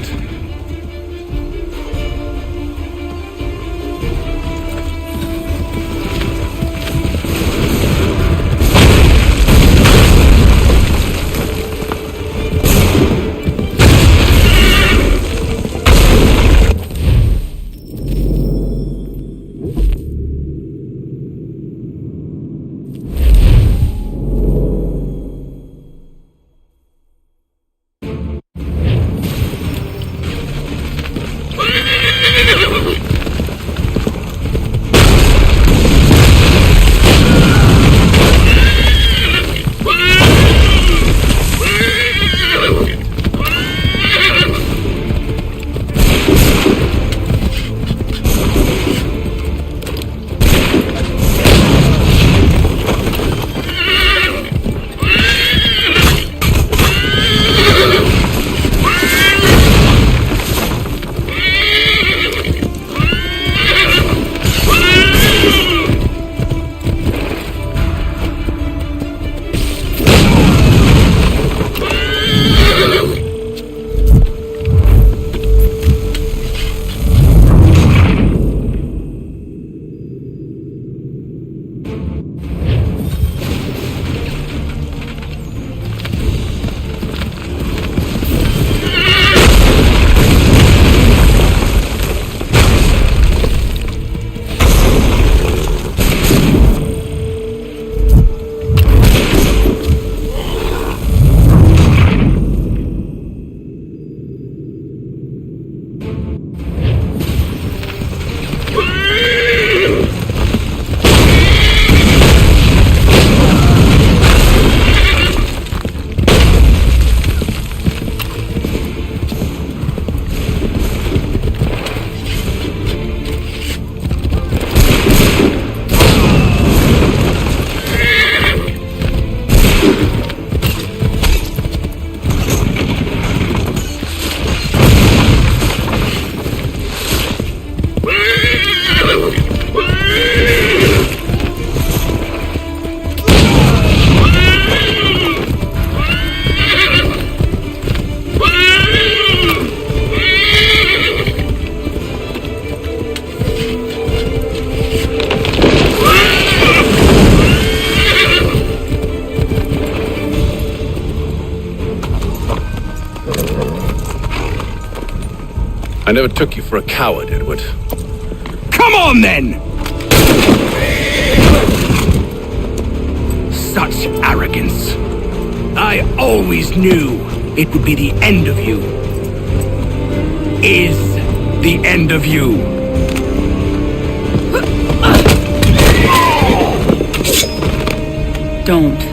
I never took you for a coward, Edward. Come on, then! Such arrogance. I always knew it would be the end of you. Is the end of you. Don't.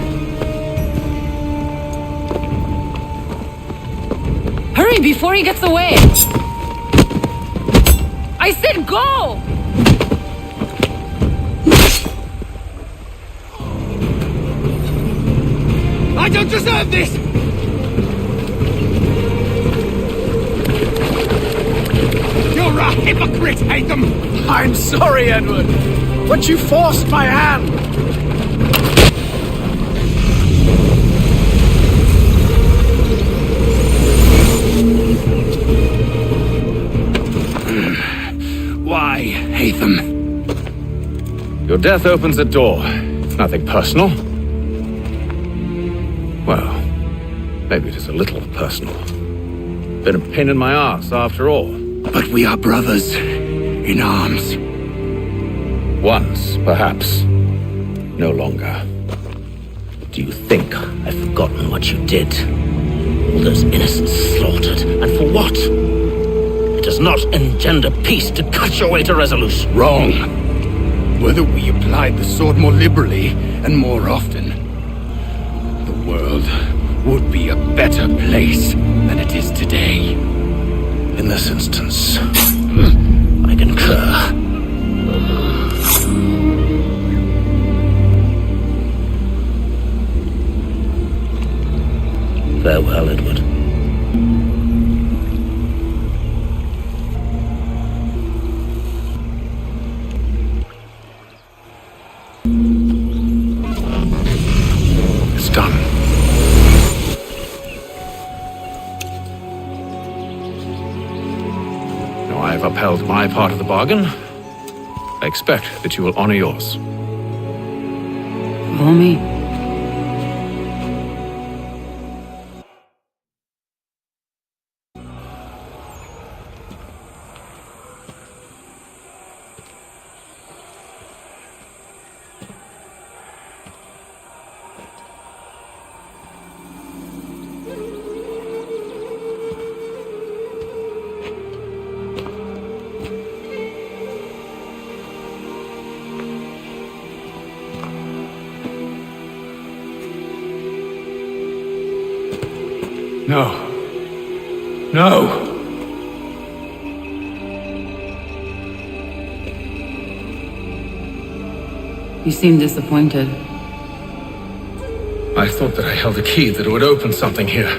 Hurry before he gets away! I said go! I don't deserve this! You're a hypocrite, Hatham! I'm sorry, Edward, but you forced my hand. Why, Hatham? Your death opens a door. It's nothing personal. Well, maybe it is a little personal. Been a pain in my ass, after all. But we are brothers in arms. Once, perhaps. No longer. Do you think I've forgotten what you did? All those innocents slaughtered, and for what? It does not engender peace to cut your way to resolution. Wrong. Whether we applied the sword more liberally and more often, the world would be a better place than it is today. In this instance, I concur. Farewell, Edward. It's done. Now I have upheld my part of the bargain. I expect that you will honor yours. Follow me. No. No! You seem disappointed. I thought that I held a key that would open something here.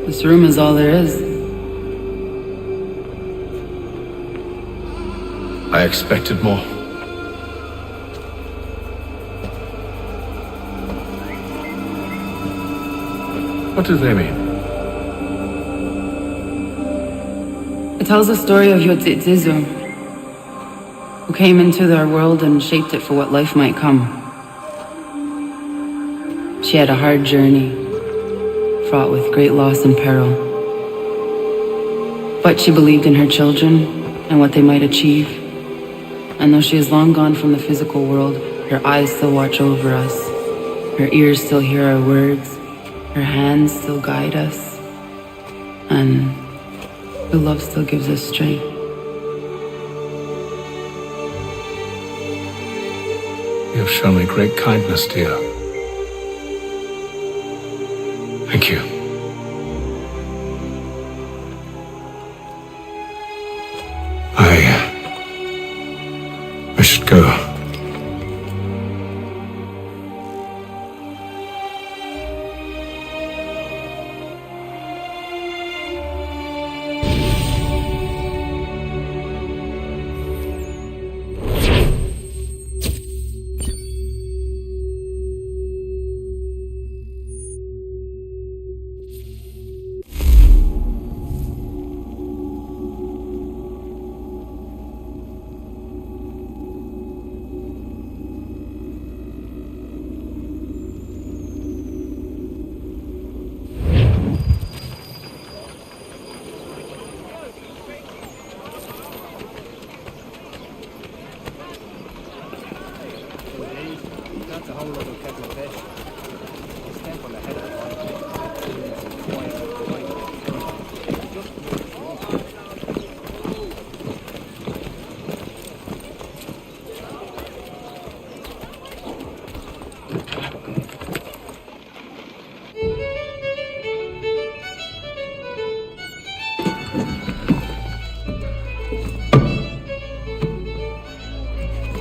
This room is all there is. I expected more. What do they mean? It tells the story of Yotzitzizu, who came into our world and shaped it for what life might come. She had a hard journey, fraught with great loss and peril. But she believed in her children and what they might achieve. And though she is long gone from the physical world, her eyes still watch over us. Her ears still hear our words. Her hands still guide us. And her love still gives us strength. You have shown me great kindness, dear. Thank you. I should go.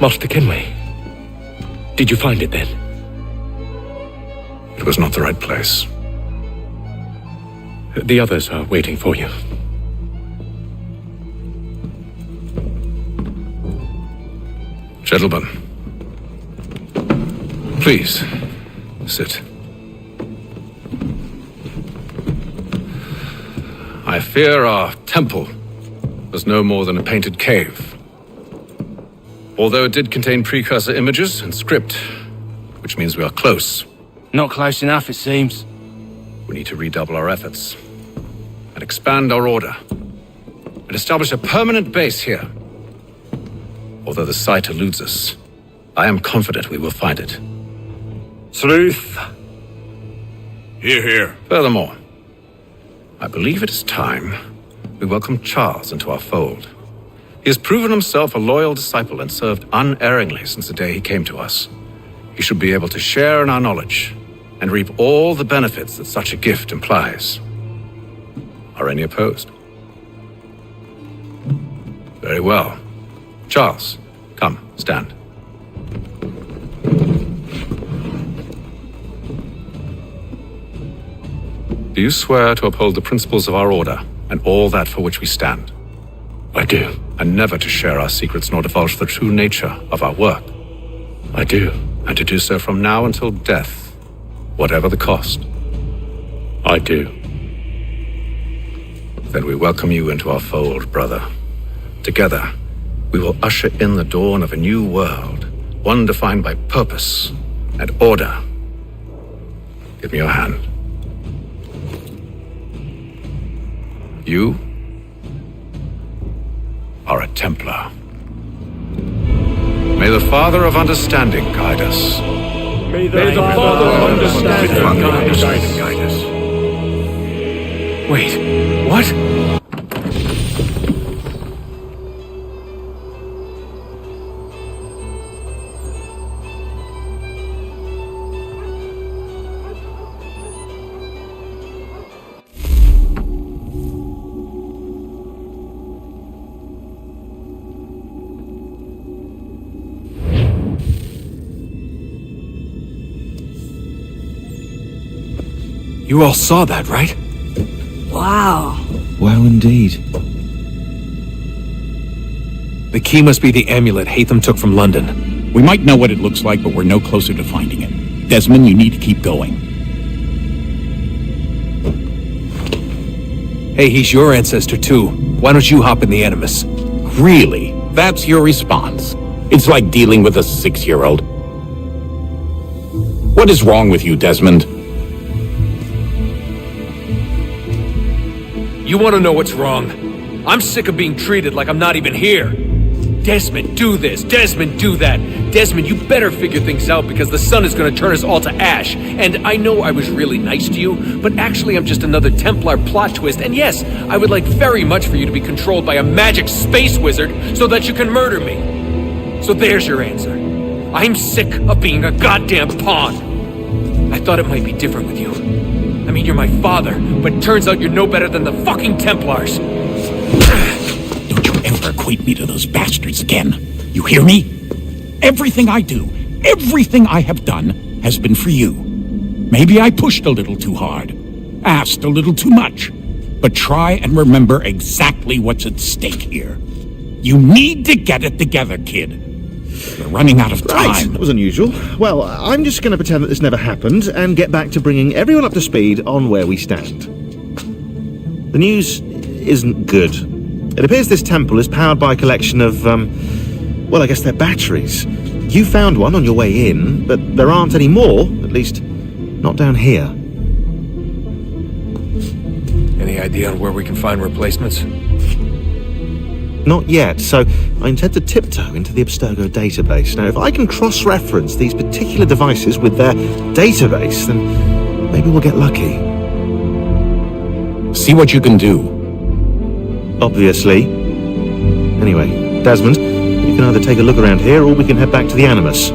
Master Kenway, did you find it then? It was not the right place. The others are waiting for you. Gentlemen, please, sit. I fear our temple was no more than a painted cave. Although it did contain precursor images and script, which means we are close. Not close enough, it seems. We need to redouble our efforts and expand our order and establish a permanent base here. Although the site eludes us, I am confident we will find it. Truth. Hear, hear. Furthermore, I believe it is time we welcome Charles into our fold. He has proven himself a loyal disciple and served unerringly since the day he came to us. He should be able to share in our knowledge and reap all the benefits that such a gift implies. Are any opposed? Very well. Charles, come, stand. Do you swear to uphold the principles of our order and all that for which we stand? I do. And never to share our secrets nor divulge the true nature of our work? I do. And to do so from now until death, whatever the cost? I do. Then we welcome you into our fold, brother. Together, we will usher in the dawn of a new world, one defined by purpose and order. Give me your hand. You are a Templar. May the Father of Understanding guide us. May the Father of Understanding guide us. Wait, what? You all saw that, right? Wow. Wow, indeed. The key must be the amulet Hatham took from London. We might know what it looks like, but we're no closer to finding it. Desmond, you need to keep going. Hey, he's your ancestor too. Why don't you hop in the Animus? Really? That's your response? It's like dealing with a 6-year-old. What is wrong with you, Desmond? You want to know what's wrong? I'm sick of being treated like I'm not even here. Desmond, do this. Desmond, do that. Desmond, you better figure things out because the sun is going to turn us all to ash. And I know I was really nice to you, but actually I'm just another Templar plot twist. And yes, I would like very much for you to be controlled by a magic space wizard so that you can murder me. So there's your answer. I'm sick of being a goddamn pawn. I thought it might be different with you. I mean, you're my father, but turns out you're no better than the fucking Templars. Don't you ever equate me to those bastards again. You hear me? Everything I do, everything I have done, has been for you. Maybe I pushed a little too hard, asked a little too much, but try and remember exactly what's at stake here. You need to get it together, kid. We're running out of time. Right, that was unusual. Well, I'm just going to pretend that this never happened and get back to bringing everyone up to speed on where we stand. The news isn't good. It appears this temple is powered by a collection of, well, I guess they're batteries. You found one on your way in, but there aren't any more, at least not down here. Any idea on where we can find replacements? Not yet, so I intend to tiptoe into the Abstergo database. Now, if I can cross-reference these particular devices with their database, then maybe we'll get lucky. See what you can do. Obviously. Anyway, Desmond, you can either take a look around here or we can head back to the Animus.